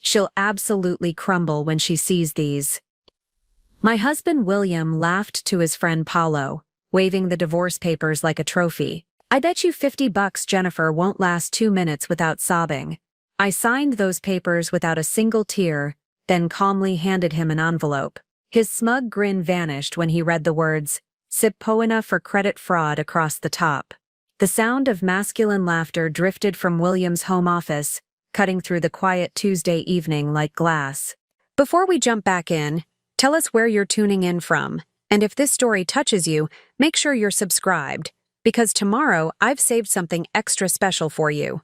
She'll absolutely crumble when she sees these. My husband William laughed to his friend Paulo, waving the divorce papers like a trophy. I bet you $50 Jennifer won't last 2 minutes without sobbing. I signed those papers without a single tear, then calmly handed him an envelope. His smug grin vanished when he read the words, "Sippoina for credit fraud" across the top. The sound of masculine laughter drifted from William's home office, cutting through the quiet Tuesday evening like glass. Before we jump back in, tell us where you're tuning in from, and if this story touches you, make sure you're subscribed, because tomorrow I've saved something extra special for you.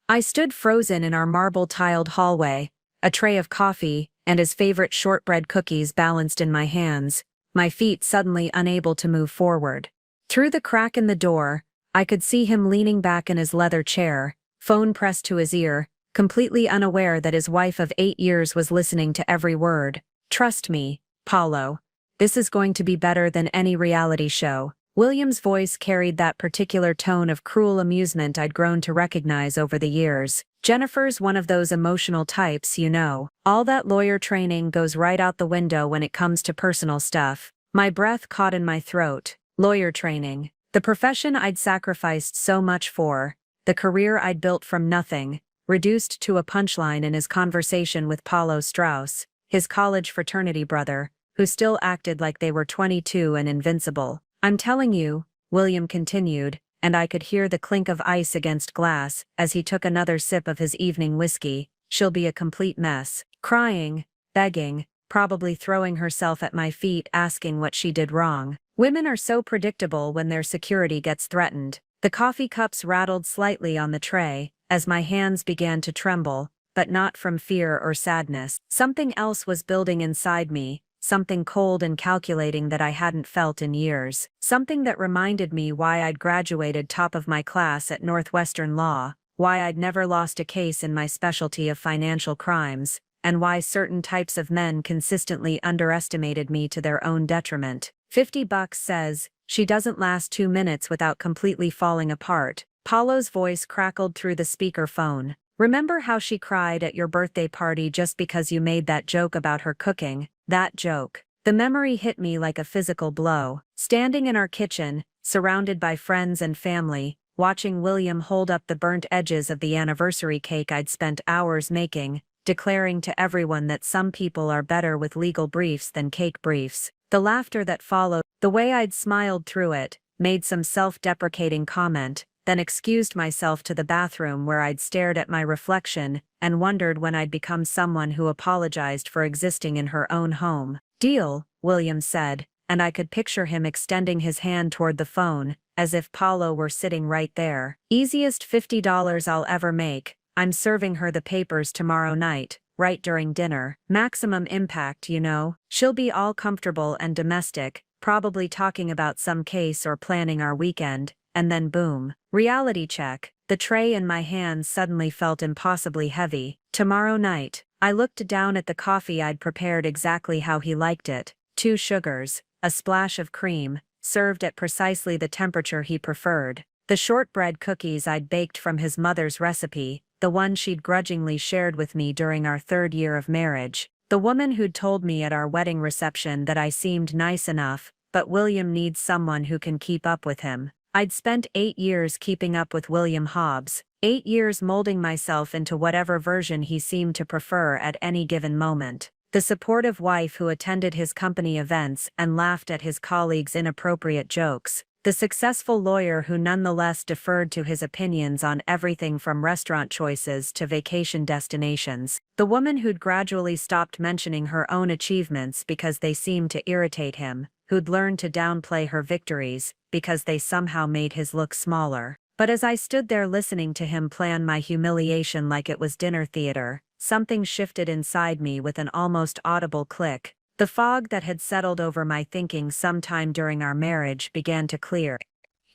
I stood frozen in our marble-tiled hallway, a tray of coffee and his favorite shortbread cookies balanced in my hands, my feet suddenly unable to move forward. Through the crack in the door, I could see him leaning back in his leather chair, phone pressed to his ear, completely unaware that his wife of 8 years was listening to every word. "Trust me, Paulo. This is going to be better than any reality show." William's voice carried that particular tone of cruel amusement I'd grown to recognize over the years. "Jennifer's one of those emotional types, you know. All that lawyer training goes right out the window when it comes to personal stuff." My breath caught in my throat. Lawyer training. The profession I'd sacrificed so much for, the career I'd built from nothing, reduced to a punchline in his conversation with Paulo Strauss, his college fraternity brother, who still acted like they were 22 and invincible. "I'm telling you," William continued, and I could hear the clink of ice against glass as he took another sip of his evening whiskey, "she'll be a complete mess. Crying, begging, probably throwing herself at my feet asking what she did wrong. Women are so predictable when their security gets threatened." The coffee cups rattled slightly on the tray as my hands began to tremble, but not from fear or sadness. Something else was building inside me, something cold and calculating that I hadn't felt in years. Something that reminded me why I'd graduated top of my class at Northwestern Law, why I'd never lost a case in my specialty of financial crimes, and why certain types of men consistently underestimated me to their own detriment. $50 says, "She doesn't last 2 minutes without completely falling apart." Paulo's voice crackled through the speakerphone. "Remember how she cried at your birthday party just because you made that joke about her cooking? That joke." The memory hit me like a physical blow. Standing in our kitchen, surrounded by friends and family, watching William hold up the burnt edges of the anniversary cake I'd spent hours making, declaring to everyone that some people are better with legal briefs than cake briefs. The laughter that followed, the way I'd smiled through it, made some self-deprecating comment, then excused myself to the bathroom where I'd stared at my reflection and wondered when I'd become someone who apologized for existing in her own home. "Deal," William said, and I could picture him extending his hand toward the phone, as if Paulo were sitting right there. "Easiest $50 I'll ever make. I'm serving her the papers tomorrow night, right during dinner. Maximum impact, you know. She'll be all comfortable and domestic, probably talking about some case or planning our weekend, and then boom. Reality check." The tray in my hands suddenly felt impossibly heavy. "Tomorrow night." I looked down at the coffee I'd prepared exactly how he liked it. 2 sugars, a splash of cream, served at precisely the temperature he preferred. The shortbread cookies I'd baked from his mother's recipe, the one she'd grudgingly shared with me during our 3rd year of marriage. The woman who'd told me at our wedding reception that I seemed nice enough, but William needs someone who can keep up with him. I'd spent 8 years keeping up with William Hobbs, 8 years molding myself into whatever version he seemed to prefer at any given moment. The supportive wife who attended his company events and laughed at his colleagues' inappropriate jokes. The successful lawyer who nonetheless deferred to his opinions on everything from restaurant choices to vacation destinations. The woman who'd gradually stopped mentioning her own achievements because they seemed to irritate him, who'd learned to downplay her victories because they somehow made his look smaller. But as I stood there listening to him plan my humiliation like it was dinner theater, something shifted inside me with an almost audible click. The fog that had settled over my thinking sometime during our marriage began to clear.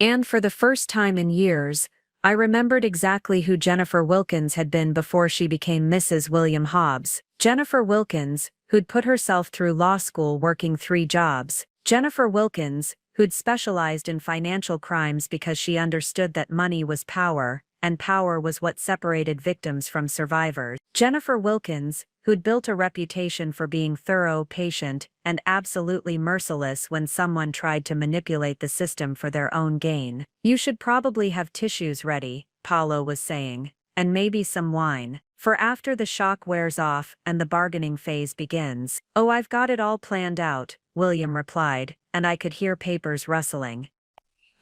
And for the first time in years, I remembered exactly who Jennifer Wilkins had been before she became Mrs. William Hobbs. Jennifer Wilkins, who'd put herself through law school working 3 jobs. Jennifer Wilkins, who'd specialized in financial crimes because she understood that money was power, and power was what separated victims from survivors. Jennifer Wilkins, who'd built a reputation for being thorough, patient, and absolutely merciless when someone tried to manipulate the system for their own gain. "You should probably have tissues ready," Paulo was saying, "and maybe some wine, for after the shock wears off and the bargaining phase begins." "Oh, I've got it all planned out," William replied, and I could hear papers rustling.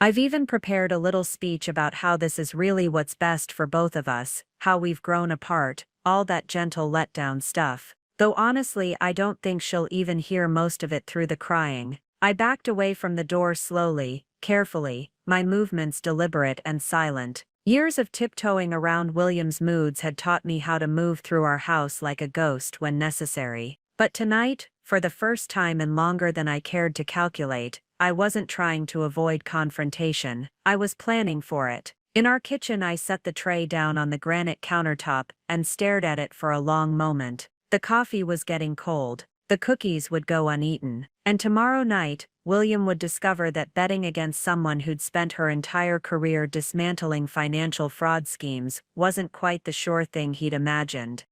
"I've even prepared a little speech about how this is really what's best for both of us, how we've grown apart, all that gentle letdown stuff. Though honestly, I don't think she'll even hear most of it through the crying." I backed away from the door slowly, carefully, my movements deliberate and silent. Years of tiptoeing around William's moods had taught me how to move through our house like a ghost when necessary. But tonight, for the first time in longer than I cared to calculate, I wasn't trying to avoid confrontation. I was planning for it. In our kitchen, I set the tray down on the granite countertop and stared at it for a long moment. The coffee was getting cold. The cookies would go uneaten. And tomorrow night, William would discover that betting against someone who'd spent her entire career dismantling financial fraud schemes wasn't quite the sure thing he'd imagined.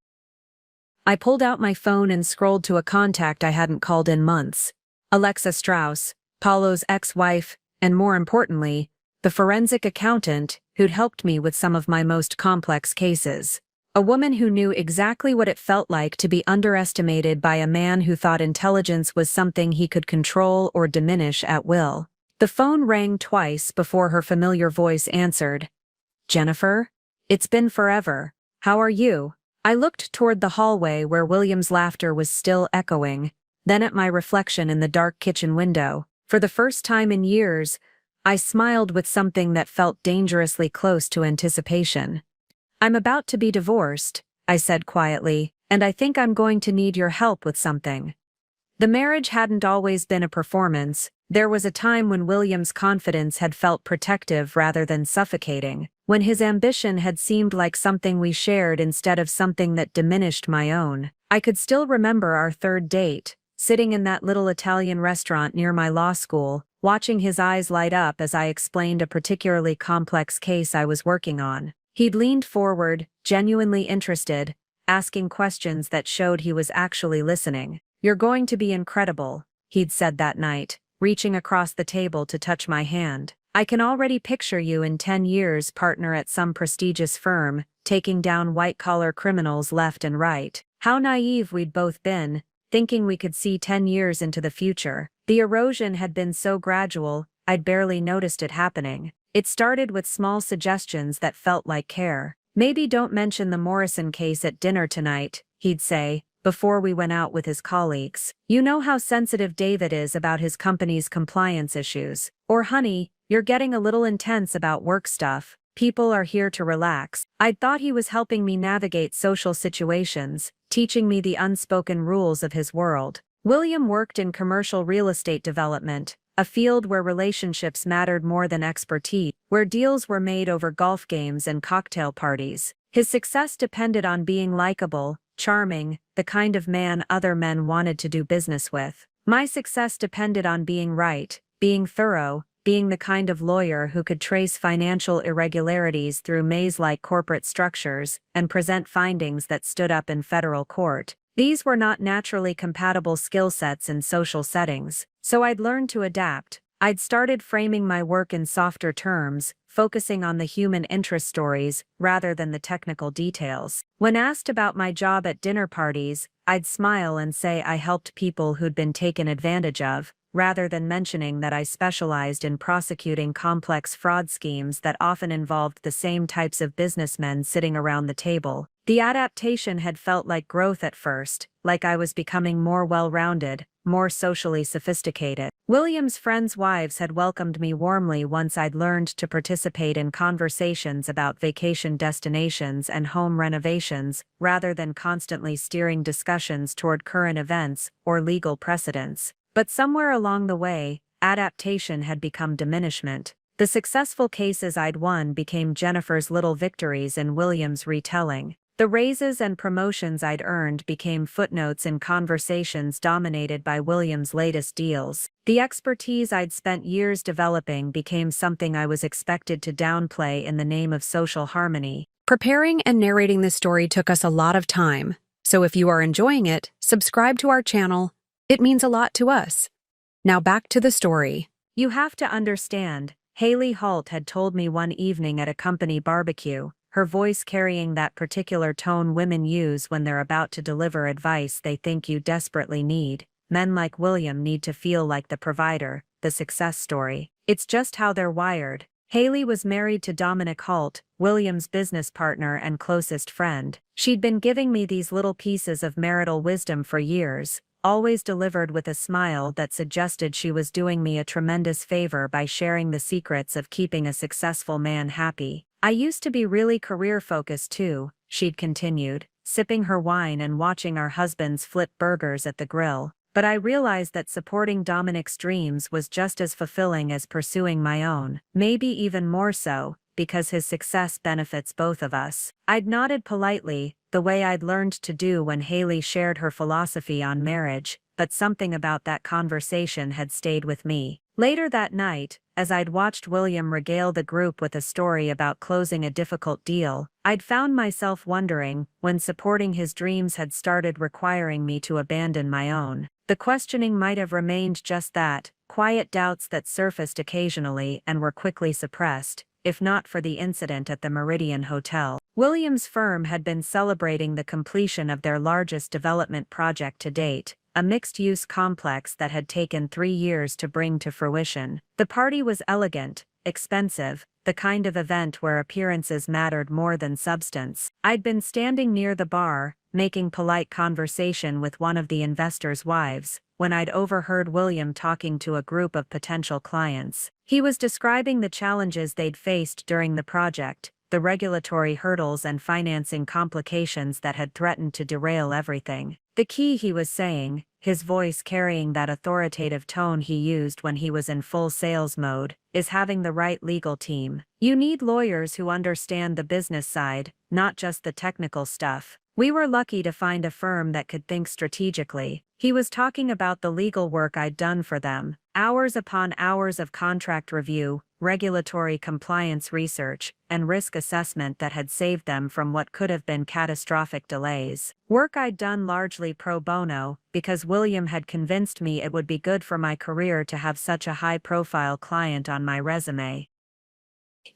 I pulled out my phone and scrolled to a contact I hadn't called in months. Alexa Strauss, Paulo's ex-wife, and more importantly, the forensic accountant who'd helped me with some of my most complex cases. A woman who knew exactly what it felt like to be underestimated by a man who thought intelligence was something he could control or diminish at will. The phone rang twice before her familiar voice answered. "Jennifer? It's been forever. How are you?" I looked toward the hallway where William's laughter was still echoing, then at my reflection in the dark kitchen window. For the first time in years, I smiled with something that felt dangerously close to anticipation. "I'm about to be divorced," I said quietly, "and I think I'm going to need your help with something." The marriage hadn't always been a performance. There was a time when William's confidence had felt protective rather than suffocating, when his ambition had seemed like something we shared instead of something that diminished my own. I could still remember our third date, sitting in that little Italian restaurant near my law school, watching his eyes light up as I explained a particularly complex case I was working on. He'd leaned forward, genuinely interested, asking questions that showed he was actually listening. "You're going to be incredible," he'd said that night, reaching across the table to touch my hand. "I can already picture you in 10 years partner at some prestigious firm, taking down white-collar criminals left and right." How naive we'd both been, thinking we could see 10 years into the future. The erosion had been so gradual, I'd barely noticed it happening. It started with small suggestions that felt like care. "Maybe don't mention the Morrison case at dinner tonight," he'd say, before we went out with his colleagues. "You know how sensitive David is about his company's compliance issues." Or, "Honey, you're getting a little intense about work stuff. People are here to relax." I'd thought he was helping me navigate social situations, teaching me the unspoken rules of his world. William worked in commercial real estate development, a field where relationships mattered more than expertise, where deals were made over golf games and cocktail parties. His success depended on being likable, charming, the kind of man other men wanted to do business with. My success depended on being right, being thorough, being the kind of lawyer who could trace financial irregularities through maze-like corporate structures and present findings that stood up in federal court. These were not naturally compatible skill sets in social settings, so I'd learned to adapt. I'd started framing my work in softer terms, focusing on the human interest stories rather than the technical details. When asked about my job at dinner parties, I'd smile and say I helped people who'd been taken advantage of, rather than mentioning that I specialized in prosecuting complex fraud schemes that often involved the same types of businessmen sitting around the table. The adaptation had felt like growth at first, like I was becoming more well-rounded, more socially sophisticated. William's friends' wives had welcomed me warmly once I'd learned to participate in conversations about vacation destinations and home renovations, rather than constantly steering discussions toward current events or legal precedents. But somewhere along the way, adaptation had become diminishment. The successful cases I'd won became Jennifer's little victories in William's retelling. The raises and promotions I'd earned became footnotes in conversations dominated by William's latest deals. The expertise I'd spent years developing became something I was expected to downplay in the name of social harmony. Preparing and narrating this story took us a lot of time, so if you are enjoying it, subscribe to our channel. It means a lot to us. Now back to the story. You have to understand, Haley Halt had told me one evening at a company barbecue, her voice carrying that particular tone women use when they're about to deliver advice they think you desperately need. Men like William need to feel like the provider, the success story. It's just how they're wired. Haley was married to Dominic Halt, William's business partner and closest friend. She'd been giving me these little pieces of marital wisdom for years, always delivered with a smile that suggested she was doing me a tremendous favor by sharing the secrets of keeping a successful man happy. I used to be really career-focused too, she'd continued, sipping her wine and watching our husbands flip burgers at the grill. But I realized that supporting Dominic's dreams was just as fulfilling as pursuing my own, maybe even more so, because his success benefits both of us. I'd nodded politely, the way I'd learned to do when Haley shared her philosophy on marriage, but something about that conversation had stayed with me. Later that night, as I'd watched William regale the group with a story about closing a difficult deal, I'd found myself wondering when supporting his dreams had started requiring me to abandon my own. The questioning might have remained just that, quiet doubts that surfaced occasionally and were quickly suppressed, if not for the incident at the Meridian Hotel. William's firm had been celebrating the completion of their largest development project to date, a mixed-use complex that had taken 3 years to bring to fruition. The party was elegant, expensive, the kind of event where appearances mattered more than substance. I'd been standing near the bar, making polite conversation with one of the investors' wives, when I'd overheard William talking to a group of potential clients. He was describing the challenges they'd faced during the project, the regulatory hurdles and financing complications that had threatened to derail everything. The key, he was saying, his voice carrying that authoritative tone he used when he was in full sales mode, is having the right legal team. You need lawyers who understand the business side, not just the technical stuff. We were lucky to find a firm that could think strategically. He was talking about the legal work I'd done for them, hours upon hours of contract review, regulatory compliance research, and risk assessment that had saved them from what could have been catastrophic delays. Work I'd done largely pro bono, because William had convinced me it would be good for my career to have such a high-profile client on my resume.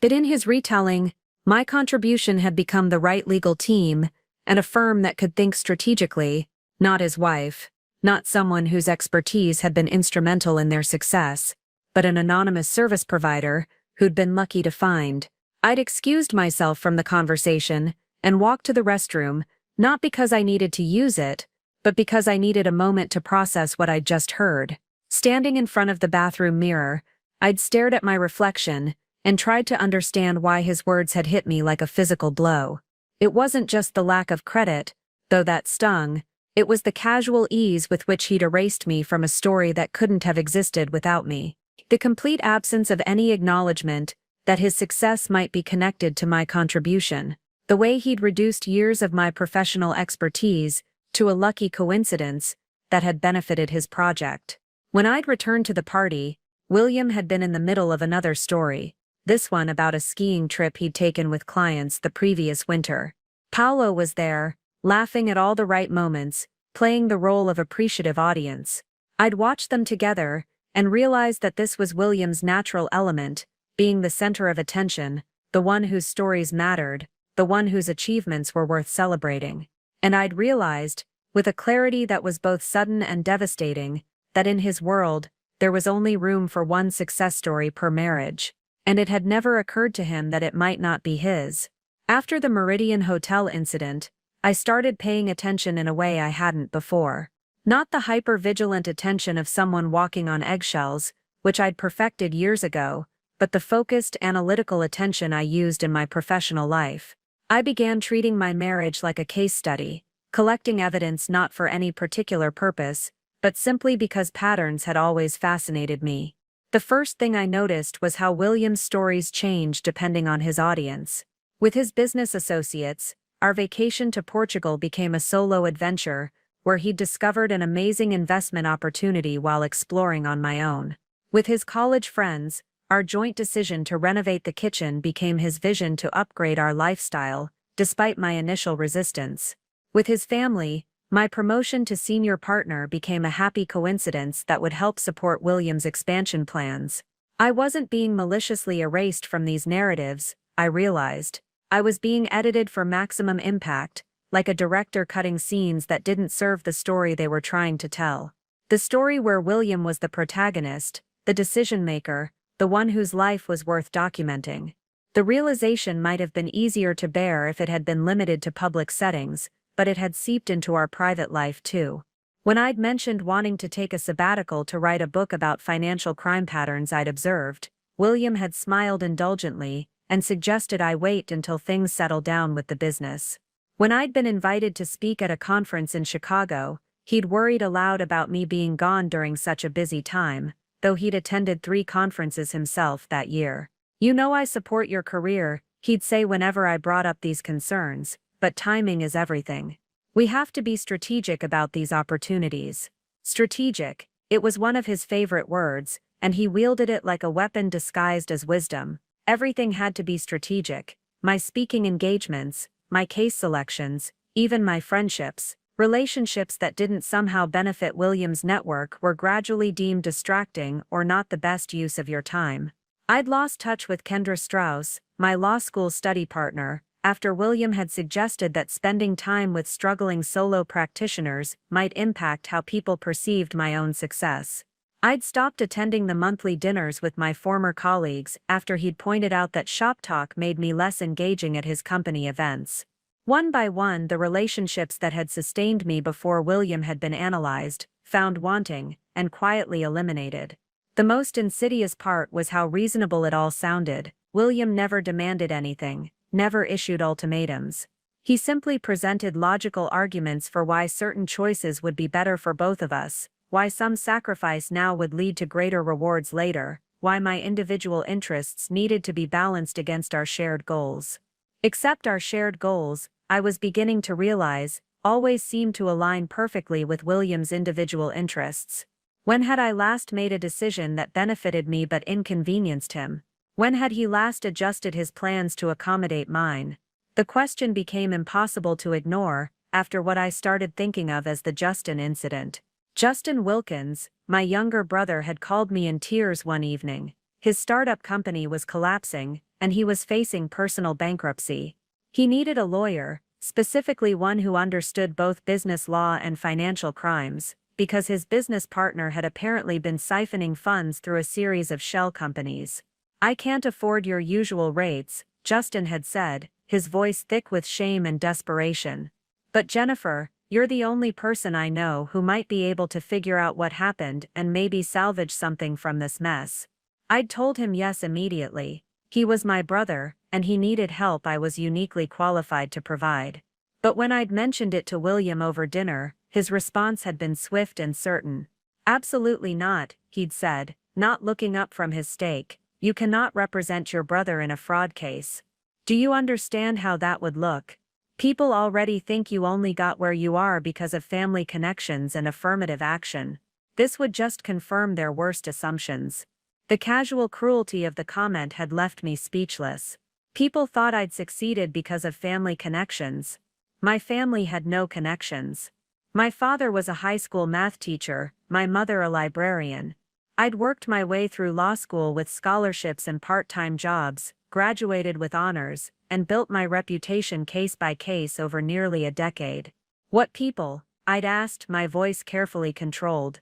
But in his retelling, my contribution had become the right legal team, and a firm that could think strategically, not his wife, not someone whose expertise had been instrumental in their success, but an anonymous service provider who'd been lucky to find. I'd excused myself from the conversation and walked to the restroom, not because I needed to use it, but because I needed a moment to process what I'd just heard. Standing in front of the bathroom mirror, I'd stared at my reflection and tried to understand why his words had hit me like a physical blow. It wasn't just the lack of credit, though that stung. It was the casual ease with which he'd erased me from a story that couldn't have existed without me. The complete absence of any acknowledgement that his success might be connected to my contribution. The way he'd reduced years of my professional expertise to a lucky coincidence that had benefited his project. When I'd returned to the party, William had been in the middle of another story, this one about a skiing trip he'd taken with clients the previous winter. Paolo was there, laughing at all the right moments, playing the role of appreciative audience. I'd watched them together, and realized that this was William's natural element, being the center of attention, the one whose stories mattered, the one whose achievements were worth celebrating. And I'd realized, with a clarity that was both sudden and devastating, that in his world, there was only room for one success story per marriage, and it had never occurred to him that it might not be his. After the Meridian Hotel incident, I started paying attention in a way I hadn't before. Not the hyper-vigilant attention of someone walking on eggshells, which I'd perfected years ago, but the focused, analytical attention I used in my professional life. I began treating my marriage like a case study, collecting evidence not for any particular purpose, but simply because patterns had always fascinated me. The first thing I noticed was how William's stories changed depending on his audience. With his business associates, our vacation to Portugal became a solo adventure, where he discovered an amazing investment opportunity while exploring on my own. With his college friends, our joint decision to renovate the kitchen became his vision to upgrade our lifestyle, despite my initial resistance. With his family, my promotion to senior partner became a happy coincidence that would help support William's expansion plans. I wasn't being maliciously erased from these narratives, I realized. I was being edited for maximum impact, like a director cutting scenes that didn't serve the story they were trying to tell. The story where William was the protagonist, the decision-maker, the one whose life was worth documenting. The realization might have been easier to bear if it had been limited to public settings, but it had seeped into our private life too. When I'd mentioned wanting to take a sabbatical to write a book about financial crime patterns I'd observed, William had smiled indulgently and suggested I wait until things settled down with the business. When I'd been invited to speak at a conference in Chicago, he'd worried aloud about me being gone during such a busy time, though he'd attended 3 conferences himself that year. "You know I support your career," he'd say whenever I brought up these concerns, "but timing is everything. We have to be strategic about these opportunities." Strategic, it was one of his favorite words, and he wielded it like a weapon disguised as wisdom. Everything had to be strategic. My speaking engagements, my case selections, even my friendships. Relationships that didn't somehow benefit William's network were gradually deemed distracting or not the best use of your time. I'd lost touch with Kendra Strauss, my law school study partner, after William had suggested that spending time with struggling solo practitioners might impact how people perceived my own success. I'd stopped attending the monthly dinners with my former colleagues after he'd pointed out that shop talk made me less engaging at his company events. One by one, the relationships that had sustained me before William had been analyzed, found wanting, and quietly eliminated. The most insidious part was how reasonable it all sounded. William never demanded anything, never issued ultimatums. He simply presented logical arguments for why certain choices would be better for both of us, why some sacrifice now would lead to greater rewards later, why my individual interests needed to be balanced against our shared goals. Except our shared goals, I was beginning to realize, always seemed to align perfectly with William's individual interests. When had I last made a decision that benefited me but inconvenienced him? When had he last adjusted his plans to accommodate mine? The question became impossible to ignore, after what I started thinking of as the Justin incident. Justin Wilkins, my younger brother, had called me in tears one evening. His startup company was collapsing, and he was facing personal bankruptcy. He needed a lawyer, specifically one who understood both business law and financial crimes, because his business partner had apparently been siphoning funds through a series of shell companies. "I can't afford your usual rates," Justin had said, his voice thick with shame and desperation. "But Jennifer, you're the only person I know who might be able to figure out what happened and maybe salvage something from this mess." I'd told him yes immediately. He was my brother, and he needed help I was uniquely qualified to provide. But when I'd mentioned it to William over dinner, his response had been swift and certain. "Absolutely not," he'd said, not looking up from his steak. "You cannot represent your brother in a fraud case. Do you understand how that would look? People already think you only got where you are because of family connections and affirmative action. This would just confirm their worst assumptions." The casual cruelty of the comment had left me speechless. People thought I'd succeeded because of family connections. My family had no connections. My father was a high school math teacher, my mother a librarian. I'd worked my way through law school with scholarships and part-time jobs, graduated with honors, and built my reputation case by case over nearly a decade. "What people?" I'd asked, my voice carefully controlled.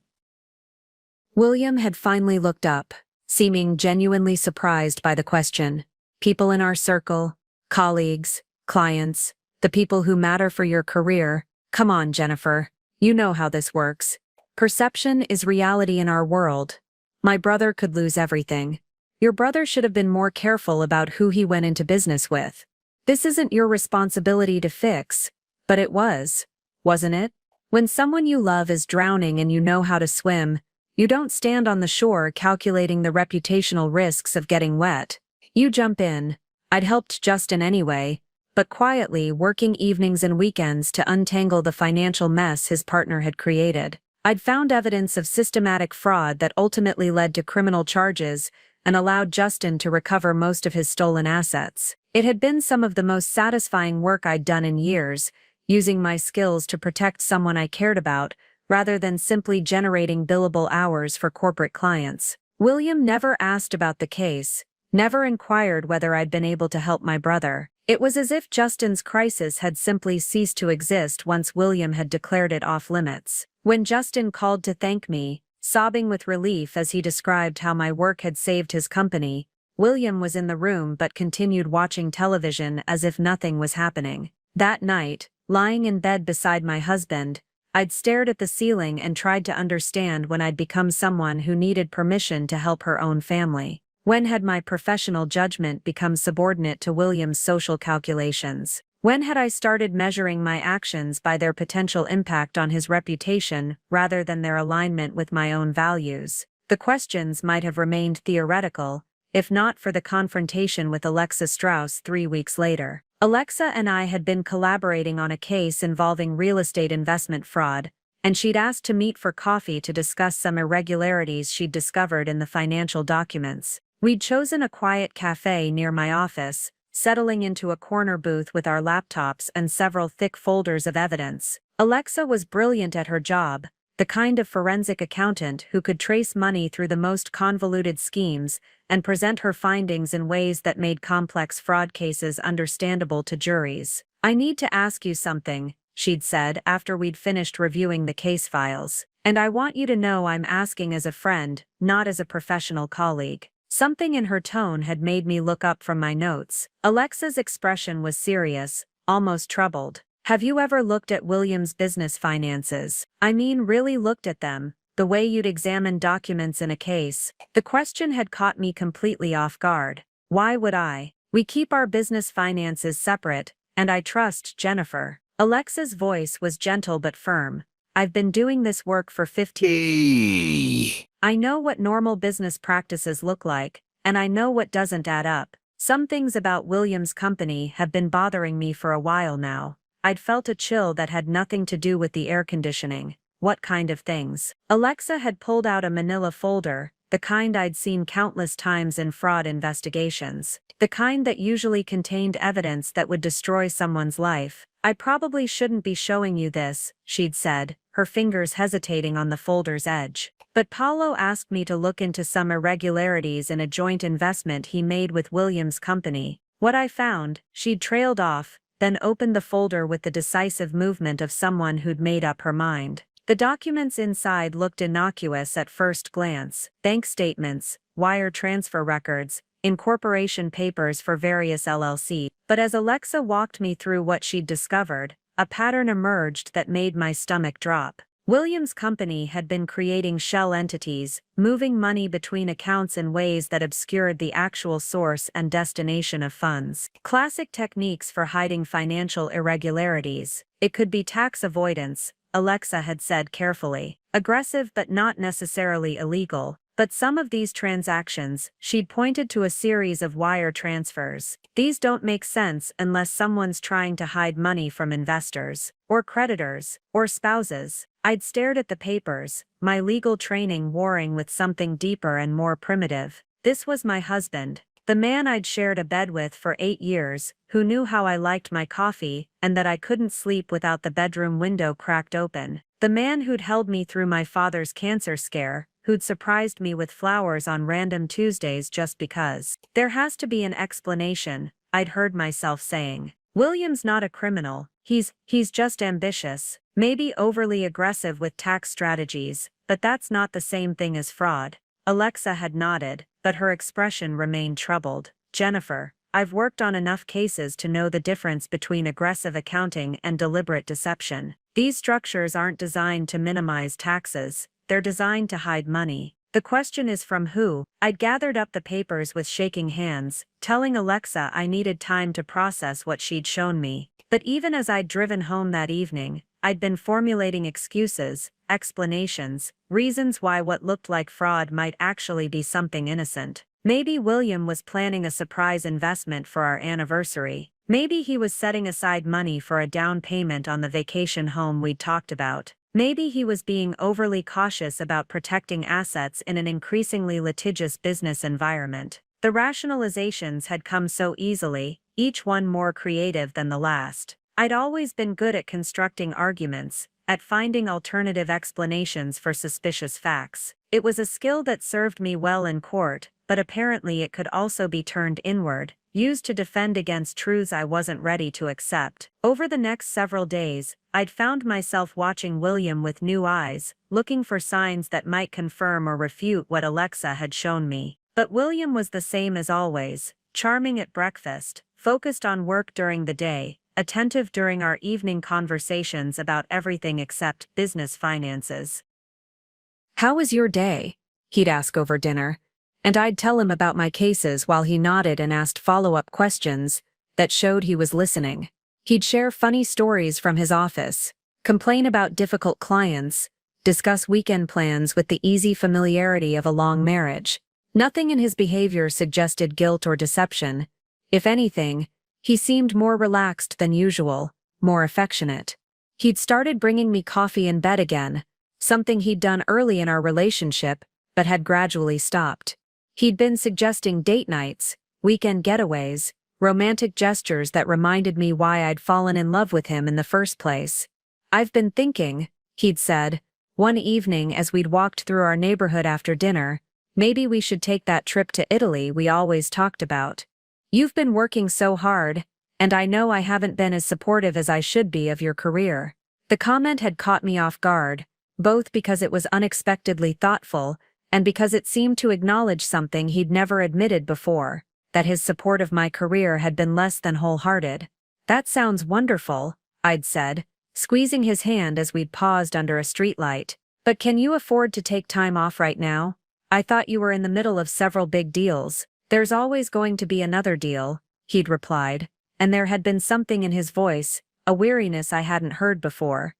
William had finally looked up, seeming genuinely surprised by the question. "People in our circle, colleagues, clients, the people who matter for your career. Come on, Jennifer. You know how this works. Perception is reality in our world. My brother could lose everything. Your brother should have been more careful about who he went into business with. This isn't your responsibility to fix." But it was, wasn't it? When someone you love is drowning and you know how to swim, you don't stand on the shore calculating the reputational risks of getting wet. You jump in. I'd helped Justin anyway, but quietly working evenings and weekends to untangle the financial mess his partner had created. I'd found evidence of systematic fraud that ultimately led to criminal charges and allowed Justin to recover most of his stolen assets. It had been some of the most satisfying work I'd done in years, using my skills to protect someone I cared about, rather than simply generating billable hours for corporate clients. William never asked about the case, never inquired whether I'd been able to help my brother. It was as if Justin's crisis had simply ceased to exist once William had declared it off limits. When Justin called to thank me, sobbing with relief as he described how my work had saved his company, William was in the room but continued watching television as if nothing was happening. That night, lying in bed beside my husband, I'd stared at the ceiling and tried to understand when I'd become someone who needed permission to help her own family. When had my professional judgment become subordinate to William's social calculations? When had I started measuring my actions by their potential impact on his reputation rather than their alignment with my own values? The questions might have remained theoretical, if not for the confrontation with Alexa Strauss 3 weeks later. Alexa and I had been collaborating on a case involving real estate investment fraud, and she'd asked to meet for coffee to discuss some irregularities she'd discovered in the financial documents. We'd chosen a quiet cafe near my office, settling into a corner booth with our laptops and several thick folders of evidence. Alexa was brilliant at her job, the kind of forensic accountant who could trace money through the most convoluted schemes and present her findings in ways that made complex fraud cases understandable to juries. "I need to ask you something," she'd said after we'd finished reviewing the case files. "And I want you to know I'm asking as a friend, not as a professional colleague." Something in her tone had made me look up from my notes. Alexa's expression was serious, almost troubled. "Have you ever looked at William's business finances? I mean, really looked at them, the way you'd examine documents in a case?" The question had caught me completely off guard. Why would I? "We keep our business finances separate, and I trust Jennifer." Alexa's voice was gentle but firm. "I've been doing this work for 15 I know what normal business practices look like, and I know what doesn't add up. Some things about William's company have been bothering me for a while now." I'd felt a chill that had nothing to do with the air conditioning. What kind of things? Alexa had pulled out a manila folder, the kind I'd seen countless times in fraud investigations. The kind that usually contained evidence that would destroy someone's life. "I probably shouldn't be showing you this," she'd said, her fingers hesitating on the folder's edge. "But Paulo asked me to look into some irregularities in a joint investment he made with William's company. What I found," she'd trailed off, then opened the folder with the decisive movement of someone who'd made up her mind. The documents inside looked innocuous at first glance: bank statements, wire transfer records, incorporation papers for various LLCs. But as Alexa walked me through what she'd discovered, a pattern emerged that made my stomach drop. William's company had been creating shell entities, moving money between accounts in ways that obscured the actual source and destination of funds. Classic techniques for hiding financial irregularities. It could be tax avoidance, Alexa had said carefully. Aggressive but not necessarily illegal. But some of these transactions, she'd pointed to a series of wire transfers. These don't make sense unless someone's trying to hide money from investors, or creditors, or spouses. I'd stared at the papers, my legal training warring with something deeper and more primitive. This was my husband, the man I'd shared a bed with for 8 years, who knew how I liked my coffee and that I couldn't sleep without the bedroom window cracked open. The man who'd held me through my father's cancer scare, who'd surprised me with flowers on random Tuesdays just because. "There has to be an explanation," I'd heard myself saying. "William's not a criminal, he's just ambitious, maybe overly aggressive with tax strategies, but that's not the same thing as fraud." Alexa had nodded, but her expression remained troubled. "Jennifer, I've worked on enough cases to know the difference between aggressive accounting and deliberate deception. These structures aren't designed to minimize taxes, they're designed to hide money. The question is from who?" I'd gathered up the papers with shaking hands, telling Alexa I needed time to process what she'd shown me. But even as I'd driven home that evening, I'd been formulating excuses, explanations, reasons why what looked like fraud might actually be something innocent. Maybe William was planning a surprise investment for our anniversary. Maybe he was setting aside money for a down payment on the vacation home we'd talked about. Maybe he was being overly cautious about protecting assets in an increasingly litigious business environment. The rationalizations had come so easily, each one more creative than the last. I'd always been good at constructing arguments, at finding alternative explanations for suspicious facts. It was a skill that served me well in court, but apparently it could also be turned inward, used to defend against truths I wasn't ready to accept. Over the next several days, I'd found myself watching William with new eyes, looking for signs that might confirm or refute what Alexa had shown me. But William was the same as always, charming at breakfast, focused on work during the day, attentive during our evening conversations about everything except business finances. "How was your day?" he'd ask over dinner, and I'd tell him about my cases while he nodded and asked follow-up questions that showed he was listening. He'd share funny stories from his office, complain about difficult clients, discuss weekend plans with the easy familiarity of a long marriage. Nothing in his behavior suggested guilt or deception. If anything, he seemed more relaxed than usual, more affectionate. He'd started bringing me coffee in bed again, something he'd done early in our relationship, but had gradually stopped. He'd been suggesting date nights, weekend getaways, romantic gestures that reminded me why I'd fallen in love with him in the first place. "I've been thinking," he'd said, one evening as we'd walked through our neighborhood after dinner, "maybe we should take that trip to Italy we always talked about. You've been working so hard, and I know I haven't been as supportive as I should be of your career." The comment had caught me off guard, both because it was unexpectedly thoughtful and because it seemed to acknowledge something he'd never admitted before, that his support of my career had been less than wholehearted. "That sounds wonderful," I'd said, squeezing his hand as we'd paused under a streetlight. "But can you afford to take time off right now? I thought you were in the middle of several big deals." "There's always going to be another deal," he'd replied, and there had been something in his voice, a weariness I hadn't heard before.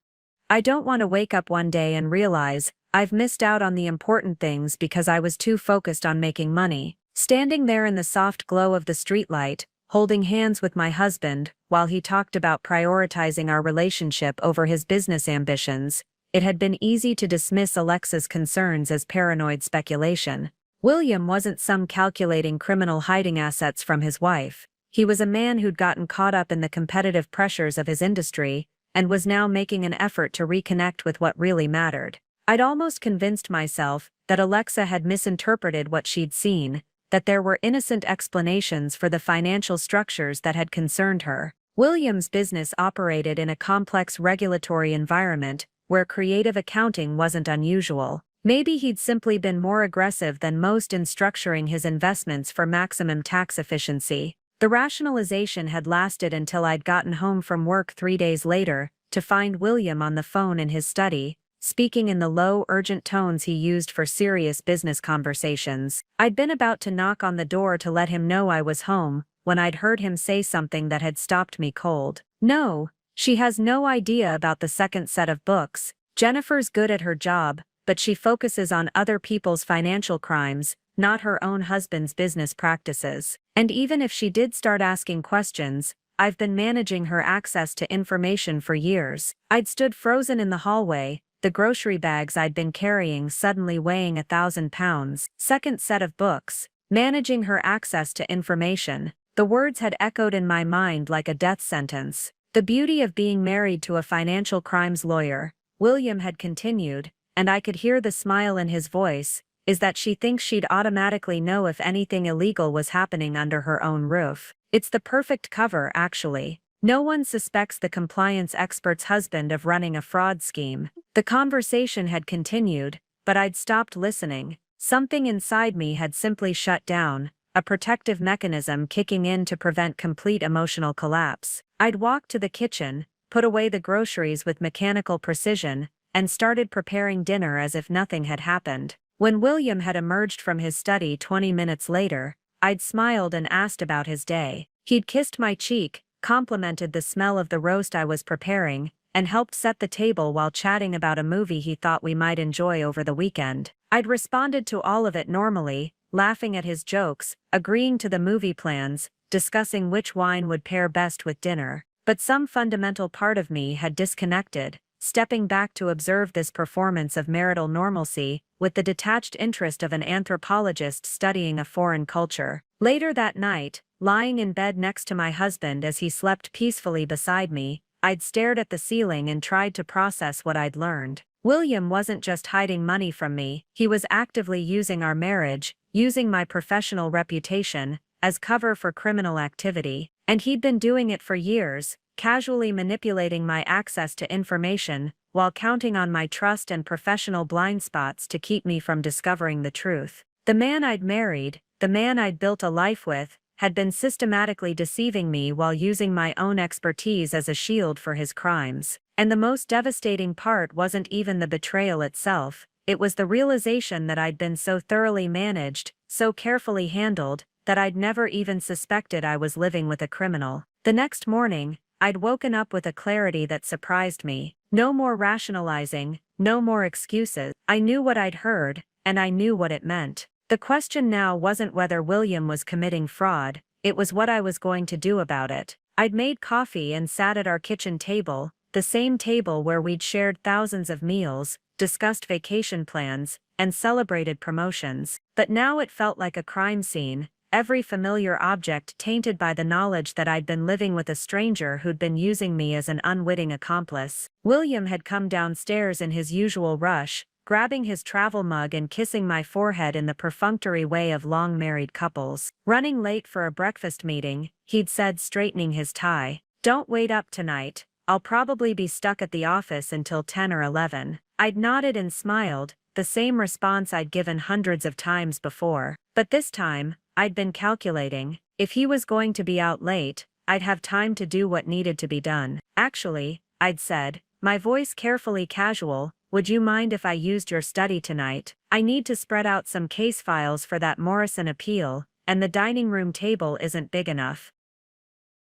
"I don't want to wake up one day and realize I've missed out on the important things because I was too focused on making money." Standing there in the soft glow of the streetlight, holding hands with my husband, while he talked about prioritizing our relationship over his business ambitions, it had been easy to dismiss Alexa's concerns as paranoid speculation. William wasn't some calculating criminal hiding assets from his wife. He was a man who'd gotten caught up in the competitive pressures of his industry, and was now making an effort to reconnect with what really mattered. I'd almost convinced myself that Alexa had misinterpreted what she'd seen, that there were innocent explanations for the financial structures that had concerned her. William's business operated in a complex regulatory environment where creative accounting wasn't unusual. Maybe he'd simply been more aggressive than most in structuring his investments for maximum tax efficiency. The rationalization had lasted until I'd gotten home from work 3 days later, to find William on the phone in his study, speaking in the low, urgent tones he used for serious business conversations. I'd been about to knock on the door to let him know I was home, when I'd heard him say something that had stopped me cold. "No, she has no idea about the second set of books. Jennifer's good at her job, but she focuses on other people's financial crimes, not her own husband's business practices. And even if she did start asking questions, I've been managing her access to information for years." I'd stood frozen in the hallway, the grocery bags I'd been carrying suddenly weighing 1,000 pounds. "Second set of books. Managing her access to information." The words had echoed in my mind like a death sentence. "The beauty of being married to a financial crimes lawyer," William had continued, and I could hear the smile in his voice, "is that she thinks she'd automatically know if anything illegal was happening under her own roof. It's the perfect cover, actually. No one suspects the compliance expert's husband of running a fraud scheme." The conversation had continued, but I'd stopped listening. Something inside me had simply shut down, a protective mechanism kicking in to prevent complete emotional collapse. I'd walked to the kitchen, put away the groceries with mechanical precision, and started preparing dinner as if nothing had happened. When William had emerged from his study 20 minutes later, I'd smiled and asked about his day. He'd kissed my cheek, complimented the smell of the roast I was preparing, and helped set the table while chatting about a movie he thought we might enjoy over the weekend. I'd responded to all of it normally, laughing at his jokes, agreeing to the movie plans, discussing which wine would pair best with dinner. But some fundamental part of me had disconnected, stepping back to observe this performance of marital normalcy with the detached interest of an anthropologist studying a foreign culture. Later that night, lying in bed next to my husband as he slept peacefully beside me, I'd stared at the ceiling and tried to process what I'd learned. William wasn't just hiding money from me, he was actively using our marriage, using my professional reputation, as cover for criminal activity, and he'd been doing it for years, casually manipulating my access to information, while counting on my trust and professional blind spots to keep me from discovering the truth. The man I'd married, the man I'd built a life with, had been systematically deceiving me while using my own expertise as a shield for his crimes. And the most devastating part wasn't even the betrayal itself, it was the realization that I'd been so thoroughly managed, so carefully handled, that I'd never even suspected I was living with a criminal. The next morning, I'd woken up with a clarity that surprised me. No more rationalizing, no more excuses. I knew what I'd heard, and I knew what it meant. The question now wasn't whether William was committing fraud, it was what I was going to do about it. I'd made coffee and sat at our kitchen table, the same table where we'd shared thousands of meals, discussed vacation plans, and celebrated promotions. But now it felt like a crime scene, every familiar object tainted by the knowledge that I'd been living with a stranger who'd been using me as an unwitting accomplice. William had come downstairs in his usual rush, grabbing his travel mug and kissing my forehead in the perfunctory way of long-married couples. Running late for a breakfast meeting, he'd said, straightening his tie, "Don't wait up tonight, I'll probably be stuck at the office until 10 or 11. I'd nodded and smiled, the same response I'd given hundreds of times before. But this time, I'd been calculating, if he was going to be out late, I'd have time to do what needed to be done. "Actually," I'd said, my voice carefully casual, "would you mind if I used your study tonight? I need to spread out some case files for that Morrison appeal, and the dining room table isn't big enough."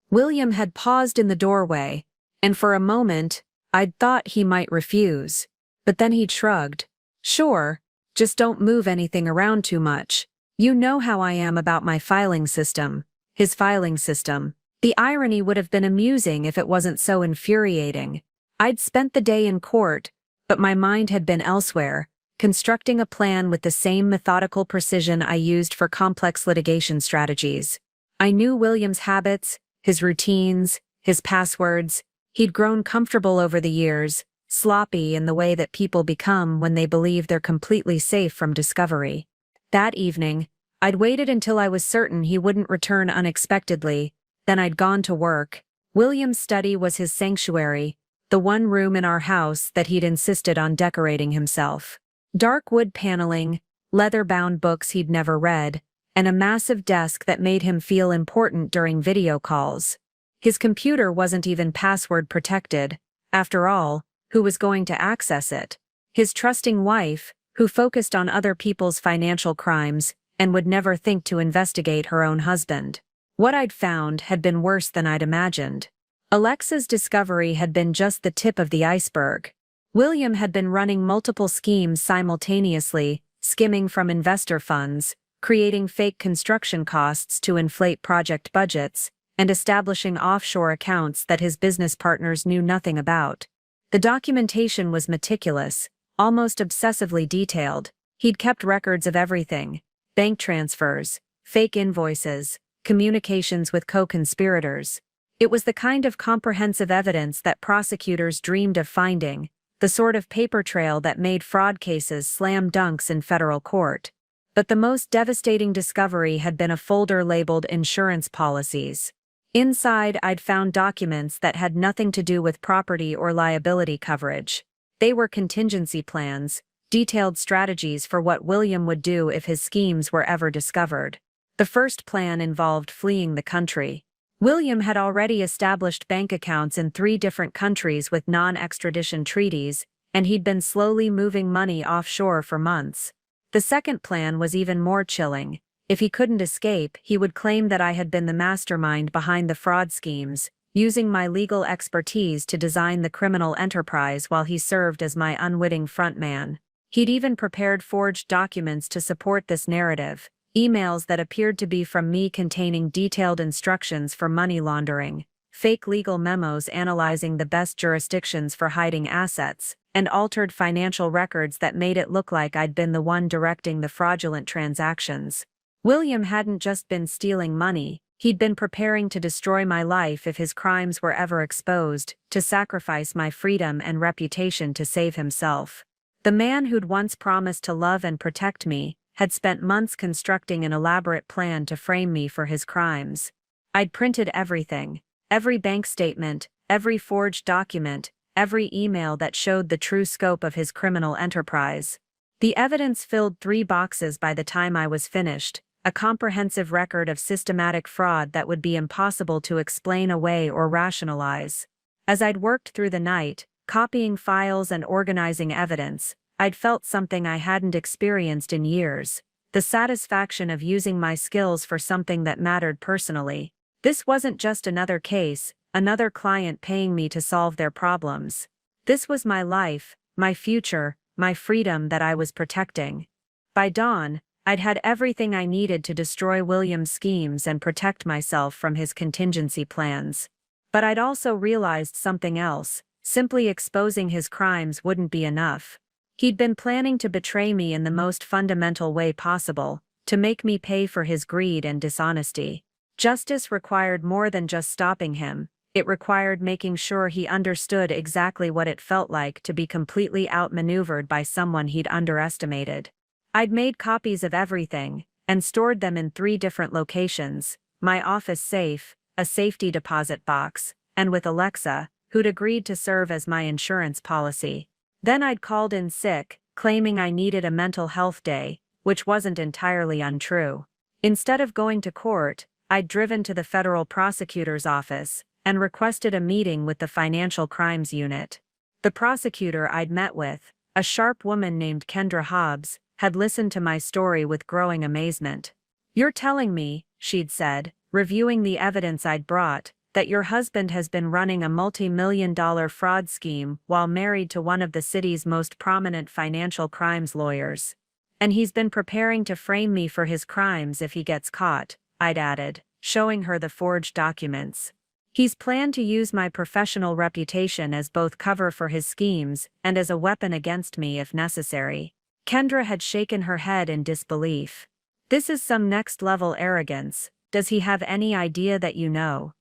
William had paused in the doorway, and for a moment, I'd thought he might refuse. But then he'd shrugged. "Sure, just don't move anything around too much. You know how I am about my filing system." His filing system. The irony would have been amusing if it wasn't so infuriating. I'd spent the day in court, but my mind had been elsewhere, constructing a plan with the same methodical precision I used for complex litigation strategies. I knew William's habits, his routines, his passwords. He'd grown comfortable over the years, sloppy in the way that people become when they believe they're completely safe from discovery. That evening, I'd waited until I was certain he wouldn't return unexpectedly, then I'd gone to work. William's study was his sanctuary, the one room in our house that he'd insisted on decorating himself. Dark wood paneling, leather-bound books he'd never read, and a massive desk that made him feel important during video calls. His computer wasn't even password protected. After all, who was going to access it? His trusting wife, who focused on other people's financial crimes and would never think to investigate her own husband. What I'd found had been worse than I'd imagined. Alexa's discovery had been just the tip of the iceberg. William had been running multiple schemes simultaneously, skimming from investor funds, creating fake construction costs to inflate project budgets, and establishing offshore accounts that his business partners knew nothing about. The documentation was meticulous, almost obsessively detailed. He'd kept records of everything: bank transfers, fake invoices, communications with co-conspirators. It was the kind of comprehensive evidence that prosecutors dreamed of finding, the sort of paper trail that made fraud cases slam dunks in federal court. But the most devastating discovery had been a folder labeled insurance policies. Inside, I'd found documents that had nothing to do with property or liability coverage. They were contingency plans, detailed strategies for what William would do if his schemes were ever discovered. The first plan involved fleeing the country. William had already established bank accounts in 3 different countries with non-extradition treaties, and he'd been slowly moving money offshore for months. The second plan was even more chilling. If he couldn't escape, he would claim that I had been the mastermind behind the fraud schemes, using my legal expertise to design the criminal enterprise while he served as my unwitting frontman. He'd even prepared forged documents to support this narrative, Emails that appeared to be from me containing detailed instructions for money laundering, fake legal memos analyzing the best jurisdictions for hiding assets, and altered financial records that made it look like I'd been the one directing the fraudulent transactions. William hadn't just been stealing money, he'd been preparing to destroy my life if his crimes were ever exposed, to sacrifice my freedom and reputation to save himself. The man who'd once promised to love and protect me had spent months constructing an elaborate plan to frame me for his crimes. I'd printed everything, every bank statement, every forged document, every email that showed the true scope of his criminal enterprise. The evidence filled 3 boxes by the time I was finished, a comprehensive record of systematic fraud that would be impossible to explain away or rationalize. As I'd worked through the night, copying files and organizing evidence, I'd felt something I hadn't experienced in years: the satisfaction of using my skills for something that mattered personally. This wasn't just another case, another client paying me to solve their problems. This was my life, my future, my freedom that I was protecting. By dawn, I'd had everything I needed to destroy William's schemes and protect myself from his contingency plans. But I'd also realized something else: simply exposing his crimes wouldn't be enough. He'd been planning to betray me in the most fundamental way possible, to make me pay for his greed and dishonesty. Justice required more than just stopping him, it required making sure he understood exactly what it felt like to be completely outmaneuvered by someone he'd underestimated. I'd made copies of everything, and stored them in 3 different locations: my office safe, a safety deposit box, and with Alexa, who'd agreed to serve as my insurance policy. Then I'd called in sick, claiming I needed a mental health day, which wasn't entirely untrue. Instead of going to court, I'd driven to the federal prosecutor's office and requested a meeting with the Financial Crimes Unit. The prosecutor I'd met with, a sharp woman named Kendra Hobbs, had listened to my story with growing amazement. "You're telling me," she'd said, reviewing the evidence I'd brought, "that your husband has been running a multi-million-dollar fraud scheme while married to one of the city's most prominent financial crimes lawyers. And he's been preparing to frame me for his crimes if he gets caught," I'd added, showing her the forged documents. "He's planned to use my professional reputation as both cover for his schemes and as a weapon against me if necessary." Kendra had shaken her head in disbelief. "This is some next-level arrogance. Does he have any idea that you know?"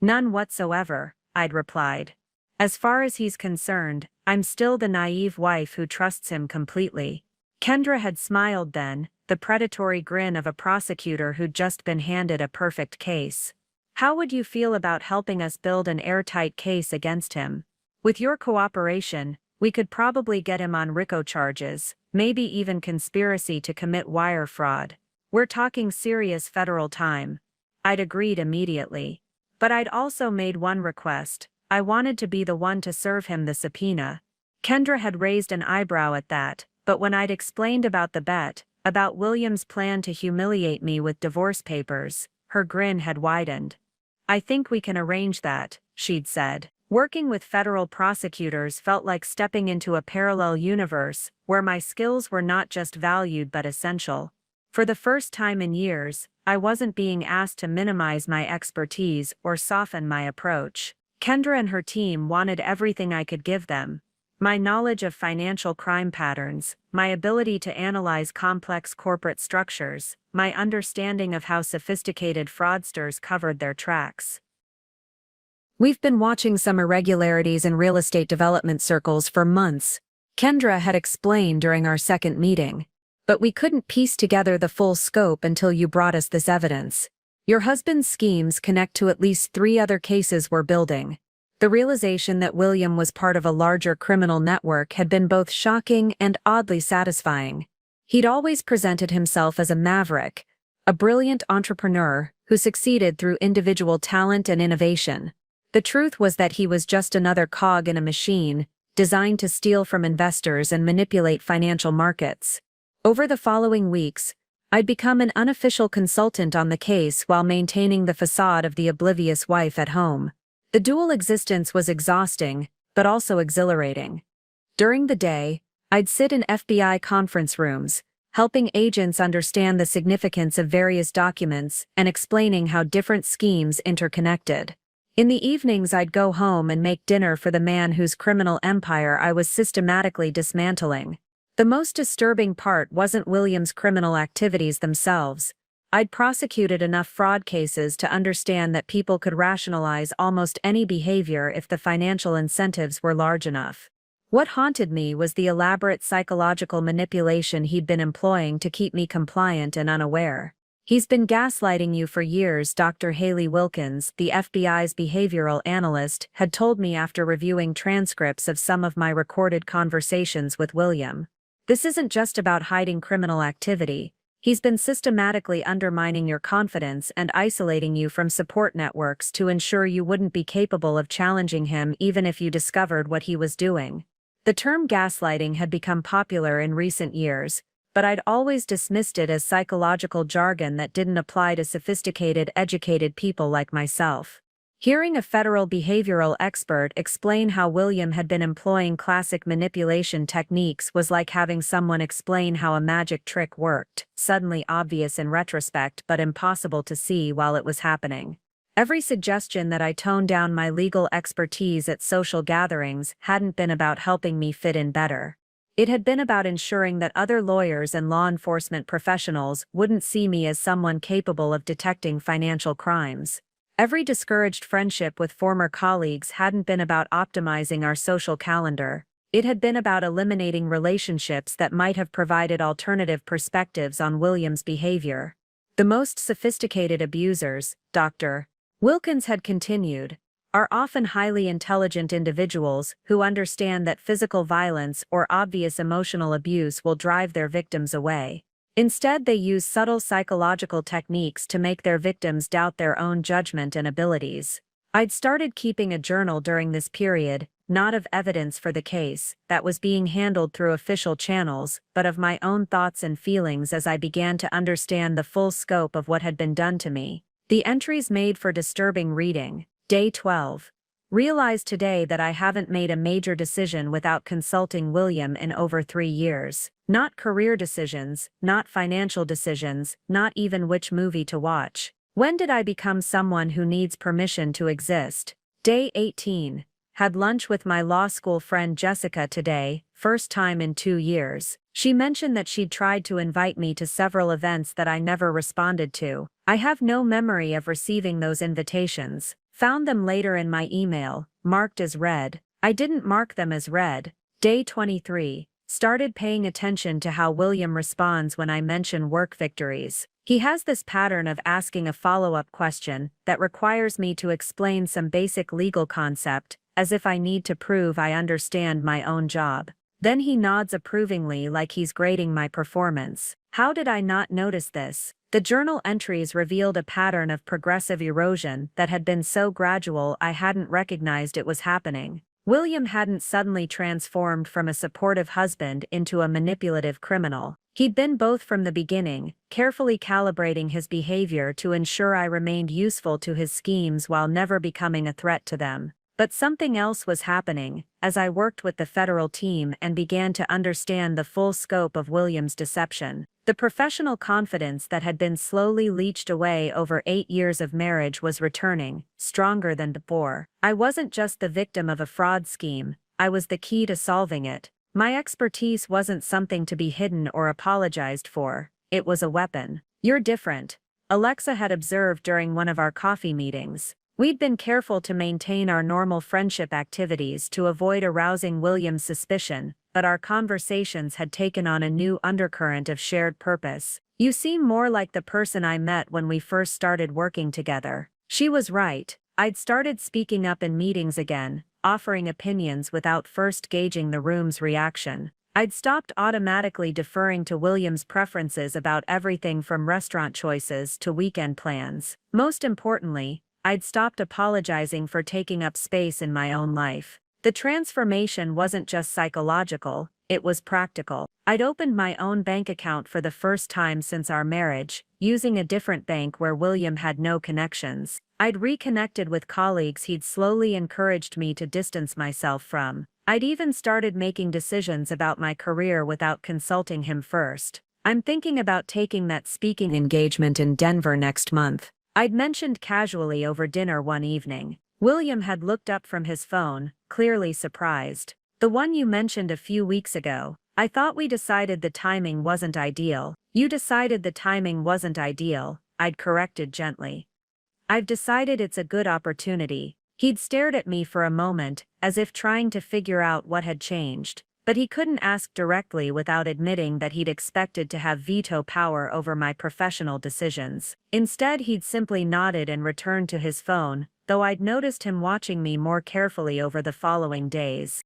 "None whatsoever," I'd replied. "As far as he's concerned, I'm still the naive wife who trusts him completely." Kendra had smiled then, the predatory grin of a prosecutor who'd just been handed a perfect case. "How would you feel about helping us build an airtight case against him? With your cooperation, we could probably get him on RICO charges, maybe even conspiracy to commit wire fraud. We're talking serious federal time." I'd agreed immediately. But I'd also made one request: I wanted to be the one to serve him the subpoena. Kendra had raised an eyebrow at that, but when I'd explained about the bet, about William's plan to humiliate me with divorce papers, her grin had widened. "I think we can arrange that," she'd said. Working with federal prosecutors felt like stepping into a parallel universe, where my skills were not just valued but essential. For the first time in years, I wasn't being asked to minimize my expertise or soften my approach. Kendra and her team wanted everything I could give them: my knowledge of financial crime patterns, my ability to analyze complex corporate structures, my understanding of how sophisticated fraudsters covered their tracks. "We've been watching some irregularities in real estate development circles for months," Kendra had explained during our second meeting. "But we couldn't piece together the full scope until you brought us this evidence. Your husband's schemes connect to at least 3 other cases we're building." The realization that William was part of a larger criminal network had been both shocking and oddly satisfying. He'd always presented himself as a maverick, a brilliant entrepreneur who succeeded through individual talent and innovation. The truth was that he was just another cog in a machine, designed to steal from investors and manipulate financial markets. Over the following weeks, I'd become an unofficial consultant on the case while maintaining the facade of the oblivious wife at home. The dual existence was exhausting, but also exhilarating. During the day, I'd sit in FBI conference rooms, helping agents understand the significance of various documents and explaining how different schemes interconnected. In the evenings, I'd go home and make dinner for the man whose criminal empire I was systematically dismantling. The most disturbing part wasn't William's criminal activities themselves. I'd prosecuted enough fraud cases to understand that people could rationalize almost any behavior if the financial incentives were large enough. What haunted me was the elaborate psychological manipulation he'd been employing to keep me compliant and unaware. "He's been gaslighting you for years," Dr. Haley Wilkins, the FBI's behavioral analyst, had told me after reviewing transcripts of some of my recorded conversations with William. "This isn't just about hiding criminal activity. He's been systematically undermining your confidence and isolating you from support networks to ensure you wouldn't be capable of challenging him even if you discovered what he was doing." The term gaslighting had become popular in recent years, but I'd always dismissed it as psychological jargon that didn't apply to sophisticated, educated people like myself. Hearing a federal behavioral expert explain how William had been employing classic manipulation techniques was like having someone explain how a magic trick worked, suddenly obvious in retrospect but impossible to see while it was happening. Every suggestion that I toned down my legal expertise at social gatherings hadn't been about helping me fit in better. It had been about ensuring that other lawyers and law enforcement professionals wouldn't see me as someone capable of detecting financial crimes. Every discouraged friendship with former colleagues hadn't been about optimizing our social calendar. It had been about eliminating relationships that might have provided alternative perspectives on William's behavior. The most sophisticated abusers, Dr. Wilkins had continued, are often highly intelligent individuals who understand that physical violence or obvious emotional abuse will drive their victims away. Instead, they use subtle psychological techniques to make their victims doubt their own judgment and abilities. I'd started keeping a journal during this period, not of evidence for the case that was being handled through official channels, but of my own thoughts and feelings as I began to understand the full scope of what had been done to me. The entries made for disturbing reading. Day 12. Realized today that I haven't made a major decision without consulting William in over 3 years. Not career decisions, not financial decisions, not even which movie to watch. When did I become someone who needs permission to exist? Day 18. Had lunch with my law school friend Jessica today, first time in 2 years. She mentioned that she'd tried to invite me to several events that I never responded to. I have no memory of receiving those invitations. Found them later in my email, marked as read. I didn't mark them as read. Day 23. Started paying attention to how William responds when I mention work victories. He has this pattern of asking a follow-up question that requires me to explain some basic legal concept, as if I need to prove I understand my own job. Then he nods approvingly like he's grading my performance. How did I not notice this? The journal entries revealed a pattern of progressive erosion that had been so gradual I hadn't recognized it was happening. William hadn't suddenly transformed from a supportive husband into a manipulative criminal. He'd been both from the beginning, carefully calibrating his behavior to ensure I remained useful to his schemes while never becoming a threat to them. But something else was happening, as I worked with the federal team and began to understand the full scope of William's deception. The professional confidence that had been slowly leached away over 8 years of marriage was returning, stronger than before. I wasn't just the victim of a fraud scheme, I was the key to solving it. My expertise wasn't something to be hidden or apologized for, it was a weapon. "You're different," Alexa had observed during one of our coffee meetings. We'd been careful to maintain our normal friendship activities to avoid arousing William's suspicion, but our conversations had taken on a new undercurrent of shared purpose. "You seem more like the person I met when we first started working together." She was right. I'd started speaking up in meetings again, offering opinions without first gauging the room's reaction. I'd stopped automatically deferring to William's preferences about everything from restaurant choices to weekend plans. Most importantly, I'd stopped apologizing for taking up space in my own life. The transformation wasn't just psychological, it was practical. I'd opened my own bank account for the first time since our marriage, using a different bank where William had no connections. I'd reconnected with colleagues he'd slowly encouraged me to distance myself from. I'd even started making decisions about my career without consulting him first. I'm thinking about taking that speaking engagement in Denver next month. I'd mentioned casually over dinner one evening. William had looked up from his phone, clearly surprised. The one you mentioned a few weeks ago. I thought we decided the timing wasn't ideal. You decided the timing wasn't ideal, I'd corrected gently. I've decided it's a good opportunity. He'd stared at me for a moment, as if trying to figure out what had changed. But he couldn't ask directly without admitting that he'd expected to have veto power over my professional decisions. Instead, he'd simply nodded and returned to his phone, though I'd noticed him watching me more carefully over the following days.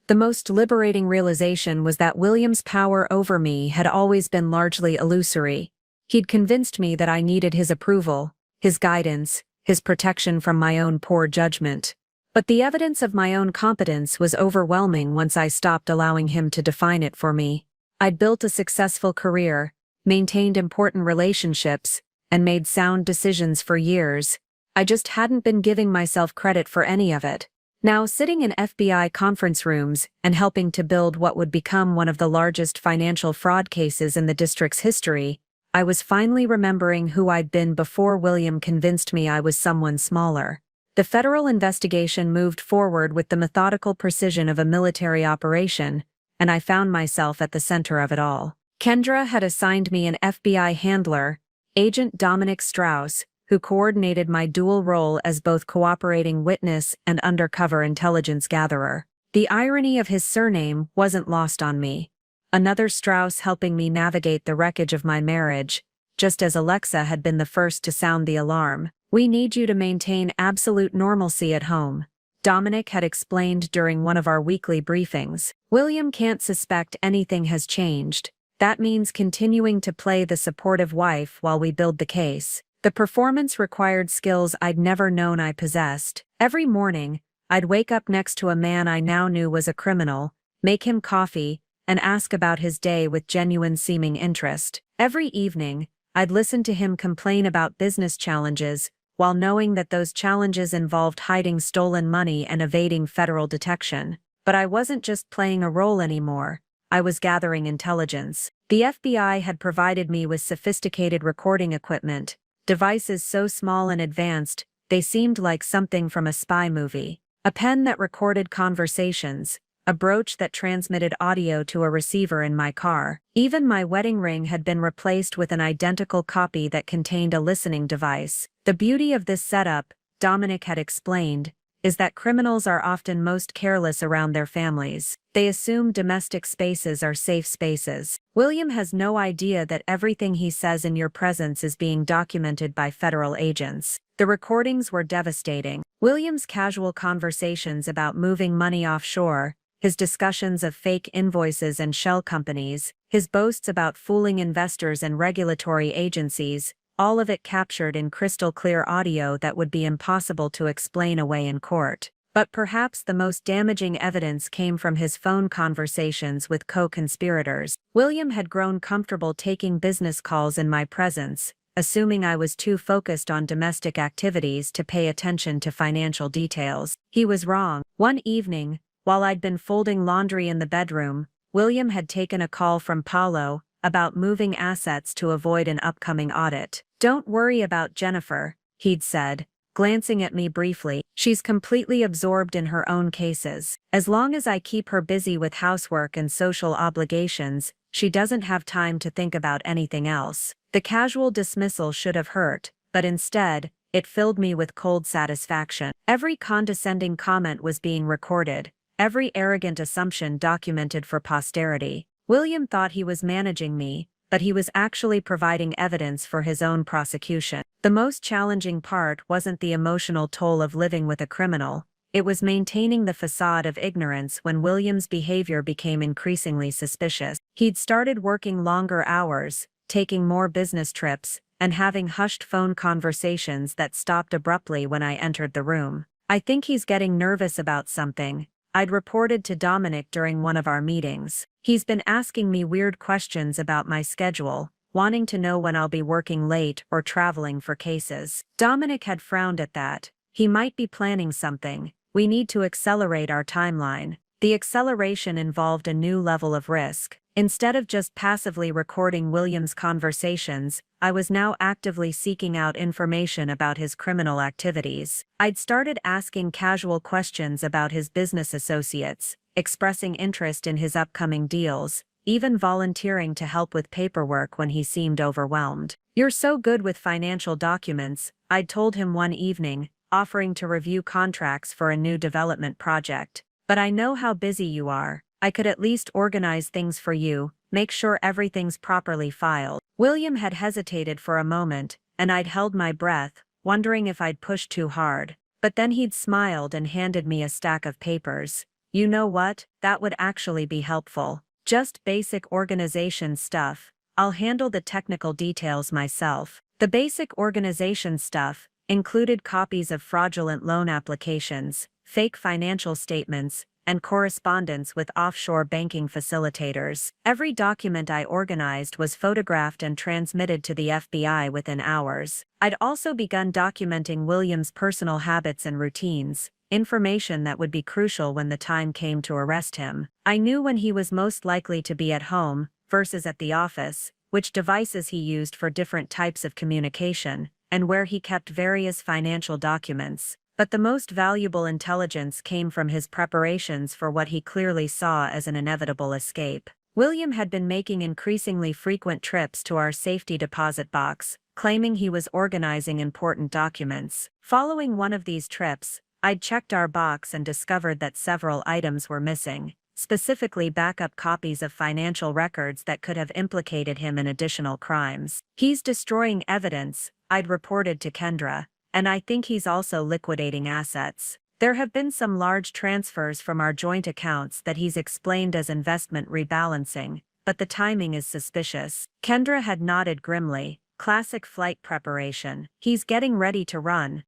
The most liberating realization was that William's power over me had always been largely illusory. He'd convinced me that I needed his approval, his guidance, his protection from my own poor judgment. But the evidence of my own competence was overwhelming once I stopped allowing him to define it for me. I'd built a successful career, maintained important relationships, and made sound decisions for years. I just hadn't been giving myself credit for any of it. Now, sitting in FBI conference rooms and helping to build what would become one of the largest financial fraud cases in the district's history, I was finally remembering who I'd been before William convinced me I was someone smaller. The federal investigation moved forward with the methodical precision of a military operation, and I found myself at the center of it all. Kendra had assigned me an FBI handler, Agent Dominic Strauss, who coordinated my dual role as both cooperating witness and undercover intelligence gatherer. The irony of his surname wasn't lost on me. Another Strauss helping me navigate the wreckage of my marriage, just as Alexa had been the first to sound the alarm. "We need you to maintain absolute normalcy at home," Dominic had explained during one of our weekly briefings. "William can't suspect anything has changed. That means continuing to play the supportive wife while we build the case." The performance required skills I'd never known I possessed. Every morning, I'd wake up next to a man I now knew was a criminal, make him coffee, and ask about his day with genuine-seeming interest. Every evening, I'd listen to him complain about business challenges, while knowing that those challenges involved hiding stolen money and evading federal detection. But I wasn't just playing a role anymore. I was gathering intelligence. The FBI had provided me with sophisticated recording equipment, devices so small and advanced, they seemed like something from a spy movie. A pen that recorded conversations, a brooch that transmitted audio to a receiver in my car. Even my wedding ring had been replaced with an identical copy that contained a listening device. The beauty of this setup, Dominic had explained, is that criminals are often most careless around their families. They assume domestic spaces are safe spaces. William has no idea that everything he says in your presence is being documented by federal agents. The recordings were devastating. William's casual conversations about moving money offshore, his discussions of fake invoices and shell companies, his boasts about fooling investors and regulatory agencies, all of it captured in crystal-clear audio that would be impossible to explain away in court. But perhaps the most damaging evidence came from his phone conversations with co-conspirators. William had grown comfortable taking business calls in my presence, assuming I was too focused on domestic activities to pay attention to financial details. He was wrong. One evening, while I'd been folding laundry in the bedroom, William had taken a call from Paulo about moving assets to avoid an upcoming audit. "Don't worry about Jennifer," he'd said, glancing at me briefly. "She's completely absorbed in her own cases. As long as I keep her busy with housework and social obligations, she doesn't have time to think about anything else." The casual dismissal should have hurt, but instead, it filled me with cold satisfaction. Every condescending comment was being recorded, every arrogant assumption documented for posterity. William thought he was managing me, but he was actually providing evidence for his own prosecution. The most challenging part wasn't the emotional toll of living with a criminal, it was maintaining the facade of ignorance when William's behavior became increasingly suspicious. He'd started working longer hours, taking more business trips, and having hushed phone conversations that stopped abruptly when I entered the room. "I think he's getting nervous about something," I'd reported to Dominic during one of our meetings. "He's been asking me weird questions about my schedule, wanting to know when I'll be working late or traveling for cases." Dominic had frowned at that. "He might be planning something. We need to accelerate our timeline." The acceleration involved a new level of risk. Instead of just passively recording William's conversations, I was now actively seeking out information about his criminal activities. I'd started asking casual questions about his business associates, expressing interest in his upcoming deals, even volunteering to help with paperwork when he seemed overwhelmed. "You're so good with financial documents," I'd told him one evening, offering to review contracts for a new development project. "But I know how busy you are. I could at least organize things for you, make sure everything's properly filed." William had hesitated for a moment, and I'd held my breath, wondering if I'd pushed too hard. But then he'd smiled and handed me a stack of papers. "You know what? That would actually be helpful. Just basic organization stuff. I'll handle the technical details myself." The basic organization stuff included copies of fraudulent loan applications, fake financial statements, and correspondence with offshore banking facilitators. Every document I organized was photographed and transmitted to the FBI within hours. I'd also begun documenting William's personal habits and routines, information that would be crucial when the time came to arrest him. I knew when he was most likely to be at home versus at the office, which devices he used for different types of communication, and where he kept various financial documents. But the most valuable intelligence came from his preparations for what he clearly saw as an inevitable escape. William had been making increasingly frequent trips to our safety deposit box, claiming he was organizing important documents. Following one of these trips, I'd checked our box and discovered that several items were missing, specifically backup copies of financial records that could have implicated him in additional crimes. "He's destroying evidence," I'd reported to Kendra, "and I think he's also liquidating assets. There have been some large transfers from our joint accounts that he's explained as investment rebalancing, but the timing is suspicious." Kendra had nodded grimly. "Classic flight preparation. He's getting ready to run."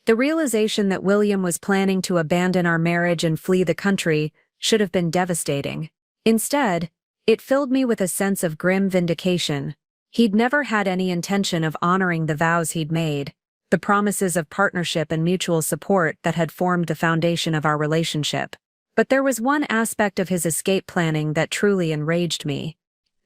The realization that William was planning to abandon our marriage and flee the country should have been devastating. Instead, it filled me with a sense of grim vindication. He'd never had any intention of honoring the vows he'd made, the promises of partnership and mutual support that had formed the foundation of our relationship. But there was one aspect of his escape planning that truly enraged me.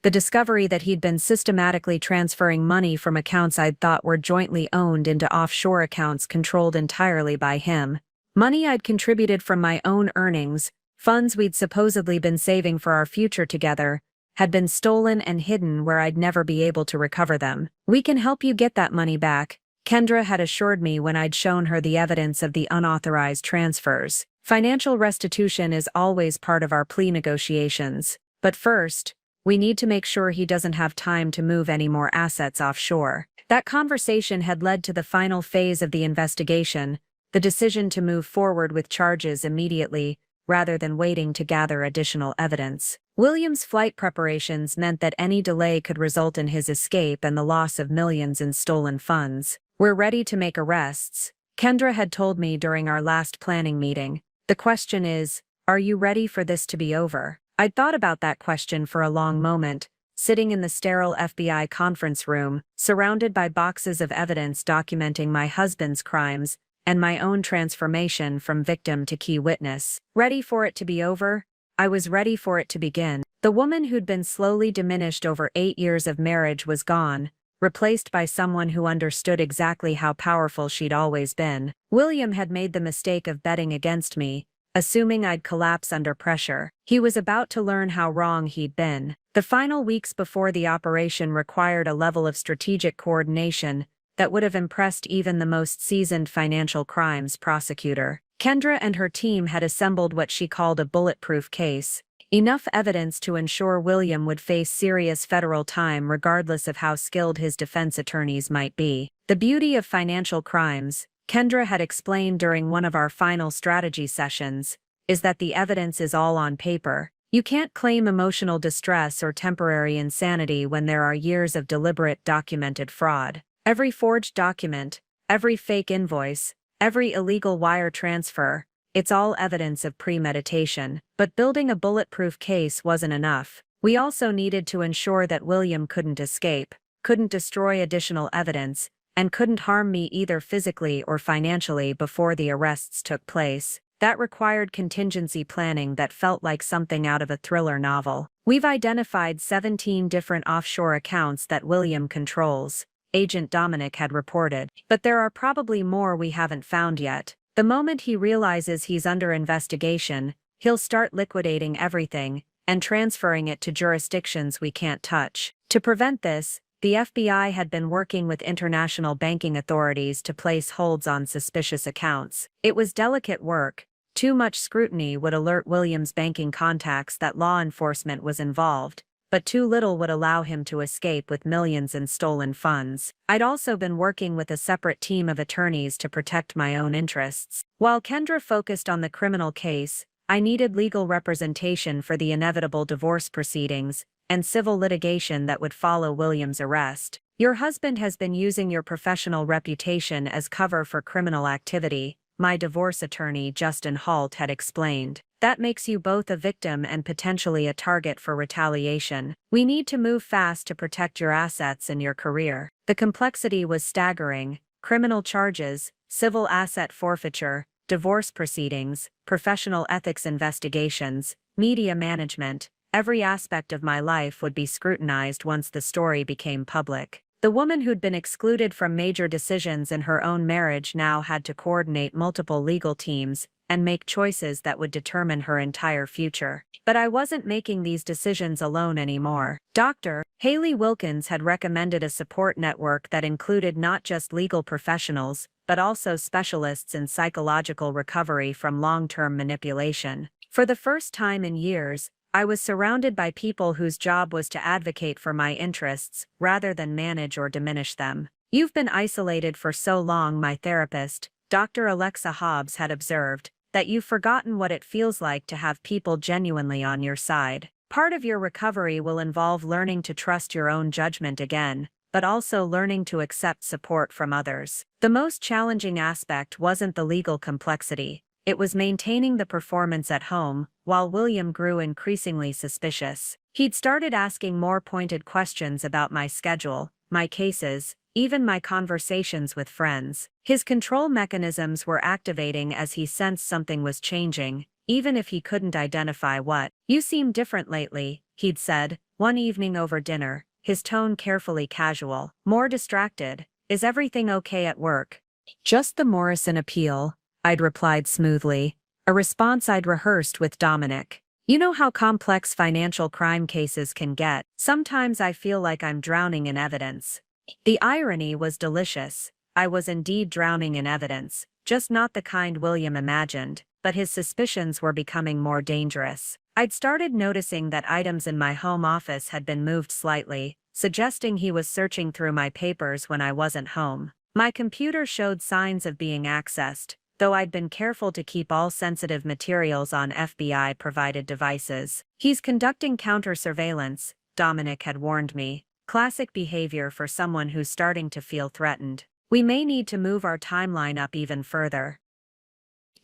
The discovery that he'd been systematically transferring money from accounts I'd thought were jointly owned into offshore accounts controlled entirely by him. Money I'd contributed from my own earnings, funds we'd supposedly been saving for our future together, had been stolen and hidden where I'd never be able to recover them. "We can help you get that money back," Kendra had assured me when I'd shown her the evidence of the unauthorized transfers. "Financial restitution is always part of our plea negotiations. But first, we need to make sure he doesn't have time to move any more assets offshore." That conversation had led to the final phase of the investigation, the decision to move forward with charges immediately, rather than waiting to gather additional evidence. William's flight preparations meant that any delay could result in his escape and the loss of millions in stolen funds. "We're ready to make arrests," Kendra had told me during our last planning meeting. "The question is, are you ready for this to be over?" I'd thought about that question for a long moment, sitting in the sterile FBI conference room, surrounded by boxes of evidence documenting my husband's crimes and my own transformation from victim to key witness. Ready for it to be over? I was ready for it to begin. The woman who'd been slowly diminished over 8 years of marriage was gone, replaced by someone who understood exactly how powerful she'd always been. William had made the mistake of betting against me, assuming I'd collapse under pressure. He was about to learn how wrong he'd been. The final weeks before the operation required a level of strategic coordination that would have impressed even the most seasoned financial crimes prosecutor. Kendra and her team had assembled what she called a bulletproof case, enough evidence to ensure William would face serious federal time regardless of how skilled his defense attorneys might be. The beauty of financial crimes, Kendra had explained during one of our final strategy sessions, is that the evidence is all on paper. You can't claim emotional distress or temporary insanity when there are years of deliberate documented fraud. Every forged document, every fake invoice, every illegal wire transfer, it's all evidence of premeditation. But building a bulletproof case wasn't enough. We also needed to ensure that William couldn't escape, couldn't destroy additional evidence, and couldn't harm me either physically or financially before the arrests took place. That required contingency planning that felt like something out of a thriller novel. We've identified 17 different offshore accounts that William controls, Agent Dominic had reported. But there are probably more we haven't found yet. The moment he realizes he's under investigation, he'll start liquidating everything and transferring it to jurisdictions we can't touch. To prevent this, the FBI had been working with international banking authorities to place holds on suspicious accounts. It was delicate work. Too much scrutiny would alert William's banking contacts that law enforcement was involved, but too little would allow him to escape with millions in stolen funds. I'd also been working with a separate team of attorneys to protect my own interests. While Kendra focused on the criminal case, I needed legal representation for the inevitable divorce proceedings and civil litigation that would follow William's arrest. Your husband has been using your professional reputation as cover for criminal activity, my divorce attorney Justin Halt had explained. That makes you both a victim and potentially a target for retaliation. We need to move fast to protect your assets and your career. The complexity was staggering: criminal charges, civil asset forfeiture, divorce proceedings, professional ethics investigations, media management. Every aspect of my life would be scrutinized once the story became public. The woman who'd been excluded from major decisions in her own marriage now had to coordinate multiple legal teams and make choices that would determine her entire future. But I wasn't making these decisions alone anymore. Dr. Haley Wilkins had recommended a support network that included not just legal professionals, but also specialists in psychological recovery from long-term manipulation. For the first time in years, I was surrounded by people whose job was to advocate for my interests, rather than manage or diminish them. You've been isolated for so long, my therapist, Dr. Alexa Hobbs, had observed, that you've forgotten what it feels like to have people genuinely on your side. Part of your recovery will involve learning to trust your own judgment again, but also learning to accept support from others. The most challenging aspect wasn't the legal complexity. It was maintaining the performance at home, while William grew increasingly suspicious. He'd started asking more pointed questions about my schedule, my cases, even my conversations with friends. His control mechanisms were activating as he sensed something was changing, even if he couldn't identify what. "You seem different lately," he'd said, one evening over dinner, his tone carefully casual. "More distracted. Is everything okay at work?" "Just the Morrison appeal," I'd replied smoothly, a response I'd rehearsed with Dominic. "You know how complex financial crime cases can get. Sometimes I feel like I'm drowning in evidence." The irony was delicious. I was indeed drowning in evidence, just not the kind William imagined, but his suspicions were becoming more dangerous. I'd started noticing that items in my home office had been moved slightly, suggesting he was searching through my papers when I wasn't home. My computer showed signs of being accessed, though I'd been careful to keep all sensitive materials on FBI-provided devices. "He's conducting counter-surveillance," Dominic had warned me. "Classic behavior for someone who's starting to feel threatened. We may need to move our timeline up even further."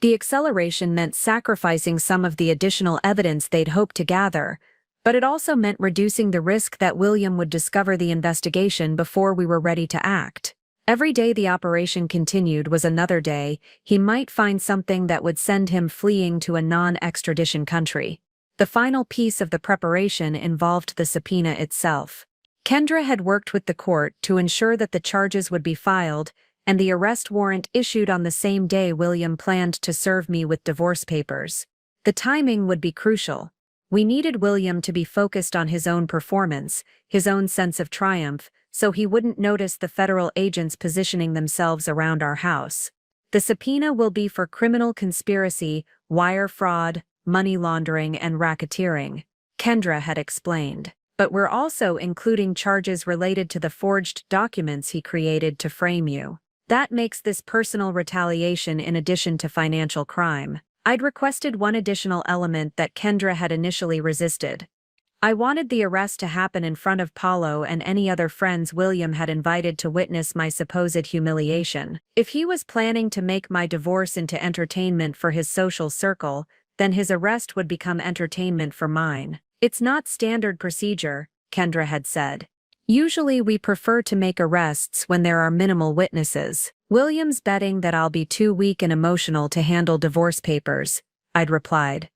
The acceleration meant sacrificing some of the additional evidence they'd hoped to gather, but it also meant reducing the risk that William would discover the investigation before we were ready to act. Every day the operation continued was another day he might find something that would send him fleeing to a non-extradition country. The final piece of the preparation involved the subpoena itself. Kendra had worked with the court to ensure that the charges would be filed, and the arrest warrant issued on the same day William planned to serve me with divorce papers. The timing would be crucial. We needed William to be focused on his own performance, his own sense of triumph, so he wouldn't notice the federal agents positioning themselves around our house. "The subpoena will be for criminal conspiracy, wire fraud, money laundering, and racketeering," Kendra had explained. "But we're also including charges related to the forged documents he created to frame you. That makes this personal retaliation in addition to financial crime." I'd requested one additional element that Kendra had initially resisted. I wanted the arrest to happen in front of Paulo and any other friends William had invited to witness my supposed humiliation. If he was planning to make my divorce into entertainment for his social circle, then his arrest would become entertainment for mine. "It's not standard procedure," Kendra had said. Usually we prefer to make arrests when there are minimal witnesses. William's betting that I'll be too weak and emotional to handle divorce papers, I'd replied.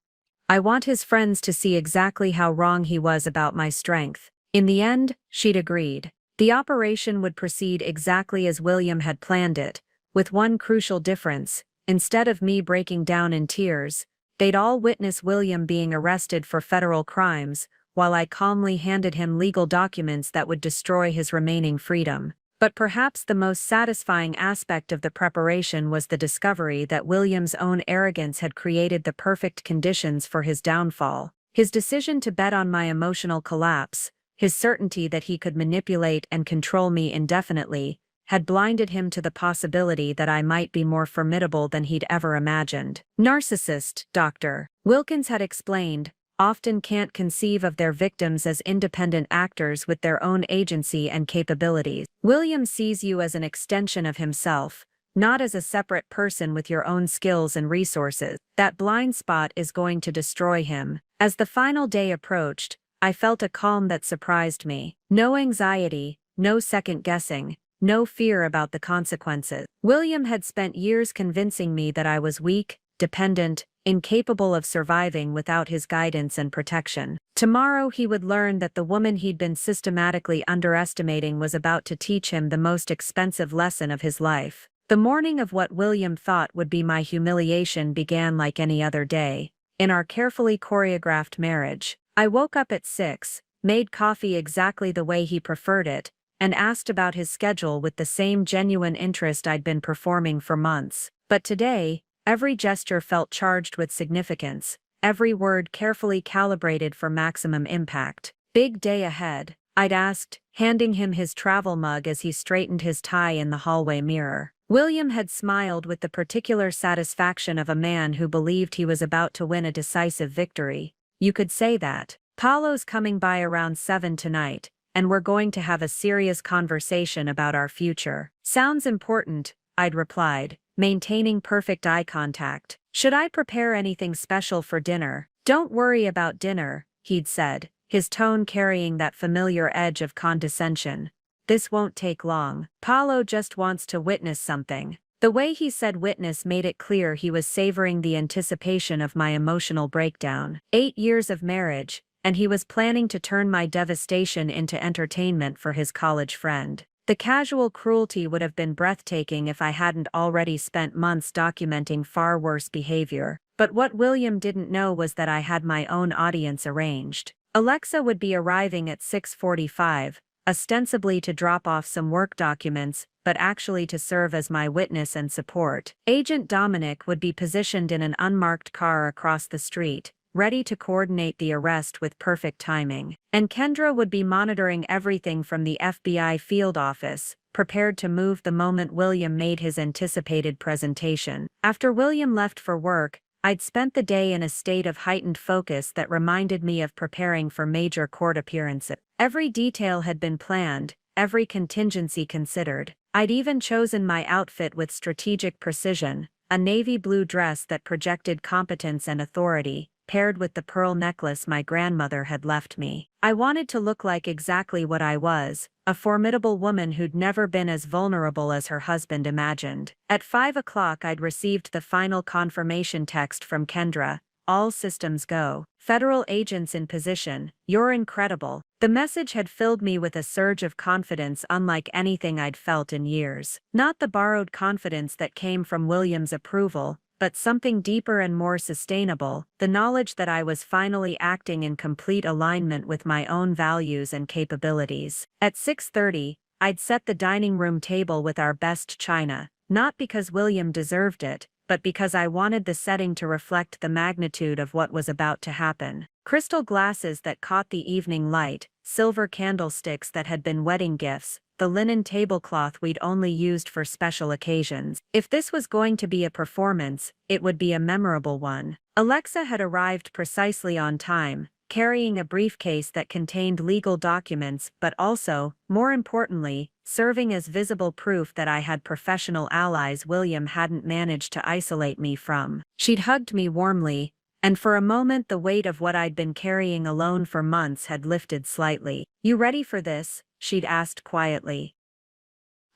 I want his friends to see exactly how wrong he was about my strength. In the end, she'd agreed. The operation would proceed exactly as William had planned it, with one crucial difference. Instead of me breaking down in tears, they'd all witness William being arrested for federal crimes, while I calmly handed him legal documents that would destroy his remaining freedom. But perhaps the most satisfying aspect of the preparation was the discovery that William's own arrogance had created the perfect conditions for his downfall. His decision to bet on my emotional collapse, his certainty that he could manipulate and control me indefinitely, had blinded him to the possibility that I might be more formidable than he'd ever imagined. Narcissist, Dr. Wilkins had explained, often can't conceive of their victims as independent actors with their own agency and capabilities. William sees you as an extension of himself, not as a separate person with your own skills and resources. That blind spot is going to destroy him. As the final day approached, I felt a calm that surprised me. No anxiety, no second guessing, no fear about the consequences. William had spent years convincing me that I was weak, dependent, incapable of surviving without his guidance and protection. Tomorrow he would learn that the woman he'd been systematically underestimating was about to teach him the most expensive lesson of his life. The morning of what William thought would be my humiliation began like any other day, in our carefully choreographed marriage. I woke up at 6, made coffee exactly the way he preferred it, and asked about his schedule with the same genuine interest I'd been performing for months. But today, every gesture felt charged with significance, every word carefully calibrated for maximum impact. Big day ahead, I'd asked, handing him his travel mug as he straightened his tie in the hallway mirror. William had smiled with the particular satisfaction of a man who believed he was about to win a decisive victory. You could say that. Paolo's coming by around 7 tonight, and we're going to have a serious conversation about our future. Sounds important, I'd replied, maintaining perfect eye contact. Should I prepare anything special for dinner? Don't worry about dinner, he'd said, his tone carrying that familiar edge of condescension. This won't take long. Paolo just wants to witness something. The way he said witness made it clear he was savoring the anticipation of my emotional breakdown. 8 years of marriage, and he was planning to turn my devastation into entertainment for his college friend. The casual cruelty would have been breathtaking if I hadn't already spent months documenting far worse behavior. But what William didn't know was that I had my own audience arranged. Alexa would be arriving at 6:45, ostensibly to drop off some work documents, but actually to serve as my witness and support. Agent Dominic would be positioned in an unmarked car across the street, ready to coordinate the arrest with perfect timing. And Kendra would be monitoring everything from the FBI field office, prepared to move the moment William made his anticipated presentation. After William left for work, I'd spent the day in a state of heightened focus that reminded me of preparing for major court appearances. Every detail had been planned, every contingency considered. I'd even chosen my outfit with strategic precision, a navy blue dress that projected competence and authority, paired with the pearl necklace my grandmother had left me. I wanted to look like exactly what I was, a formidable woman who'd never been as vulnerable as her husband imagined. At 5 o'clock I'd received the final confirmation text from Kendra, all systems go. Federal agents in position, you're incredible. The message had filled me with a surge of confidence unlike anything I'd felt in years. Not the borrowed confidence that came from William's approval, but something deeper and more sustainable, the knowledge that I was finally acting in complete alignment with my own values and capabilities. At 6:30, I'd set the dining room table with our best china, not because William deserved it, but because I wanted the setting to reflect the magnitude of what was about to happen. Crystal glasses that caught the evening light, silver candlesticks that had been wedding gifts, the linen tablecloth we'd only used for special occasions. If this was going to be a performance, it would be a memorable one. Alexa had arrived precisely on time, carrying a briefcase that contained legal documents but also, more importantly, serving as visible proof that I had professional allies William hadn't managed to isolate me from. She'd hugged me warmly, and for a moment the weight of what I'd been carrying alone for months had lifted slightly. "You ready for this?" she'd asked quietly.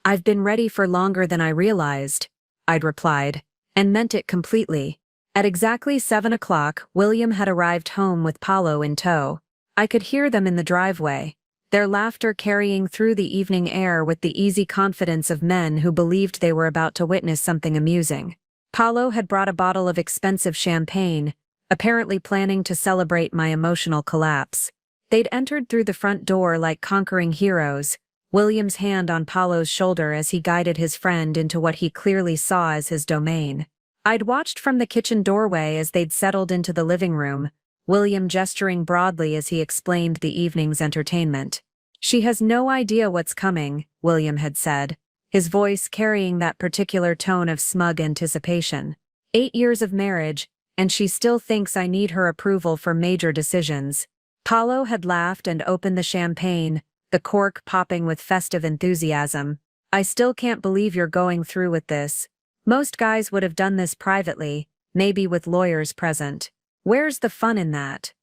"I've been ready for longer than I realized," I'd replied, and meant it completely. At exactly 7 o'clock, William had arrived home with Paulo in tow. I could hear them in the driveway, their laughter carrying through the evening air with the easy confidence of men who believed they were about to witness something amusing. Paulo had brought a bottle of expensive champagne, apparently planning to celebrate my emotional collapse. They'd entered through the front door like conquering heroes, William's hand on Paulo's shoulder as he guided his friend into what he clearly saw as his domain. I'd watched from the kitchen doorway as they'd settled into the living room, William gesturing broadly as he explained the evening's entertainment. "She has no idea what's coming," William had said, his voice carrying that particular tone of smug anticipation. 8 years of marriage, and she still thinks I need her approval for major decisions. Paulo had laughed and opened the champagne, the cork popping with festive enthusiasm. "I still can't believe you're going through with this. Most guys would have done this privately, maybe with lawyers present. Where's the fun in that?"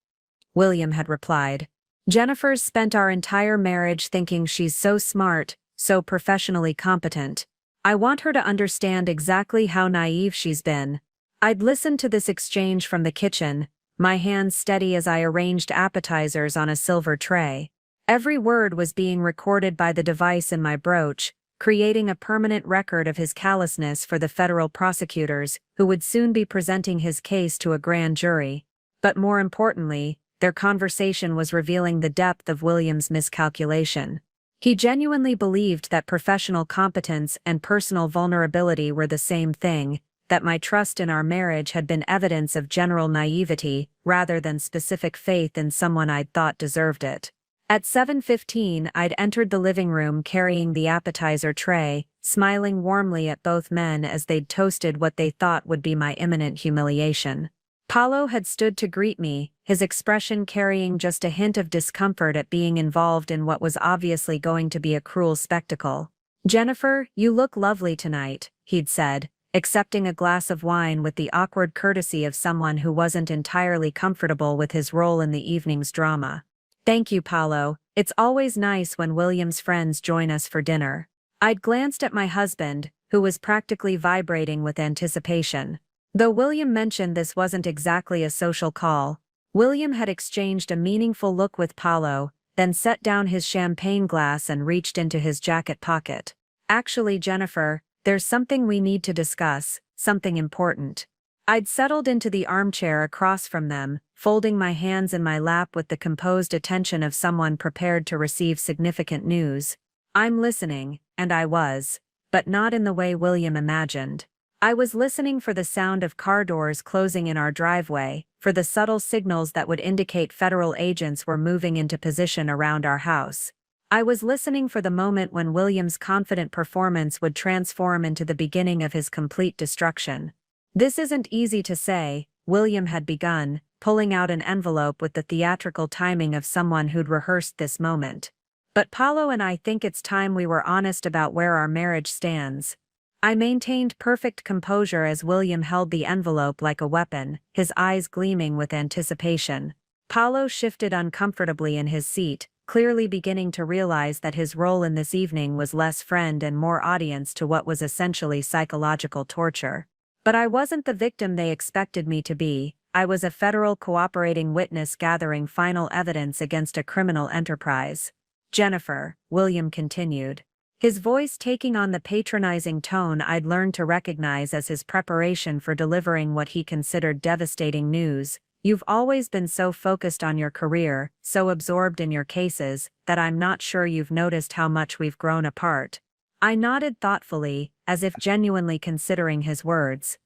William had replied. "Jennifer's spent our entire marriage thinking she's so smart, so professionally competent. I want her to understand exactly how naive she's been." I'd listened to this exchange from the kitchen, my hands steady as I arranged appetizers on a silver tray. Every word was being recorded by the device in my brooch, creating a permanent record of his callousness for the federal prosecutors, who would soon be presenting his case to a grand jury. But more importantly, their conversation was revealing the depth of William's miscalculation. He genuinely believed that professional competence and personal vulnerability were the same thing, that my trust in our marriage had been evidence of general naivety rather than specific faith in someone I'd thought deserved it. At 7:15, I'd entered the living room carrying the appetizer tray, smiling warmly at both men as they'd toasted what they thought would be my imminent humiliation. Paulo had stood to greet me, his expression carrying just a hint of discomfort at being involved in what was obviously going to be a cruel spectacle. "Jennifer, you look lovely tonight," he'd said, accepting a glass of wine with the awkward courtesy of someone who wasn't entirely comfortable with his role in the evening's drama. "Thank you, Paulo. It's always nice when William's friends join us for dinner." I'd glanced at my husband, who was practically vibrating with anticipation. Though William mentioned this wasn't exactly a social call, William had exchanged a meaningful look with Paulo, then set down his champagne glass and reached into his jacket pocket. "Actually, Jennifer, there's something we need to discuss, something important." I'd settled into the armchair across from them, folding my hands in my lap with the composed attention of someone prepared to receive significant news. "I'm listening," and I was, but not in the way William imagined. I was listening for the sound of car doors closing in our driveway, for the subtle signals that would indicate federal agents were moving into position around our house. I was listening for the moment when William's confident performance would transform into the beginning of his complete destruction. "This isn't easy to say," William had begun, pulling out an envelope with the theatrical timing of someone who'd rehearsed this moment. "But Paulo and I think it's time we were honest about where our marriage stands." I maintained perfect composure as William held the envelope like a weapon, his eyes gleaming with anticipation. Paulo shifted uncomfortably in his seat, clearly beginning to realize that his role in this evening was less friend and more audience to what was essentially psychological torture. But I wasn't the victim they expected me to be. I was a federal cooperating witness gathering final evidence against a criminal enterprise. "Jennifer," William continued, his voice taking on the patronizing tone I'd learned to recognize as his preparation for delivering what he considered devastating news, "you've always been so focused on your career, so absorbed in your cases, that I'm not sure you've noticed how much we've grown apart." I nodded thoughtfully, as if genuinely considering his words.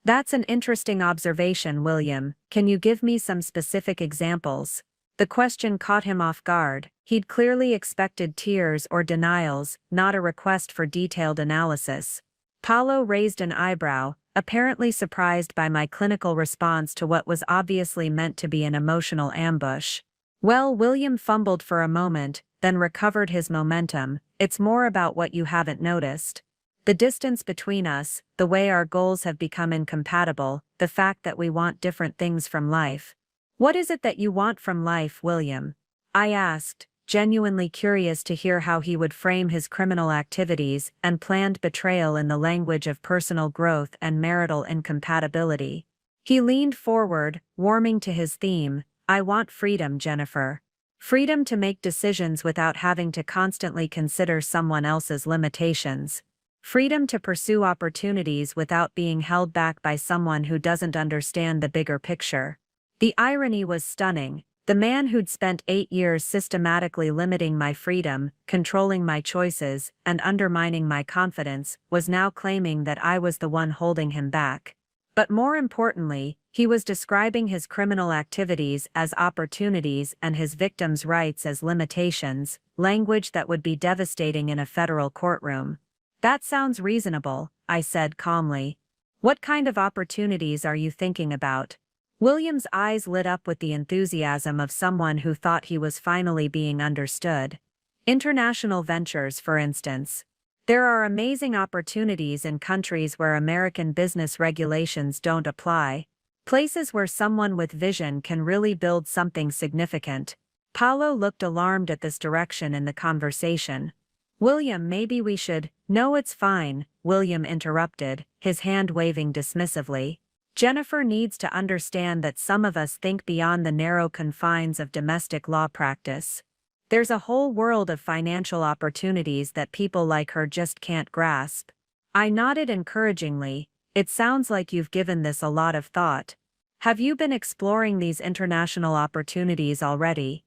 "That's an interesting observation, William. Can you give me some specific examples?" The question caught him off guard. He'd clearly expected tears or denials, not a request for detailed analysis. Paulo raised an eyebrow, apparently surprised by my clinical response to what was obviously meant to be an emotional ambush. "Well," William fumbled for a moment, then recovered his momentum, "it's more about what you haven't noticed. The distance between us, the way our goals have become incompatible, the fact that we want different things from life." "What is it that you want from life, William?" I asked, genuinely curious to hear how he would frame his criminal activities and planned betrayal in the language of personal growth and marital incompatibility. He leaned forward, warming to his theme, "I want freedom, Jennifer. Freedom to make decisions without having to constantly consider someone else's limitations. Freedom to pursue opportunities without being held back by someone who doesn't understand the bigger picture." The irony was stunning. The man who'd spent 8 years systematically limiting my freedom, controlling my choices, and undermining my confidence, was now claiming that I was the one holding him back. But more importantly, he was describing his criminal activities as opportunities and his victims' rights as limitations, language that would be devastating in a federal courtroom. "That sounds reasonable," I said calmly. "What kind of opportunities are you thinking about?" William's eyes lit up with the enthusiasm of someone who thought he was finally being understood. "International ventures, for instance. There are amazing opportunities in countries where American business regulations don't apply. Places where someone with vision can really build something significant." Paolo looked alarmed at this direction in the conversation. "William, maybe we should—" "No, it's fine," William interrupted, his hand waving dismissively. "Jennifer needs to understand that some of us think beyond the narrow confines of domestic law practice. There's a whole world of financial opportunities that people like her just can't grasp." I nodded encouragingly. "It sounds like you've given this a lot of thought. Have you been exploring these international opportunities already?"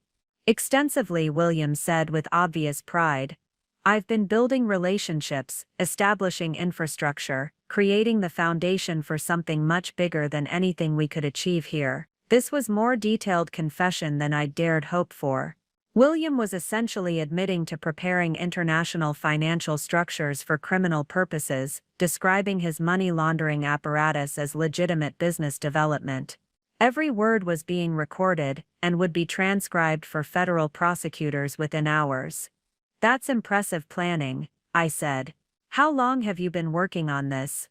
"Extensively," William said with obvious pride. "I've been building relationships, establishing infrastructure, creating the foundation for something much bigger than anything we could achieve here." This was more detailed confession than I'd dared hope for. William was essentially admitting to preparing international financial structures for criminal purposes, describing his money laundering apparatus as legitimate business development. Every word was being recorded and would be transcribed for federal prosecutors within hours. "That's impressive planning," I said. "How long have you been working on this?"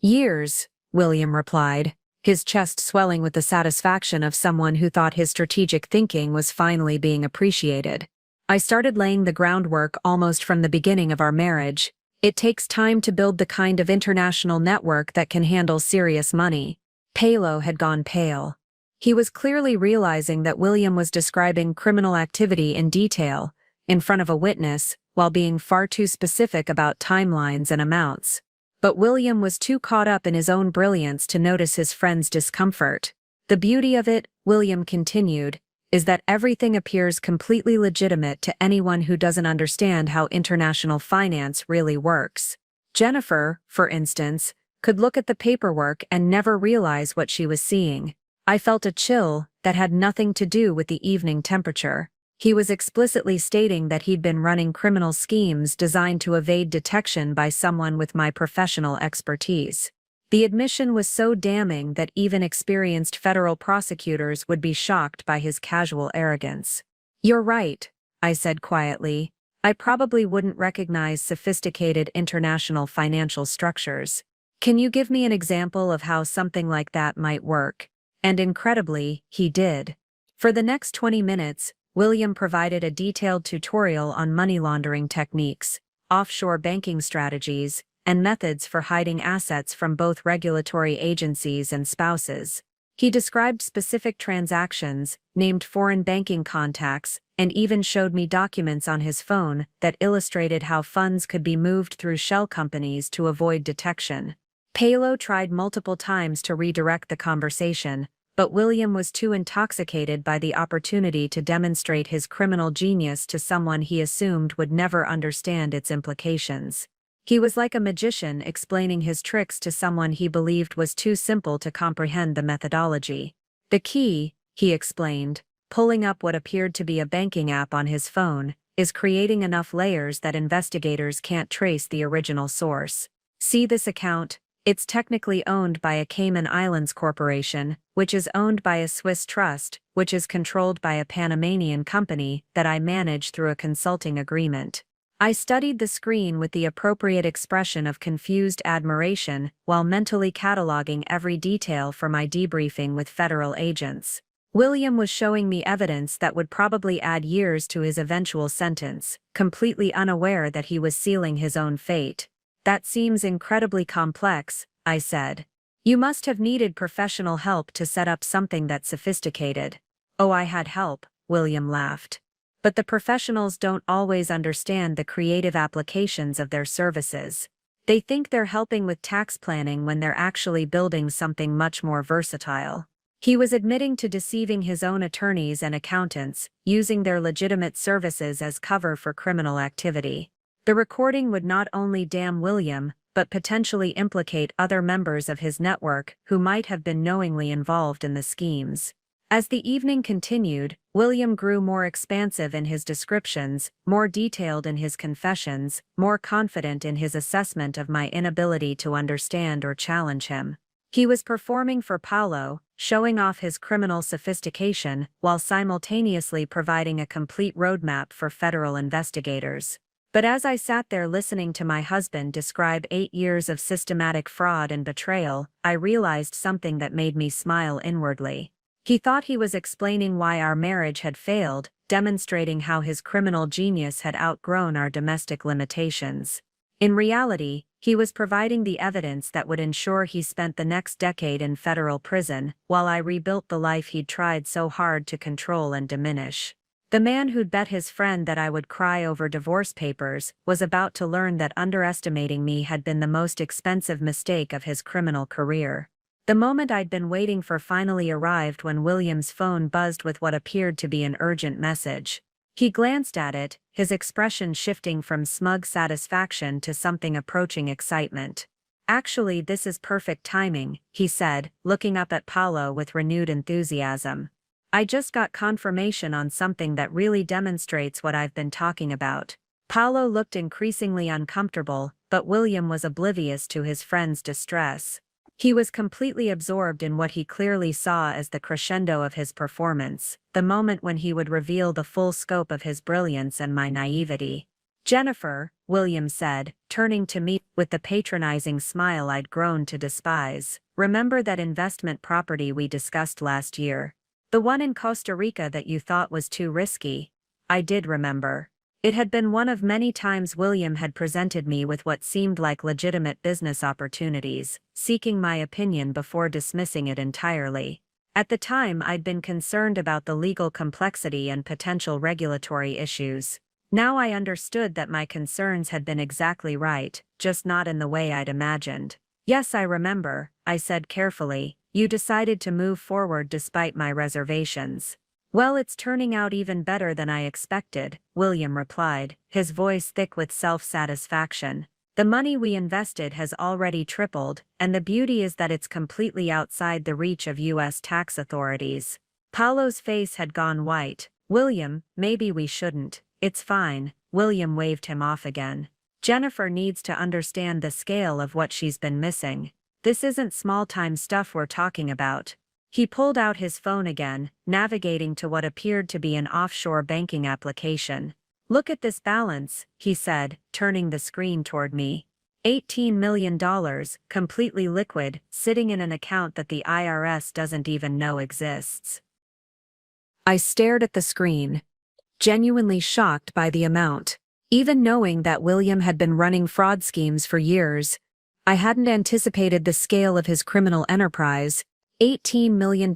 "Years," William replied, his chest swelling with the satisfaction of someone who thought his strategic thinking was finally being appreciated. "I started laying the groundwork almost from the beginning of our marriage. It takes time to build the kind of international network that can handle serious money." Paolo had gone pale. He was clearly realizing that William was describing criminal activity in detail, in front of a witness, while being far too specific about timelines and amounts. But William was too caught up in his own brilliance to notice his friend's discomfort. "The beauty of it," William continued, "is that everything appears completely legitimate to anyone who doesn't understand how international finance really works. Jennifer, for instance, could look at the paperwork and never realize what she was seeing." I felt a chill that had nothing to do with the evening temperature. He was explicitly stating that he'd been running criminal schemes designed to evade detection by someone with my professional expertise. The admission was so damning that even experienced federal prosecutors would be shocked by his casual arrogance. "You're right," I said quietly. "I probably wouldn't recognize sophisticated international financial structures. Can you give me an example of how something like that might work?" And incredibly, he did. For the next 20 minutes, William provided a detailed tutorial on money laundering techniques, offshore banking strategies, and methods for hiding assets from both regulatory agencies and spouses. He described specific transactions, named foreign banking contacts, and even showed me documents on his phone that illustrated how funds could be moved through shell companies to avoid detection. Paolo tried multiple times to redirect the conversation, but William was too intoxicated by the opportunity to demonstrate his criminal genius to someone he assumed would never understand its implications. He was like a magician explaining his tricks to someone he believed was too simple to comprehend the methodology. "The key," he explained, pulling up what appeared to be a banking app on his phone, "is creating enough layers that investigators can't trace the original source. See this account? It's technically owned by a Cayman Islands corporation, which is owned by a Swiss trust, which is controlled by a Panamanian company that I manage through a consulting agreement." I studied the screen with the appropriate expression of confused admiration while mentally cataloging every detail for my debriefing with federal agents. William was showing me evidence that would probably add years to his eventual sentence, completely unaware that he was sealing his own fate. That seems incredibly complex, I said. You must have needed professional help to set up something that sophisticated. Oh, I had help, William laughed. But the professionals don't always understand the creative applications of their services. They think they're helping with tax planning when they're actually building something much more versatile. He was admitting to deceiving his own attorneys and accountants, using their legitimate services as cover for criminal activity. The recording would not only damn William, but potentially implicate other members of his network who might have been knowingly involved in the schemes. As the evening continued, William grew more expansive in his descriptions, more detailed in his confessions, more confident in his assessment of my inability to understand or challenge him. He was performing for Paulo, showing off his criminal sophistication while simultaneously providing a complete roadmap for federal investigators. But as I sat there listening to my husband describe 8 years of systematic fraud and betrayal, I realized something that made me smile inwardly. He thought he was explaining why our marriage had failed, demonstrating how his criminal genius had outgrown our domestic limitations. In reality, he was providing the evidence that would ensure he spent the next decade in federal prison, while I rebuilt the life he'd tried so hard to control and diminish. The man who'd bet his friend that I would cry over divorce papers was about to learn that underestimating me had been the most expensive mistake of his criminal career. The moment I'd been waiting for finally arrived when William's phone buzzed with what appeared to be an urgent message. He glanced at it, his expression shifting from smug satisfaction to something approaching excitement. "Actually, this is perfect timing," he said, looking up at Paulo with renewed enthusiasm. "I just got confirmation on something that really demonstrates what I've been talking about." Paulo looked increasingly uncomfortable, but William was oblivious to his friend's distress. He was completely absorbed in what he clearly saw as the crescendo of his performance, the moment when he would reveal the full scope of his brilliance and my naivety. "Jennifer," William said, turning to me with the patronizing smile I'd grown to despise, "remember that investment property we discussed last year? The one in Costa Rica that you thought was too risky?" I did remember. It had been one of many times William had presented me with what seemed like legitimate business opportunities, seeking my opinion before dismissing it entirely. At the time, I'd been concerned about the legal complexity and potential regulatory issues. Now I understood that my concerns had been exactly right, just not in the way I'd imagined. "Yes, I remember," I said carefully. "You decided to move forward despite my reservations." "Well, it's turning out even better than I expected," William replied, his voice thick with self-satisfaction. "The money we invested has already tripled, and the beauty is that it's completely outside the reach of U.S. tax authorities." Paulo's face had gone white. "William, maybe we shouldn't." "It's fine," William waved him off again. "Jennifer needs to understand the scale of what she's been missing. This isn't small-time stuff we're talking about." He pulled out his phone again, navigating to what appeared to be an offshore banking application. "Look at this balance," he said, turning the screen toward me. $18 million, completely liquid, sitting in an account that the IRS doesn't even know exists. I stared at the screen, genuinely shocked by the amount. Even knowing that William had been running fraud schemes for years, I hadn't anticipated the scale of his criminal enterprise. $18 million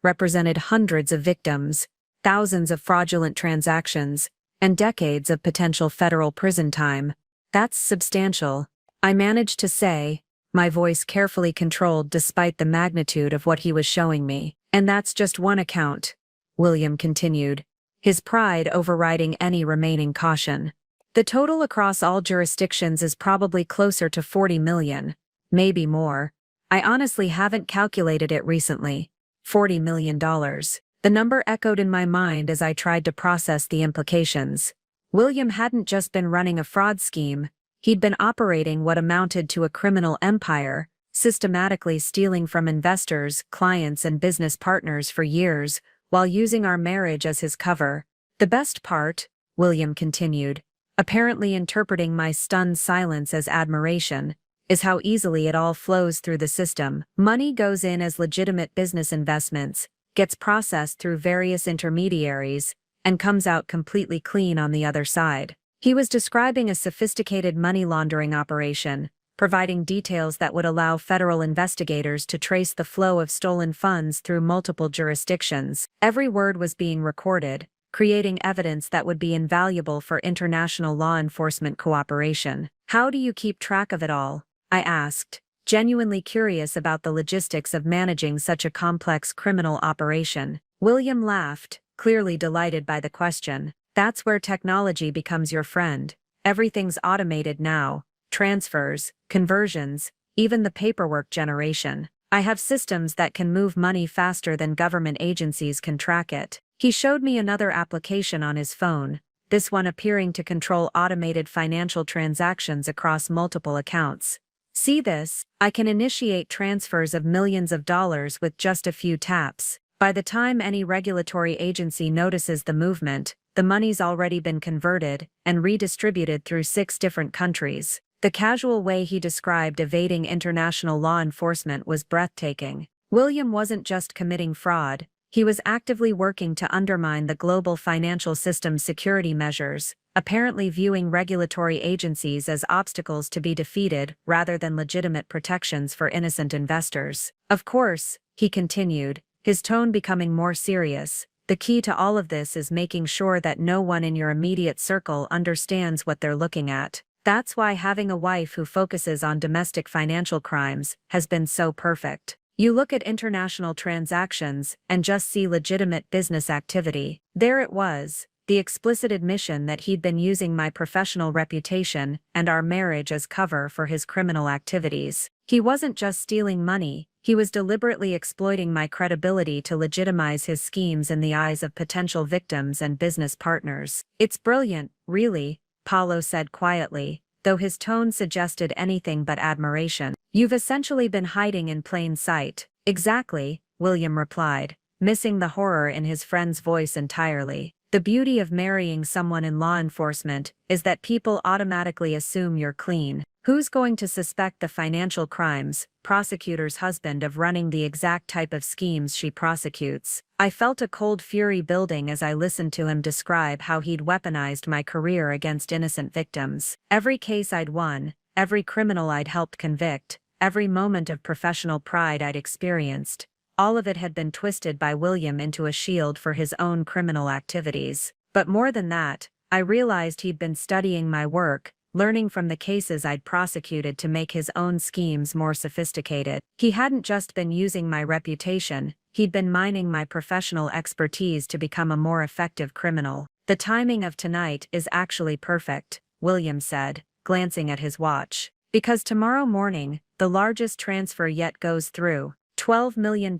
represented hundreds of victims, thousands of fraudulent transactions, and decades of potential federal prison time. "That's substantial," I managed to say, my voice carefully controlled despite the magnitude of what he was showing me. "And that's just one account," William continued, his pride overriding any remaining caution. "The total across all jurisdictions is probably closer to 40 million, maybe more. I honestly haven't calculated it recently." $40 million. The number echoed in my mind as I tried to process the implications. William hadn't just been running a fraud scheme, he'd been operating what amounted to a criminal empire, systematically stealing from investors, clients, and business partners for years, while using our marriage as his cover. "The best part," William continued, apparently interpreting my stunned silence as admiration, "is how easily it all flows through the system. Money goes in as legitimate business investments, gets processed through various intermediaries, and comes out completely clean on the other side. He was describing a sophisticated money laundering operation, providing details that would allow federal investigators to trace the flow of stolen funds through multiple jurisdictions. Every word was being recorded, creating evidence that would be invaluable for international law enforcement cooperation. How do you keep track of it all? I asked, genuinely curious about the logistics of managing such a complex criminal operation. William laughed, clearly delighted by the question. That's where technology becomes your friend. Everything's automated now. Transfers, conversions, even the paperwork generation. I have systems that can move money faster than government agencies can track it. He showed me another application on his phone, this one appearing to control automated financial transactions across multiple accounts. See this? I can initiate transfers of millions of dollars with just a few taps. By the time any regulatory agency notices the movement, the money's already been converted and redistributed through 6 different countries. The casual way he described evading international law enforcement was breathtaking. William wasn't just committing fraud, he was actively working to undermine the global financial system's security measures, apparently viewing regulatory agencies as obstacles to be defeated rather than legitimate protections for innocent investors. Of course, he continued, his tone becoming more serious, the key to all of this is making sure that no one in your immediate circle understands what they're looking at. That's why having a wife who focuses on domestic financial crimes has been so perfect. You look at international transactions and just see legitimate business activity. There it was, the explicit admission that he'd been using my professional reputation and our marriage as cover for his criminal activities. He wasn't just stealing money, he was deliberately exploiting my credibility to legitimize his schemes in the eyes of potential victims and business partners. It's brilliant, really, Paulo said quietly, though his tone suggested anything but admiration. You've essentially been hiding in plain sight. Exactly, William replied, missing the horror in his friend's voice entirely. The beauty of marrying someone in law enforcement is that people automatically assume you're clean. Who's going to suspect the financial crimes prosecutor's husband of running the exact type of schemes she prosecutes? I felt a cold fury building as I listened to him describe how he'd weaponized my career against innocent victims. Every case I'd won, every criminal I'd helped convict, every moment of professional pride I'd experienced, all of it had been twisted by William into a shield for his own criminal activities. But more than that, I realized he'd been studying my work, learning from the cases I'd prosecuted to make his own schemes more sophisticated. He hadn't just been using my reputation, he'd been mining my professional expertise to become a more effective criminal. The timing of tonight is actually perfect, William said, glancing at his watch. Because tomorrow morning, the largest transfer yet goes through. $12 million,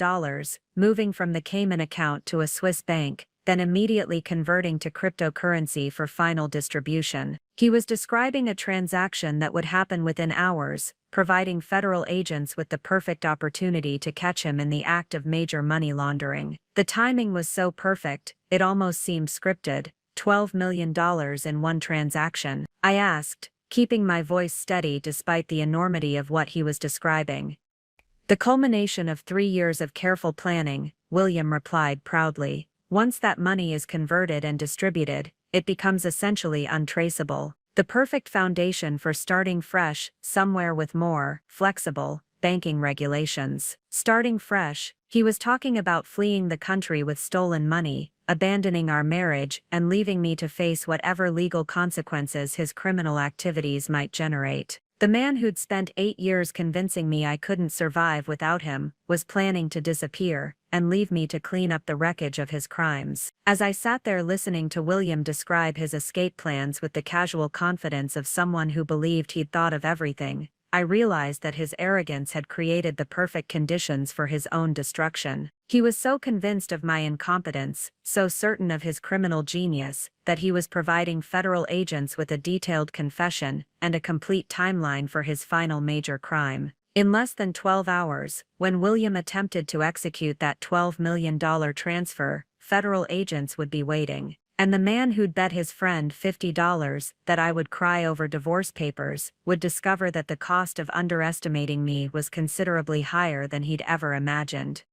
moving from the Cayman account to a Swiss bank, then immediately converting to cryptocurrency for final distribution. He was describing a transaction that would happen within hours, providing federal agents with the perfect opportunity to catch him in the act of major money laundering. The timing was so perfect, it almost seemed scripted. $12 million in one transaction. I asked, keeping my voice steady despite the enormity of what he was describing. The culmination of 3 years of careful planning, William replied proudly. Once that money is converted and distributed, it becomes essentially untraceable. The perfect foundation for starting fresh, somewhere with more flexible banking regulations. Starting fresh, he was talking about fleeing the country with stolen money, abandoning our marriage, and leaving me to face whatever legal consequences his criminal activities might generate. The man who'd spent 8 years convincing me I couldn't survive without him was planning to disappear and leave me to clean up the wreckage of his crimes. As I sat there listening to William describe his escape plans with the casual confidence of someone who believed he'd thought of everything, I realized that his arrogance had created the perfect conditions for his own destruction. He was so convinced of my incompetence, so certain of his criminal genius, that he was providing federal agents with a detailed confession and a complete timeline for his final major crime. In less than 12 hours, when William attempted to execute that $12 million transfer, federal agents would be waiting. And the man who'd bet his friend $50 that I would cry over divorce papers would discover that the cost of underestimating me was considerably higher than he'd ever imagined.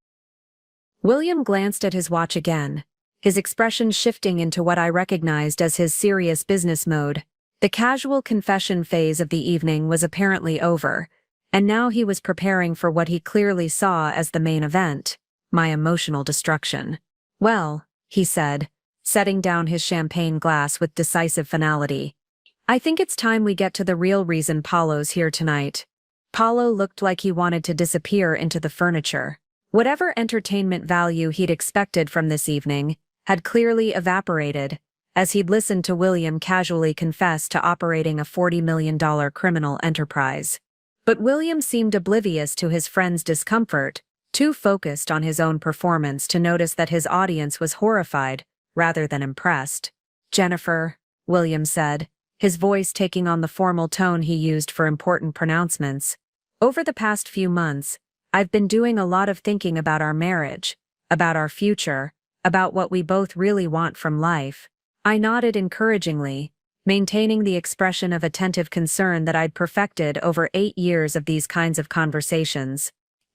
William glanced at his watch again, his expression shifting into what I recognized as his serious business mode. The casual confession phase of the evening was apparently over, and now he was preparing for what he clearly saw as the main event, my emotional destruction. "Well," he said, setting down his champagne glass with decisive finality, "I think it's time we get to the real reason Paulo's here tonight." Paulo looked like he wanted to disappear into the furniture. Whatever entertainment value he'd expected from this evening had clearly evaporated, as he'd listened to William casually confess to operating a $40 million criminal enterprise. But William seemed oblivious to his friend's discomfort, too focused on his own performance to notice that his audience was horrified rather than impressed. "Jennifer," William said, his voice taking on the formal tone he used for important pronouncements, "over the past few months, I've been doing a lot of thinking about our marriage, about our future, about what we both really want from life." I nodded encouragingly, maintaining the expression of attentive concern that I'd perfected over 8 years of these kinds of conversations.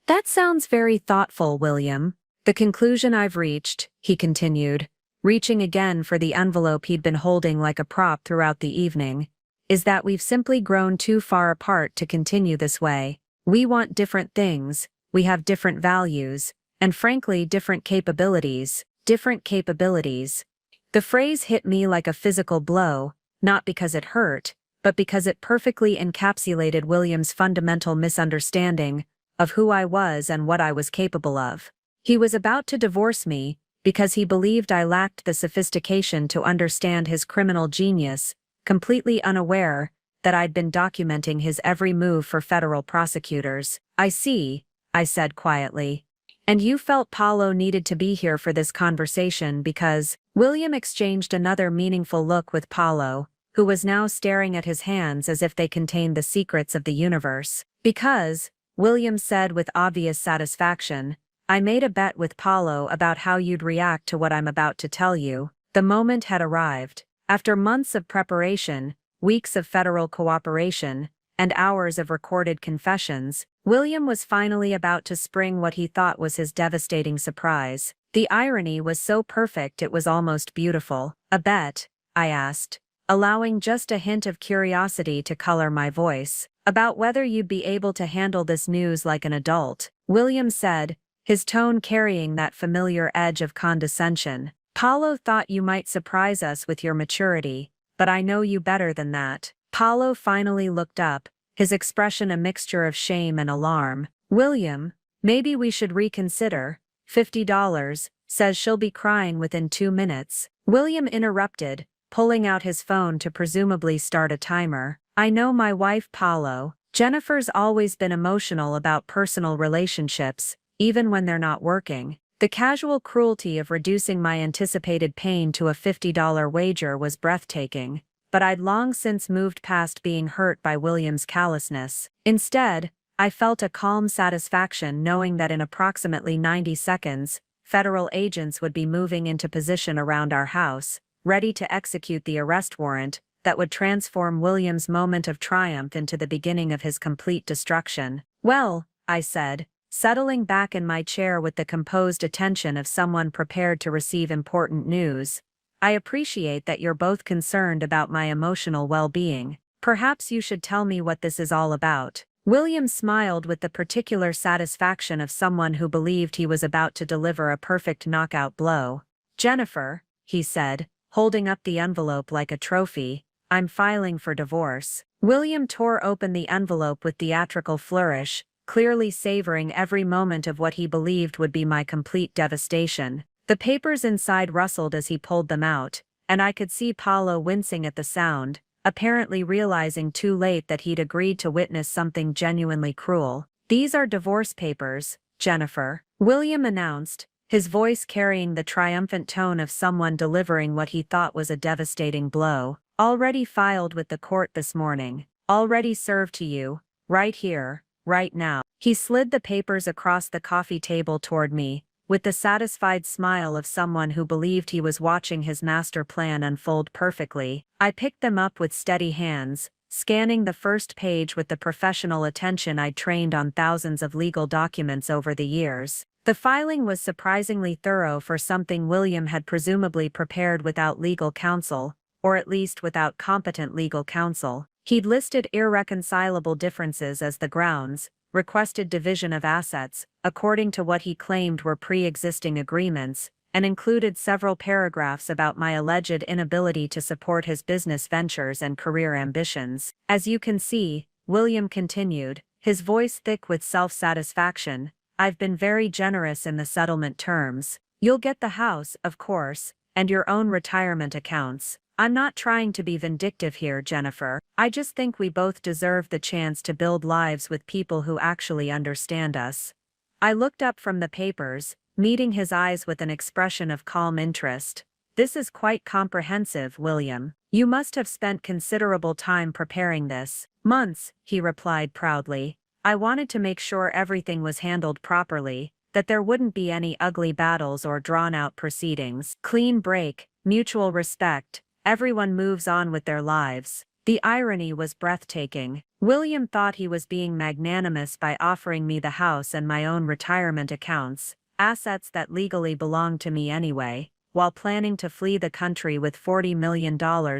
"That sounds very thoughtful, William. The conclusion I've reached," he continued, reaching again for the envelope he'd been holding like a prop throughout the evening, "is that we've simply grown too far apart to continue this way. We want different things, we have different values, and frankly different capabilities. Different capabilities." The phrase hit me like a physical blow, not because it hurt, but because it perfectly encapsulated William's fundamental misunderstanding of who I was and what I was capable of. He was about to divorce me because he believed I lacked the sophistication to understand his criminal genius, completely unaware that I'd been documenting his every move for federal prosecutors. "I see," I said quietly. "And you felt Paulo needed to be here for this conversation because..." William exchanged another meaningful look with Paulo, who was now staring at his hands as if they contained the secrets of the universe. "Because," William said with obvious satisfaction, "I made a bet with Paulo about how you'd react to what I'm about to tell you." The moment had arrived. After months of preparation, weeks of federal cooperation, and hours of recorded confessions, William was finally about to spring what he thought was his devastating surprise. The irony was so perfect it was almost beautiful. "A bet?" I asked, allowing just a hint of curiosity to color my voice. "About whether you'd be able to handle this news like an adult," William said, his tone carrying that familiar edge of condescension. "Paulo thought you might surprise us with your maturity, but I know you better than that." Paulo finally looked up, his expression a mixture of shame and alarm. "William, maybe we should reconsider. $50, says she'll be crying within 2 minutes. William interrupted, pulling out his phone to presumably start a timer. "I know my wife Paulo. Jennifer's always been emotional about personal relationships, even when they're not working." The casual cruelty of reducing my anticipated pain to a $50 wager was breathtaking, but I'd long since moved past being hurt by William's callousness. Instead, I felt a calm satisfaction knowing that in approximately 90 seconds, federal agents would be moving into position around our house, ready to execute the arrest warrant that would transform William's moment of triumph into the beginning of his complete destruction. "Well," I said, settling back in my chair with the composed attention of someone prepared to receive important news, "I appreciate that you're both concerned about my emotional well-being. Perhaps you should tell me what this is all about." William smiled with the particular satisfaction of someone who believed he was about to deliver a perfect knockout blow. "Jennifer," he said, holding up the envelope like a trophy, "I'm filing for divorce." William tore open the envelope with theatrical flourish, clearly savoring every moment of what he believed would be my complete devastation. The papers inside rustled as he pulled them out, and I could see Paulo wincing at the sound, apparently realizing too late that he'd agreed to witness something genuinely cruel. "These are divorce papers, Jennifer," William announced, his voice carrying the triumphant tone of someone delivering what he thought was a devastating blow. "Already filed with the court this morning. Already served to you, right here, right now." He slid the papers across the coffee table toward me, with the satisfied smile of someone who believed he was watching his master plan unfold perfectly. I picked them up with steady hands, scanning the first page with the professional attention I'd trained on thousands of legal documents over the years. The filing was surprisingly thorough for something William had presumably prepared without legal counsel, or at least without competent legal counsel. He'd listed irreconcilable differences as the grounds, requested division of assets, according to what he claimed were pre-existing agreements, and included several paragraphs about my alleged inability to support his business ventures and career ambitions. As you can see, William continued, his voice thick with self-satisfaction, I've been very generous in the settlement terms. You'll get the house, of course, and your own retirement accounts. I'm not trying to be vindictive here, Jennifer. I just think we both deserve the chance to build lives with people who actually understand us. I looked up from the papers, meeting his eyes with an expression of calm interest. This is quite comprehensive, William. You must have spent considerable time preparing this. Months, he replied proudly. I wanted to make sure everything was handled properly, that there wouldn't be any ugly battles or drawn-out proceedings. Clean break, mutual respect, everyone moves on with their lives. The irony was breathtaking. William thought he was being magnanimous by offering me the house and my own retirement accounts, assets that legally belonged to me anyway, while planning to flee the country with $40 million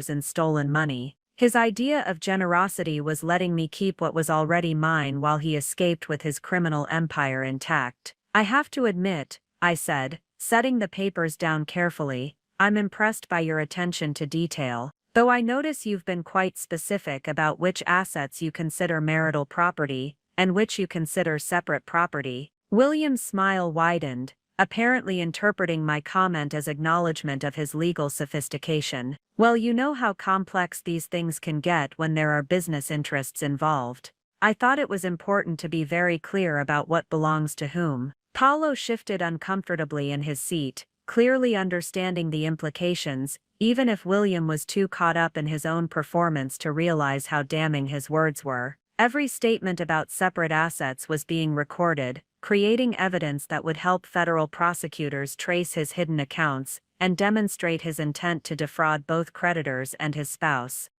in stolen money. His idea of generosity was letting me keep what was already mine while he escaped with his criminal empire intact. I have to admit, I said, setting the papers down carefully, I'm impressed by your attention to detail, though I notice you've been quite specific about which assets you consider marital property, and which you consider separate property. William's smile widened, apparently interpreting my comment as acknowledgement of his legal sophistication. Well, you know how complex these things can get when there are business interests involved. I thought it was important to be very clear about what belongs to whom. Paulo shifted uncomfortably in his seat, clearly understanding the implications, even if William was too caught up in his own performance to realize how damning his words were. Every statement about separate assets was being recorded, creating evidence that would help federal prosecutors trace his hidden accounts and demonstrate his intent to defraud both creditors and his spouse.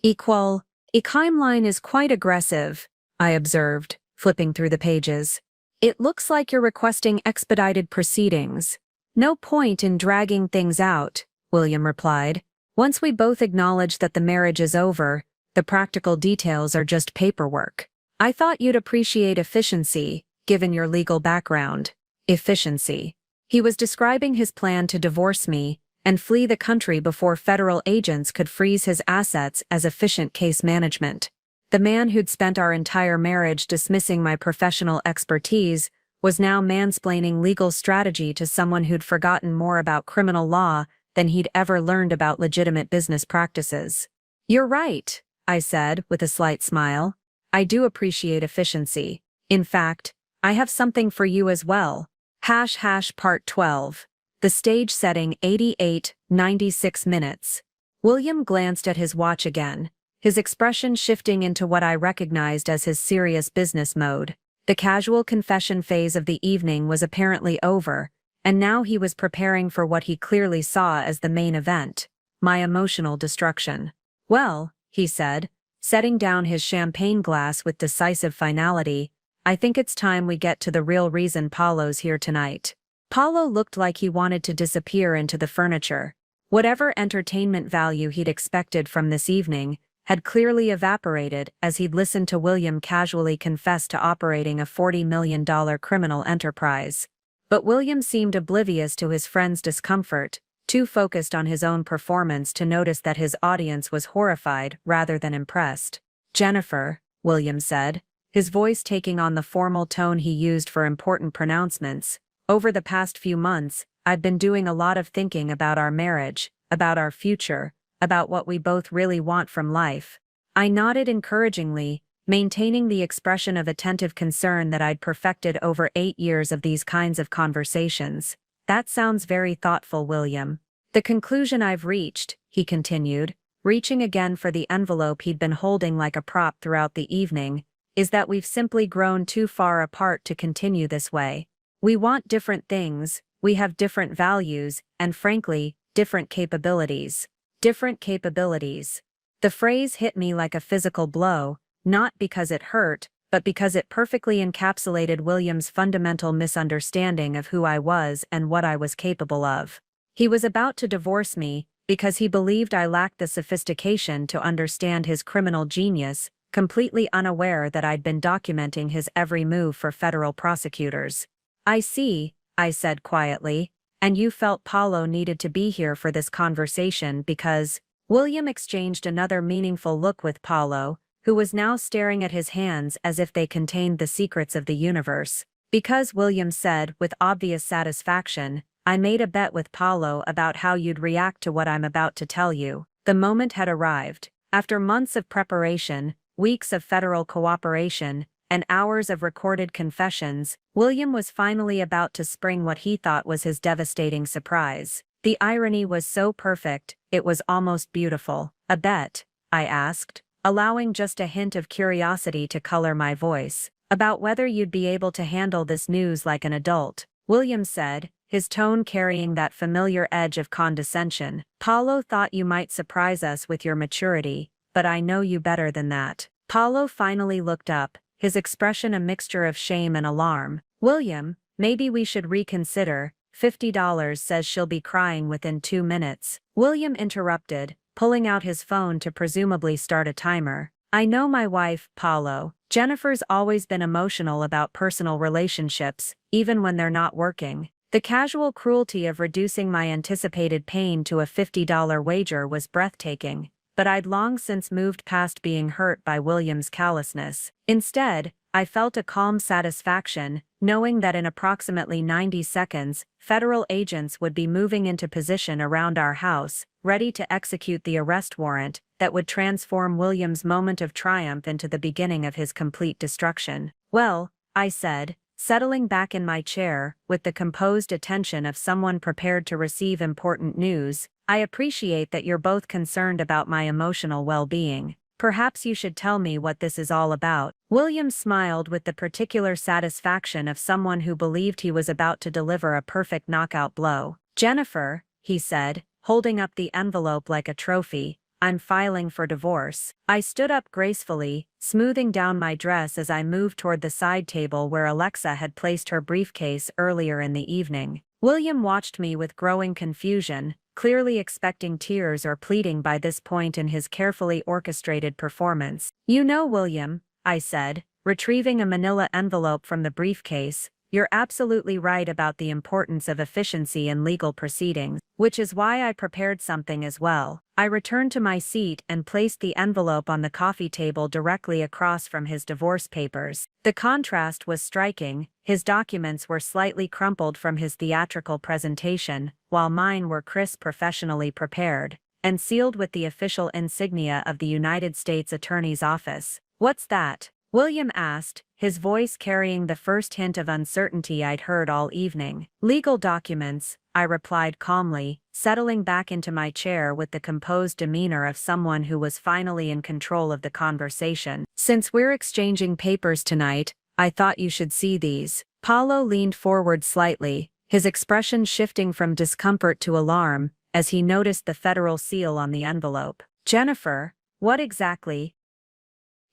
A timeline is quite aggressive, I observed, flipping through the pages. It looks like you're requesting expedited proceedings. No point in dragging things out, William replied. Once we both acknowledge that the marriage is over, the practical details are just paperwork. I thought you'd appreciate efficiency, given your legal background. Efficiency. He was describing his plan to divorce me and flee the country before federal agents could freeze his assets as efficient case management. The man who'd spent our entire marriage dismissing my professional expertise was now mansplaining legal strategy to someone who'd forgotten more about criminal law than he'd ever learned about legitimate business practices. You're right, I said with a slight smile. I do appreciate efficiency. In fact, I have something for you as well. Part 12. The stage setting 98:96 minutes. William glanced at his watch again, his expression shifting into what I recognized as his serious business mode. The casual confession phase of the evening was apparently over, and now he was preparing for what he clearly saw as the main event, my emotional destruction. Well, he said, setting down his champagne glass with decisive finality, I think it's time we get to the real reason Paulo's here tonight. Paulo looked like he wanted to disappear into the furniture. Whatever entertainment value he'd expected from this evening had clearly evaporated as he'd listened to William casually confess to operating a $40 million criminal enterprise. But William seemed oblivious to his friend's discomfort, too focused on his own performance to notice that his audience was horrified rather than impressed. Jennifer, William said, his voice taking on the formal tone he used for important pronouncements, over the past few months, I've been doing a lot of thinking about our marriage, about our future, about what we both really want from life. I nodded encouragingly, maintaining the expression of attentive concern that I'd perfected over 8 years of these kinds of conversations. That sounds very thoughtful, William. The conclusion I've reached, he continued, reaching again for the envelope he'd been holding like a prop throughout the evening, is that we've simply grown too far apart to continue this way. We want different things, we have different values, and frankly, different capabilities. Different capabilities. The phrase hit me like a physical blow, not because it hurt, but because it perfectly encapsulated William's fundamental misunderstanding of who I was and what I was capable of. He was about to divorce me because he believed I lacked the sophistication to understand his criminal genius, completely unaware that I'd been documenting his every move for federal prosecutors. "I see," I said quietly, "and you felt Paulo needed to be here for this conversation because—" William exchanged another meaningful look with Paulo, who was now staring at his hands as if they contained the secrets of the universe. "Because," William said with obvious satisfaction, "I made a bet with Paulo about how you'd react to what I'm about to tell you." The moment had arrived. After months of preparation, weeks of federal cooperation, and hours of recorded confessions, William was finally about to spring what he thought was his devastating surprise. The irony was so perfect, it was almost beautiful. "A bet?" I asked, allowing just a hint of curiosity to color my voice. "About whether you'd be able to handle this news like an adult," William said, his tone carrying that familiar edge of condescension. "Paulo thought you might surprise us with your maturity, but I know you better than that." Paulo finally looked up, his expression a mixture of shame and alarm. "William, maybe we should reconsider. $50 says she'll be crying within 2 minutes. William interrupted, pulling out his phone to presumably start a timer. "I know my wife, Paulo. Jennifer's always been emotional about personal relationships, even when they're not working." The casual cruelty of reducing my anticipated pain to a $50 wager was breathtaking, but I'd long since moved past being hurt by William's callousness. Instead, I felt a calm satisfaction, knowing that in approximately 90 seconds, federal agents would be moving into position around our house, ready to execute the arrest warrant that would transform William's moment of triumph into the beginning of his complete destruction. "Well," I said, settling back in my chair, with the composed attention of someone prepared to receive important news, "I appreciate that you're both concerned about my emotional well-being. Perhaps you should tell me what this is all about." William smiled with the particular satisfaction of someone who believed he was about to deliver a perfect knockout blow. "Jennifer," he said, holding up the envelope like a trophy, "I'm filing for divorce." I stood up gracefully, smoothing down my dress as I moved toward the side table where Alexa had placed her briefcase earlier in the evening. William watched me with growing confusion, clearly expecting tears or pleading by this point in his carefully orchestrated performance. "You know, William," I said, retrieving a manila envelope from the briefcase, "you're absolutely right about the importance of efficiency in legal proceedings, which is why I prepared something as well." I returned to my seat and placed the envelope on the coffee table directly across from his divorce papers. The contrast was striking. His documents were slightly crumpled from his theatrical presentation, while mine were crisp, professionally prepared, and sealed with the official insignia of the United States Attorney's Office. "What's that?" William asked, his voice carrying the first hint of uncertainty I'd heard all evening. "Legal documents," I replied calmly, settling back into my chair with the composed demeanor of someone who was finally in control of the conversation. "Since we're exchanging papers tonight, I thought you should see these." Paulo leaned forward slightly, his expression shifting from discomfort to alarm, as he noticed the federal seal on the envelope. "Jennifer, what exactly?"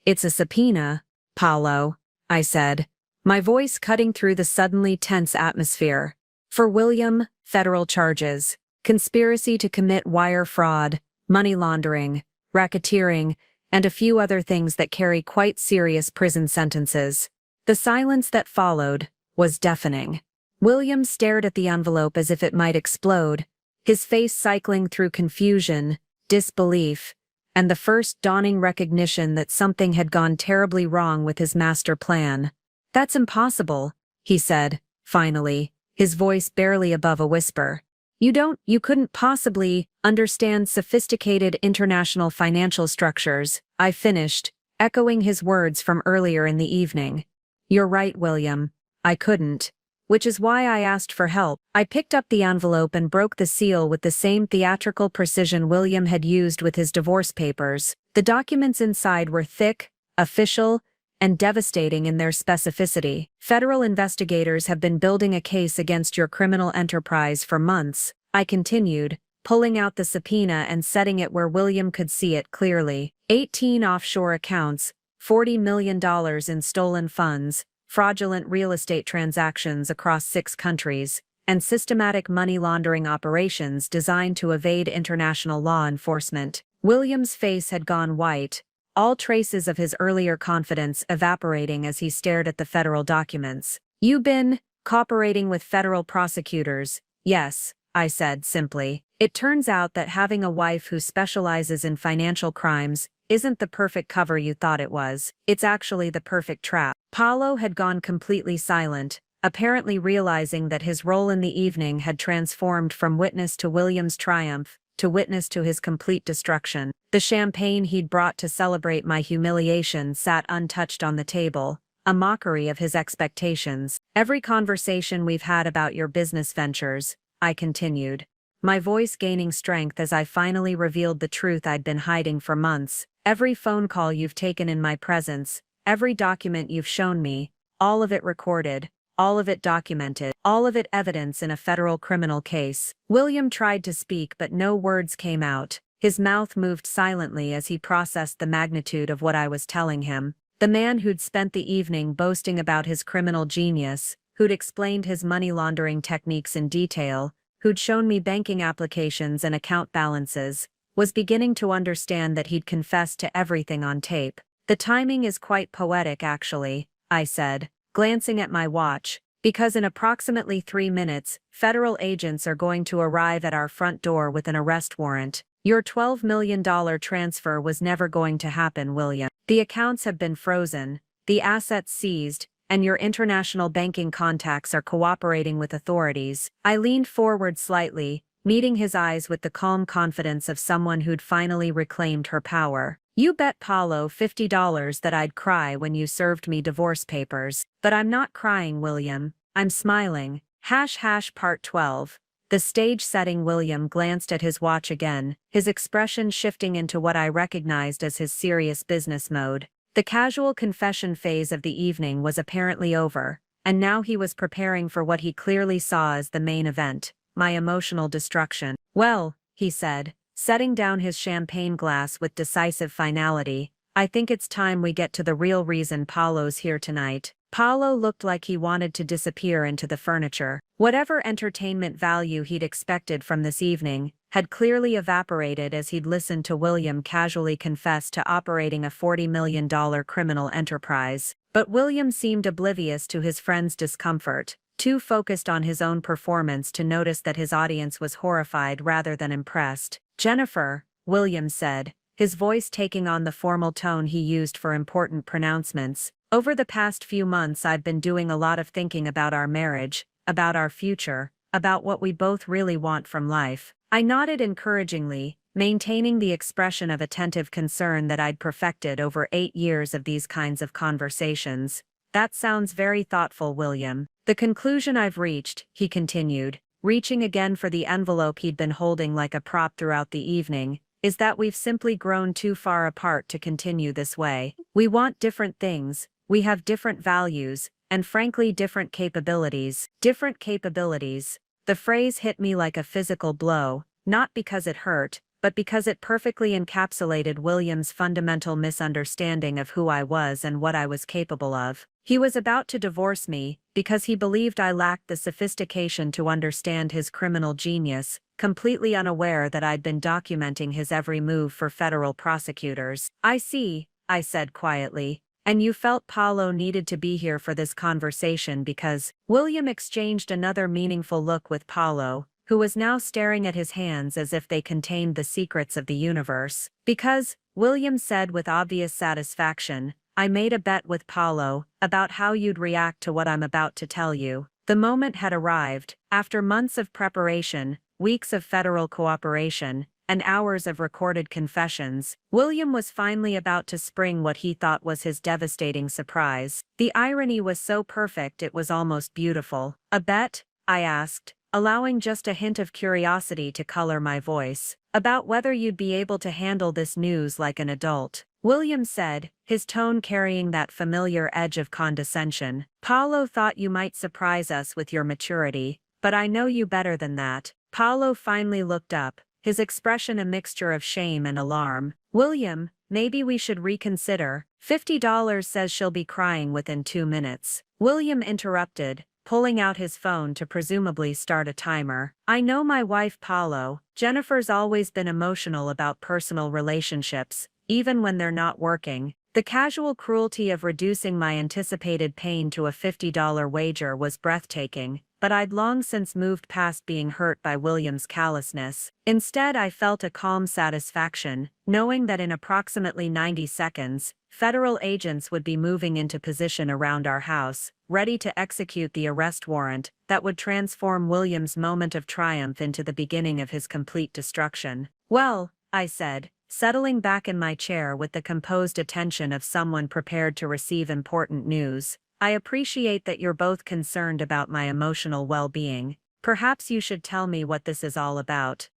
"It's a subpoena, Paulo," I said, my voice cutting through the suddenly tense atmosphere. "For William, federal charges, conspiracy to commit wire fraud, money laundering, racketeering, and a few other things that carry quite serious prison sentences." The silence that followed was deafening. William stared at the envelope as if it might explode, his face cycling through confusion, disbelief, and the first dawning recognition that something had gone terribly wrong with his master plan. "That's impossible," he said, finally, his voice barely above a whisper. You couldn't possibly understand sophisticated international financial structures," I finished, echoing his words from earlier in the evening. "You're right, William. I couldn't. Which is why I asked for help." I picked up the envelope and broke the seal with the same theatrical precision William had used with his divorce papers. The documents inside were thick, official, and devastating in their specificity. "Federal investigators have been building a case against your criminal enterprise for months," I continued, pulling out the subpoena and setting it where William could see it clearly. 18 offshore accounts, $40 million in stolen funds, fraudulent real estate transactions across 6 countries, and systematic money laundering operations designed to evade international law enforcement. William's face had gone white, all traces of his earlier confidence evaporating as he stared at the federal documents. "You've been cooperating with federal prosecutors." "Yes," I said simply. "It turns out that having a wife who specializes in financial crimes isn't the perfect cover you thought it was. It's actually the perfect trap." Paolo had gone completely silent, apparently realizing that his role in the evening had transformed from witness to William's triumph to witness to his complete destruction. The champagne he'd brought to celebrate my humiliation sat untouched on the table, a mockery of his expectations. "Every conversation we've had about your business ventures," I continued, my voice gaining strength as I finally revealed the truth I'd been hiding for months. "Every phone call you've taken in my presence, every document you've shown me, all of it recorded, all of it documented, all of it evidence in a federal criminal case." William tried to speak but no words came out. His mouth moved silently as he processed the magnitude of what I was telling him. The man who'd spent the evening boasting about his criminal genius, who'd explained his money laundering techniques in detail, who'd shown me banking applications and account balances, was beginning to understand that he'd confessed to everything on tape. "The timing is quite poetic, actually," I said, glancing at my watch, "because in approximately 3 minutes, federal agents are going to arrive at our front door with an arrest warrant. Your $12 million transfer was never going to happen, William. The accounts have been frozen, the assets seized, and your international banking contacts are cooperating with authorities." I leaned forward slightly, meeting his eyes with the calm confidence of someone who'd finally reclaimed her power. "You bet Paolo $50 that I'd cry when you served me divorce papers. But I'm not crying, William. I'm smiling." Part 12. The stage setting. William glanced at his watch again, his expression shifting into what I recognized as his serious business mode. The casual confession phase of the evening was apparently over, and now he was preparing for what he clearly saw as the main event, my emotional destruction. "Well," he said, setting down his champagne glass with decisive finality, "I think it's time we get to the real reason Paolo's here tonight." Paolo looked like he wanted to disappear into the furniture. Whatever entertainment value he'd expected from this evening had clearly evaporated as he'd listened to William casually confess to operating a $40 million criminal enterprise. But William seemed oblivious to his friend's discomfort, too focused on his own performance to notice that his audience was horrified rather than impressed. "Jennifer," William said, his voice taking on the formal tone he used for important pronouncements, "over the past few months I've been doing a lot of thinking about our marriage, about our future, about what we both really want from life." I nodded encouragingly, maintaining the expression of attentive concern that I'd perfected over 8 years of these kinds of conversations. "That sounds very thoughtful, William. The conclusion I've reached," he continued, reaching again for the envelope he'd been holding like a prop throughout the evening, "is that we've simply grown too far apart to continue this way. We want different things, we have different values, and frankly different capabilities." Different capabilities. The phrase hit me like a physical blow, not because it hurt, but because it perfectly encapsulated William's fundamental misunderstanding of who I was and what I was capable of. He was about to divorce me because he believed I lacked the sophistication to understand his criminal genius, completely unaware that I'd been documenting his every move for federal prosecutors. "I see," I said quietly. "And you felt Paolo needed to be here for this conversation because..." William exchanged another meaningful look with Paolo, who was now staring at his hands as if they contained the secrets of the universe. "Because," William said with obvious satisfaction, "I made a bet with Paolo about how you'd react to what I'm about to tell you." The moment had arrived. After months of preparation, weeks of federal cooperation, and hours of recorded confessions, William was finally about to spring what he thought was his devastating surprise. The irony was so perfect it was almost beautiful. "A bet?" I asked, allowing just a hint of curiosity to color my voice. "About whether you'd be able to handle this news like an adult," William said, his tone carrying that familiar edge of condescension. "Paolo thought you might surprise us with your maturity, but I know you better than that." Paolo finally looked up, his expression a mixture of shame and alarm. "William, maybe we should reconsider. $50 says she'll be crying within 2 minutes." William interrupted, pulling out his phone to presumably start a timer. "I know my wife Paulo. Jennifer's always been emotional about personal relationships, even when they're not working. The casual cruelty of reducing my anticipated pain to a $50 wager was breathtaking, but I'd long since moved past being hurt by William's callousness. Instead, I felt a calm satisfaction, knowing that in approximately 90 seconds, federal agents would be moving into position around our house, ready to execute the arrest warrant that would transform William's moment of triumph into the beginning of his complete destruction. "Well," I said, settling back in my chair with the composed attention of someone prepared to receive important news, "I appreciate that you're both concerned about my emotional well-being. Perhaps you should tell me what this is all about."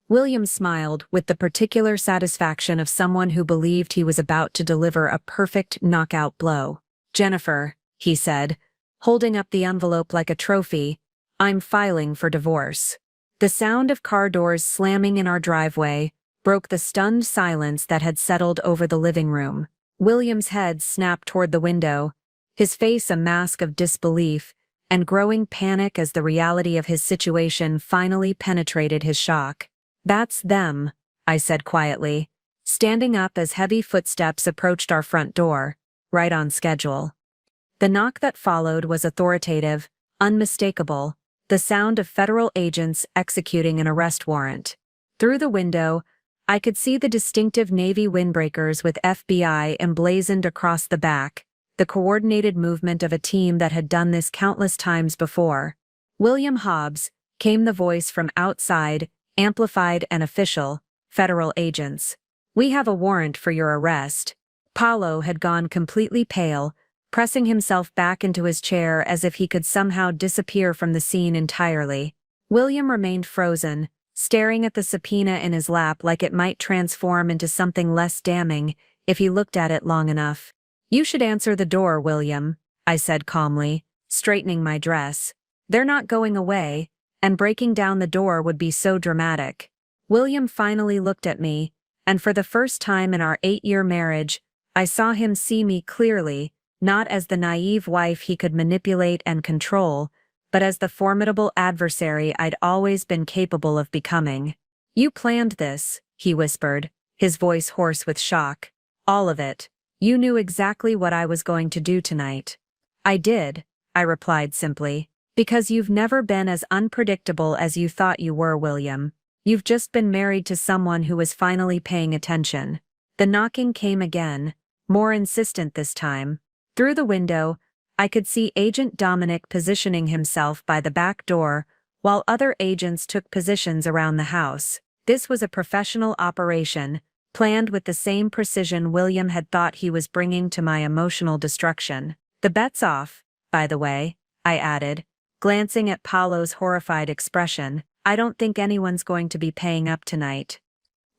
William smiled with the particular satisfaction of someone who believed he was about to deliver a perfect knockout blow. "Jennifer," he said, holding up the envelope like a trophy, "I'm filing for divorce." The sound of car doors slamming in our driveway broke the stunned silence that had settled over the living room. William's head snapped toward the window, his face a mask of disbelief and growing panic as the reality of his situation finally penetrated his shock. "That's them," I said quietly, standing up as heavy footsteps approached our front door, right on schedule. The knock that followed was authoritative, unmistakable, the sound of federal agents executing an arrest warrant. Through the window, I could see the distinctive Navy windbreakers with FBI emblazoned across the back, the coordinated movement of a team that had done this countless times before. "William Hobbs," came the voice from outside, amplified and official, "federal agents. We have a warrant for your arrest." Paulo had gone completely pale, pressing himself back into his chair as if he could somehow disappear from the scene entirely. William remained frozen, staring at the subpoena in his lap like it might transform into something less damning if he looked at it long enough. "You should answer the door, William," I said calmly, straightening my dress. "They're not going away, and breaking down the door would be so dramatic." William finally looked at me, and for the first time in our 8-year marriage, I saw him see me clearly, not as the naive wife he could manipulate and control, but as the formidable adversary I'd always been capable of becoming. "You planned this," he whispered, his voice hoarse with shock. "All of it. You knew exactly what I was going to do tonight." "I did," I replied simply, "because you've never been as unpredictable as you thought you were, William. You've just been married to someone who was finally paying attention." The knocking came again, more insistent this time. Through the window, I could see Agent Dominic positioning himself by the back door, while other agents took positions around the house. This was a professional operation, planned with the same precision William had thought he was bringing to my emotional destruction. "The bet's off, by the way," I added, glancing at Paulo's horrified expression. "I don't think anyone's going to be paying up tonight."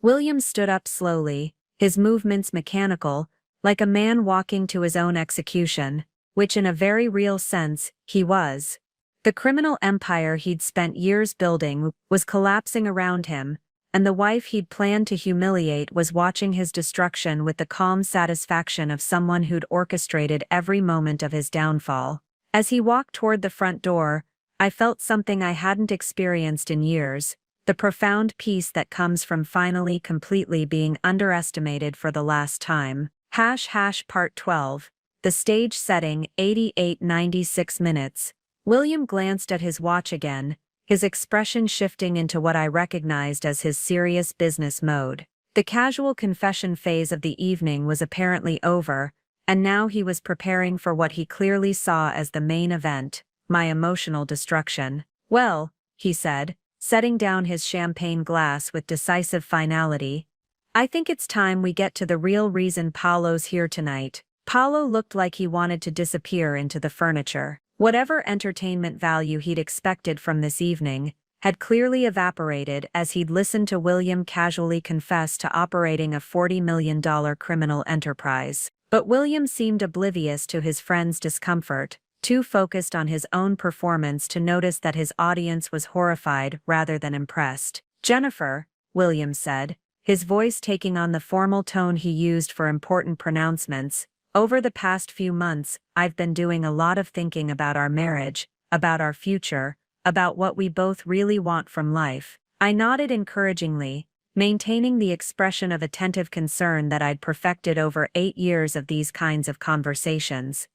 William stood up slowly, his movements mechanical, like a man walking to his own execution, which in a very real sense, he was. The criminal empire he'd spent years building was collapsing around him, and the wife he'd planned to humiliate was watching his destruction with the calm satisfaction of someone who'd orchestrated every moment of his downfall. As he walked toward the front door, I felt something I hadn't experienced in years, the profound peace that comes from finally completely being underestimated for the last time. Part 12. The stage setting, 88-96 minutes. William glanced at his watch again, his expression shifting into what I recognized as his serious business mode. The casual confession phase of the evening was apparently over, and now he was preparing for what he clearly saw as the main event, my emotional destruction. "Well," he said, setting down his champagne glass with decisive finality, "I think it's time we get to the real reason Paulo's here tonight." Paulo looked like he wanted to disappear into the furniture. Whatever entertainment value he'd expected from this evening had clearly evaporated as he'd listened to William casually confess to operating a $40 million criminal enterprise. But William seemed oblivious to his friend's discomfort, too focused on his own performance to notice that his audience was horrified rather than impressed. Jennifer, William said, his voice taking on the formal tone he used for important pronouncements, over the past few months, I've been doing a lot of thinking about our marriage, about our future, about what we both really want from life. I nodded encouragingly, maintaining the expression of attentive concern that I'd perfected over 8 years of these kinds of conversations.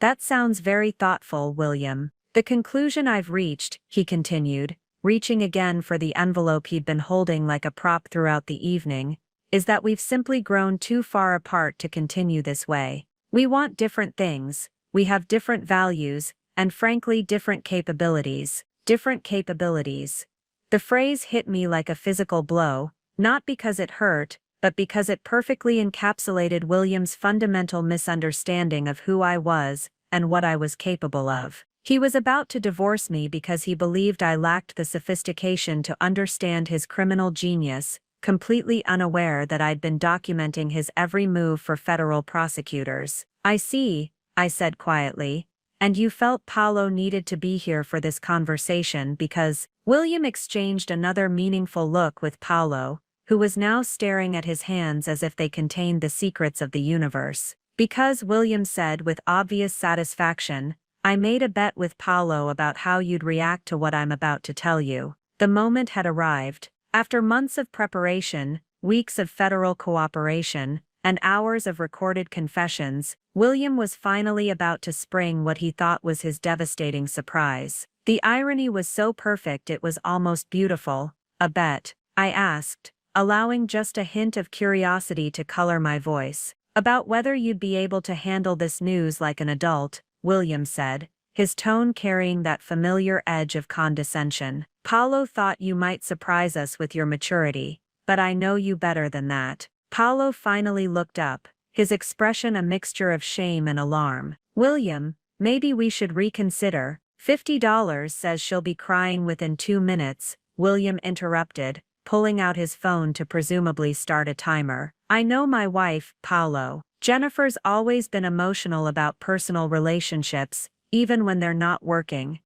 That sounds very thoughtful, William. The conclusion I've reached, he continued, reaching again for the envelope he'd been holding like a prop throughout the evening, is that we've simply grown too far apart to continue this way. We want different things, we have different values, and frankly different capabilities. Different capabilities. The phrase hit me like a physical blow, not because it hurt, but because it perfectly encapsulated William's fundamental misunderstanding of who I was and what I was capable of. He was about to divorce me because he believed I lacked the sophistication to understand his criminal genius, completely unaware that I'd been documenting his every move for federal prosecutors. I see, I said quietly. And you felt Paolo needed to be here for this conversation because William exchanged another meaningful look with Paolo, who was now staring at his hands as if they contained the secrets of the universe. Because, William said with obvious satisfaction, I made a bet with Paolo about how you'd react to what I'm about to tell you. The moment had arrived. After months of preparation, weeks of federal cooperation, and hours of recorded confessions, William was finally about to spring what he thought was his devastating surprise. The irony was so perfect it was almost beautiful. A bet, I asked, allowing just a hint of curiosity to color my voice. About whether you'd be able to handle this news like an adult, William said, his tone carrying that familiar edge of condescension. Paolo thought you might surprise us with your maturity, but I know you better than that. Paolo finally looked up, his expression a mixture of shame and alarm. William, maybe we should reconsider. $50 says she'll be crying within 2 minutes, William interrupted, pulling out his phone to presumably start a timer. I know my wife, Paolo. Jennifer's always been emotional about personal relationships, even when they're not working.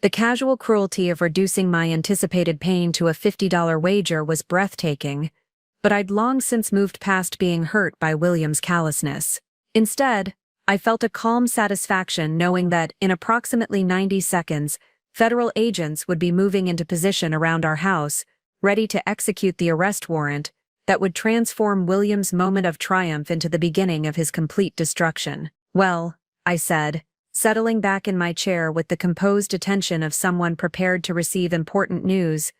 The casual cruelty of reducing my anticipated pain to a $50 wager was breathtaking, but I'd long since moved past being hurt by William's callousness. Instead, I felt a calm satisfaction knowing that, in approximately 90 seconds, federal agents would be moving into position around our house, ready to execute the arrest warrant that would transform William's moment of triumph into the beginning of his complete destruction. Well, I said, settling back in my chair with the composed attention of someone prepared to receive important news,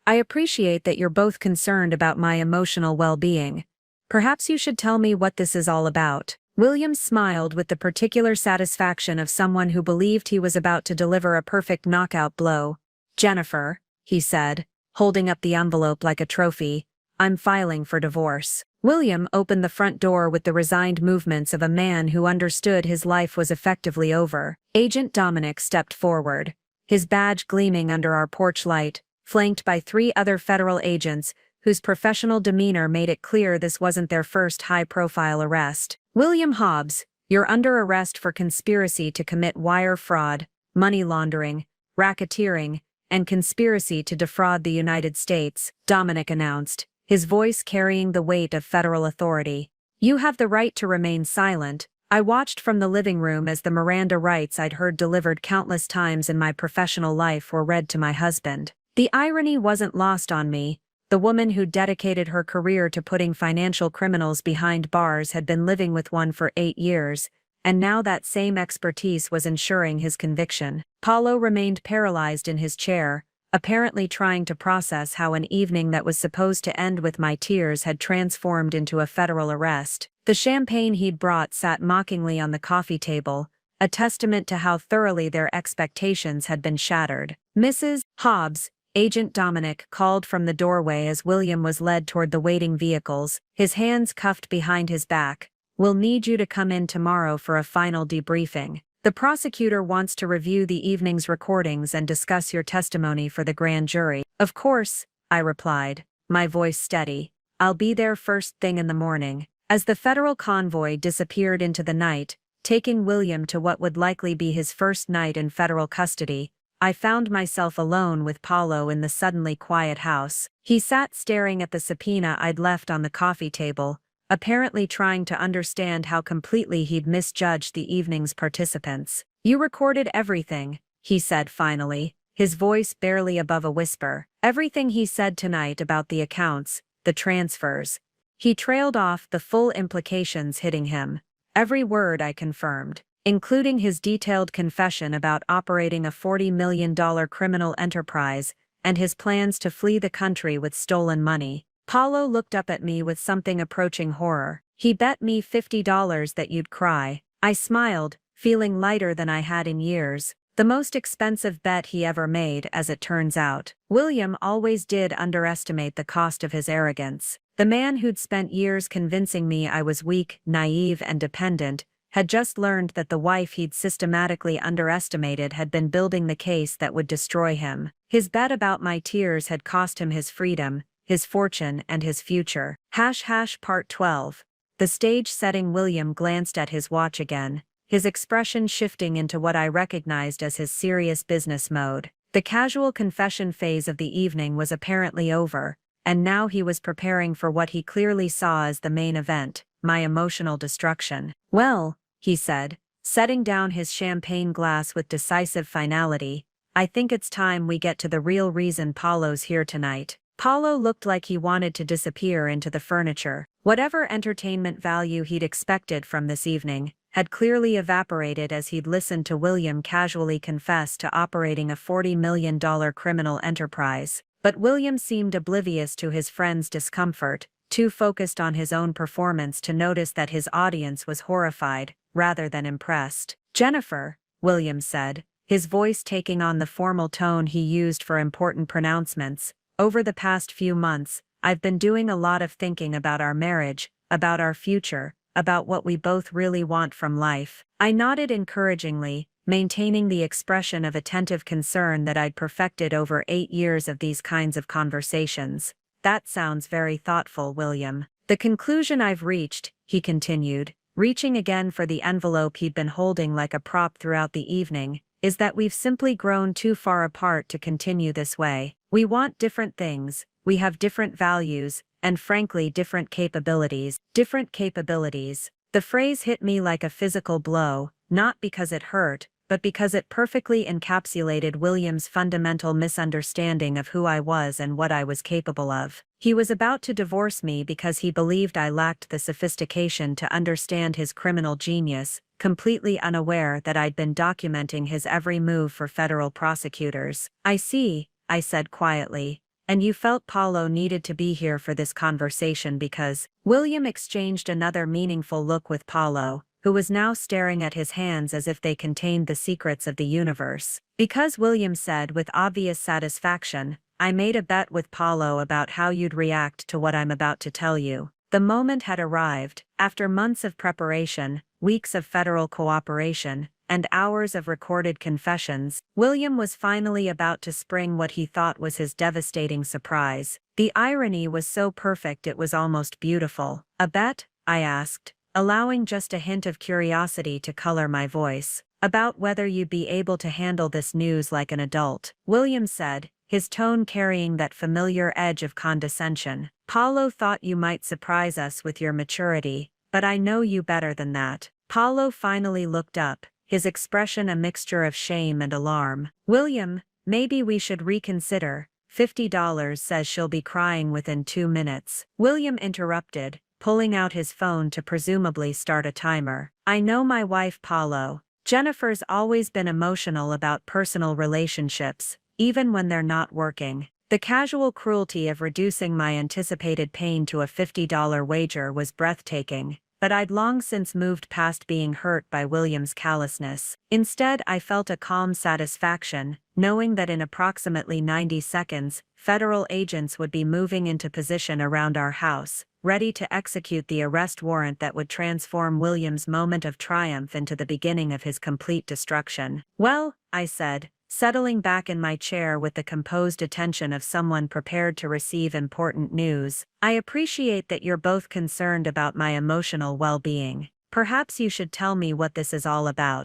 I appreciate that you're both concerned about my emotional well-being. Perhaps you should tell me what this is all about. William smiled with the particular satisfaction of someone who believed he was about to deliver a perfect knockout blow. Jennifer, he said, holding up the envelope like a trophy, I'm filing for divorce. William opened the front door with the resigned movements of a man who understood his life was effectively over. Agent Dominic stepped forward, his badge gleaming under our porch light, flanked by 3 other federal agents whose professional demeanor made it clear this wasn't their first high-profile arrest. William Hobbs, you're under arrest for conspiracy to commit wire fraud, money laundering, racketeering, and conspiracy to defraud the United States, Dominic announced, his voice carrying the weight of federal authority. You have the right to remain silent. I watched from the living room as the Miranda rights I'd heard delivered countless times in my professional life were read to my husband. The irony wasn't lost on me. The woman who dedicated her career to putting financial criminals behind bars had been living with one for 8 years, and now that same expertise was ensuring his conviction. Paolo remained paralyzed in his chair, apparently trying to process how an evening that was supposed to end with my tears had transformed into a federal arrest. The champagne he'd brought sat mockingly on the coffee table, a testament to how thoroughly their expectations had been shattered. Mrs. Hobbs, Agent Dominic called from the doorway as William was led toward the waiting vehicles, his hands cuffed behind his back. We'll need you to come in tomorrow for a final debriefing. The prosecutor wants to review the evening's recordings and discuss your testimony for the grand jury. Of course, I replied, my voice steady. I'll be there first thing in the morning. As the federal convoy disappeared into the night, taking William to what would likely be his first night in federal custody, I found myself alone with Paulo in the suddenly quiet house. He sat staring at the subpoena I'd left on the coffee table, apparently trying to understand how completely he'd misjudged the evening's participants. "You recorded everything," he said finally, his voice barely above a whisper. "Everything he said tonight about the accounts, the transfers." He trailed off, the full implications hitting him. "Every word," I confirmed, including his detailed confession about operating a $40 million criminal enterprise and his plans to flee the country with stolen money. Paulo looked up at me with something approaching horror. "He bet me $50 that you'd cry." I smiled, feeling lighter than I had in years. The most expensive bet he ever made, as it turns out. William always did underestimate the cost of his arrogance. The man who'd spent years convincing me I was weak, naive, and dependent had just learned that the wife he'd systematically underestimated had been building the case that would destroy him. His bet about my tears had cost him his freedom, his fortune, and his future. Part 12. The stage-setting William glanced at his watch again, his expression shifting into what I recognized as his serious business mode. The casual confession phase of the evening was apparently over, and now he was preparing for what he clearly saw as the main event, my emotional destruction. "Well," he said, setting down his champagne glass with decisive finality, "I think it's time we get to the real reason Paulo's here tonight." Paulo looked like he wanted to disappear into the furniture. Whatever entertainment value he'd expected from this evening had clearly evaporated as he'd listened to William casually confess to operating a $40 million criminal enterprise. But William seemed oblivious to his friend's discomfort, too focused on his own performance to notice that his audience was horrified, rather than impressed. "Jennifer," William said, his voice taking on the formal tone he used for important pronouncements, "over the past few months, I've been doing a lot of thinking about our marriage, about our future, about what we both really want from life." I nodded encouragingly, maintaining the expression of attentive concern that I'd perfected over 8 years of these kinds of conversations. "That sounds very thoughtful, William. The conclusion I've reached," he continued, reaching again for the envelope he'd been holding like a prop throughout the evening, "is that we've simply grown too far apart to continue this way. We want different things, we have different values, and frankly different capabilities." Different capabilities. The phrase hit me like a physical blow, not because it hurt, but because it perfectly encapsulated William's fundamental misunderstanding of who I was and what I was capable of. He was about to divorce me because he believed I lacked the sophistication to understand his criminal genius, completely unaware that I'd been documenting his every move for federal prosecutors. "I see," I said quietly. "And you felt Paulo needed to be here for this conversation because..." William exchanged another meaningful look with Paulo, who was now staring at his hands as if they contained the secrets of the universe. "Because," William said with obvious satisfaction, "I made a bet with Paulo about how you'd react to what I'm about to tell you." The moment had arrived. After months of preparation, weeks of federal cooperation, and hours of recorded confessions, William was finally about to spring what he thought was his devastating surprise. The irony was so perfect it was almost beautiful. "A bet?" I asked, allowing just a hint of curiosity to color my voice. "About whether you'd be able to handle this news like an adult," William said, his tone carrying that familiar edge of condescension. "Paulo thought you might surprise us with your maturity, but I know you better than that." Paulo finally looked up, his expression a mixture of shame and alarm. "William, maybe we should reconsider. $50 says she'll be crying within 2 minutes." William interrupted, pulling out his phone to presumably start a timer. "I know my wife Paulo. Jennifer's always been emotional about personal relationships, even when they're not working." The casual cruelty of reducing my anticipated pain to a $50 wager was breathtaking, but I'd long since moved past being hurt by William's callousness. Instead, I felt a calm satisfaction, knowing that in approximately 90 seconds, federal agents would be moving into position around our house, ready to execute the arrest warrant that would transform William's moment of triumph into the beginning of his complete destruction. "Well," I said, settling back in my chair with the composed attention of someone prepared to receive important news, "I appreciate that you're both concerned about my emotional well-being. Perhaps you should tell me what this is all about."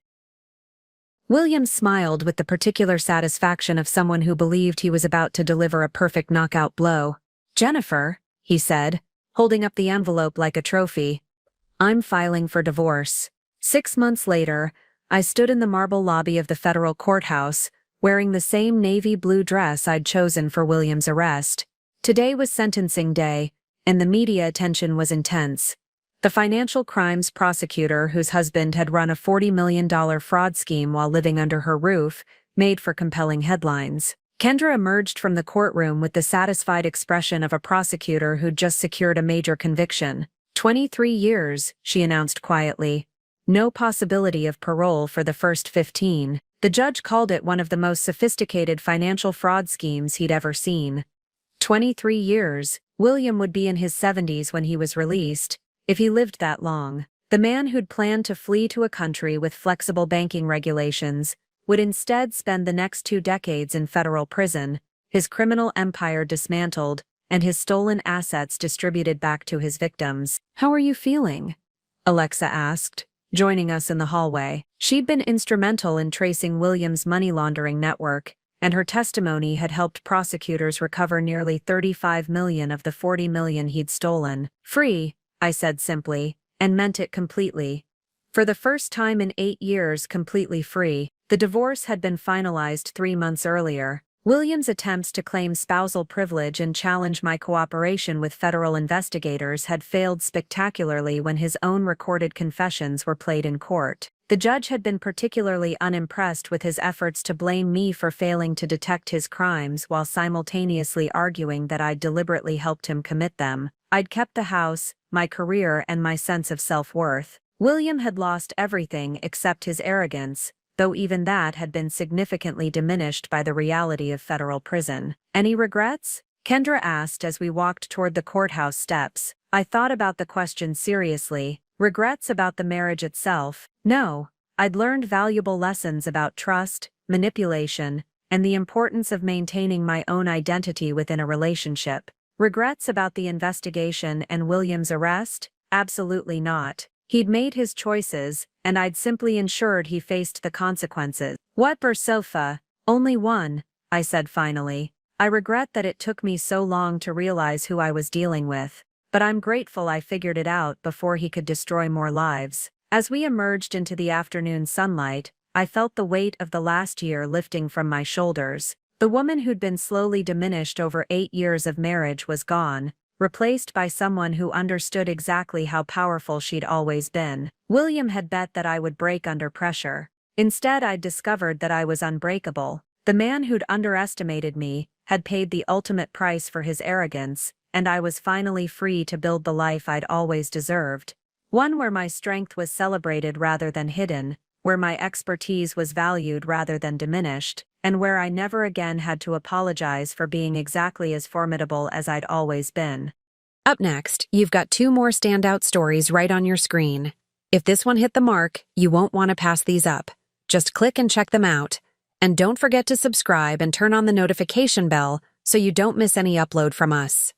William smiled with the particular satisfaction of someone who believed he was about to deliver a perfect knockout blow. "Jennifer," he said, holding up the envelope like a trophy, "I'm filing for divorce." 6 months later, I stood in the marble lobby of the federal courthouse, wearing the same navy blue dress I'd chosen for William's arrest. Today was sentencing day, and the media attention was intense. The financial crimes prosecutor, whose husband had run a $40 million fraud scheme while living under her roof, made for compelling headlines. Kendra emerged from the courtroom with the satisfied expression of a prosecutor who'd just secured a major conviction. 23 years, she announced quietly. No possibility of parole for the first 15. The judge called it one of the most sophisticated financial fraud schemes he'd ever seen. 23 years. William would be in his 70s when he was released, if he lived that long. The man who'd planned to flee to a country with flexible banking regulations would instead spend the next 2 decades in federal prison, his criminal empire dismantled, and his stolen assets distributed back to his victims. "How are you feeling?" Alexa asked, joining us in the hallway. She'd been instrumental in tracing William's money laundering network, and her testimony had helped prosecutors recover nearly $35 million of the $40 million he'd stolen. "Free," I said simply, and meant it completely. For the first time in 8 years, completely free. The divorce had been finalized 3 months earlier. William's attempts to claim spousal privilege and challenge my cooperation with federal investigators had failed spectacularly when his own recorded confessions were played in court. The judge had been particularly unimpressed with his efforts to blame me for failing to detect his crimes while simultaneously arguing that I'd deliberately helped him commit them. I'd kept the house, my career, and my sense of self-worth. William had lost everything except his arrogance, though even that had been significantly diminished by the reality of federal prison. "Any regrets?" Kendra asked as we walked toward the courthouse steps. I thought about the question seriously. Regrets about the marriage itself? No. I'd learned valuable lessons about trust, manipulation, and the importance of maintaining my own identity within a relationship. Regrets about the investigation and William's arrest? Absolutely not. He'd made his choices, and I'd simply ensured he faced the consequences. "What per sofa?" "Only one," I said finally. "I regret that it took me so long to realize who I was dealing with, but I'm grateful I figured it out before he could destroy more lives." As we emerged into the afternoon sunlight, I felt the weight of the last year lifting from my shoulders. The woman who'd been slowly diminished over 8 years of marriage was gone, replaced by someone who understood exactly how powerful she'd always been. William had bet that I would break under pressure. Instead, I'd discovered that I was unbreakable. The man who'd underestimated me had paid the ultimate price for his arrogance, and I was finally free to build the life I'd always deserved. One where my strength was celebrated rather than hidden, where my expertise was valued rather than diminished, and where I never again had to apologize for being exactly as formidable as I'd always been. Up next, you've got 2 more standout stories right on your screen. If this one hit the mark, you won't want to pass these up. Just click and check them out. And don't forget to subscribe and turn on the notification bell so you don't miss any upload from us.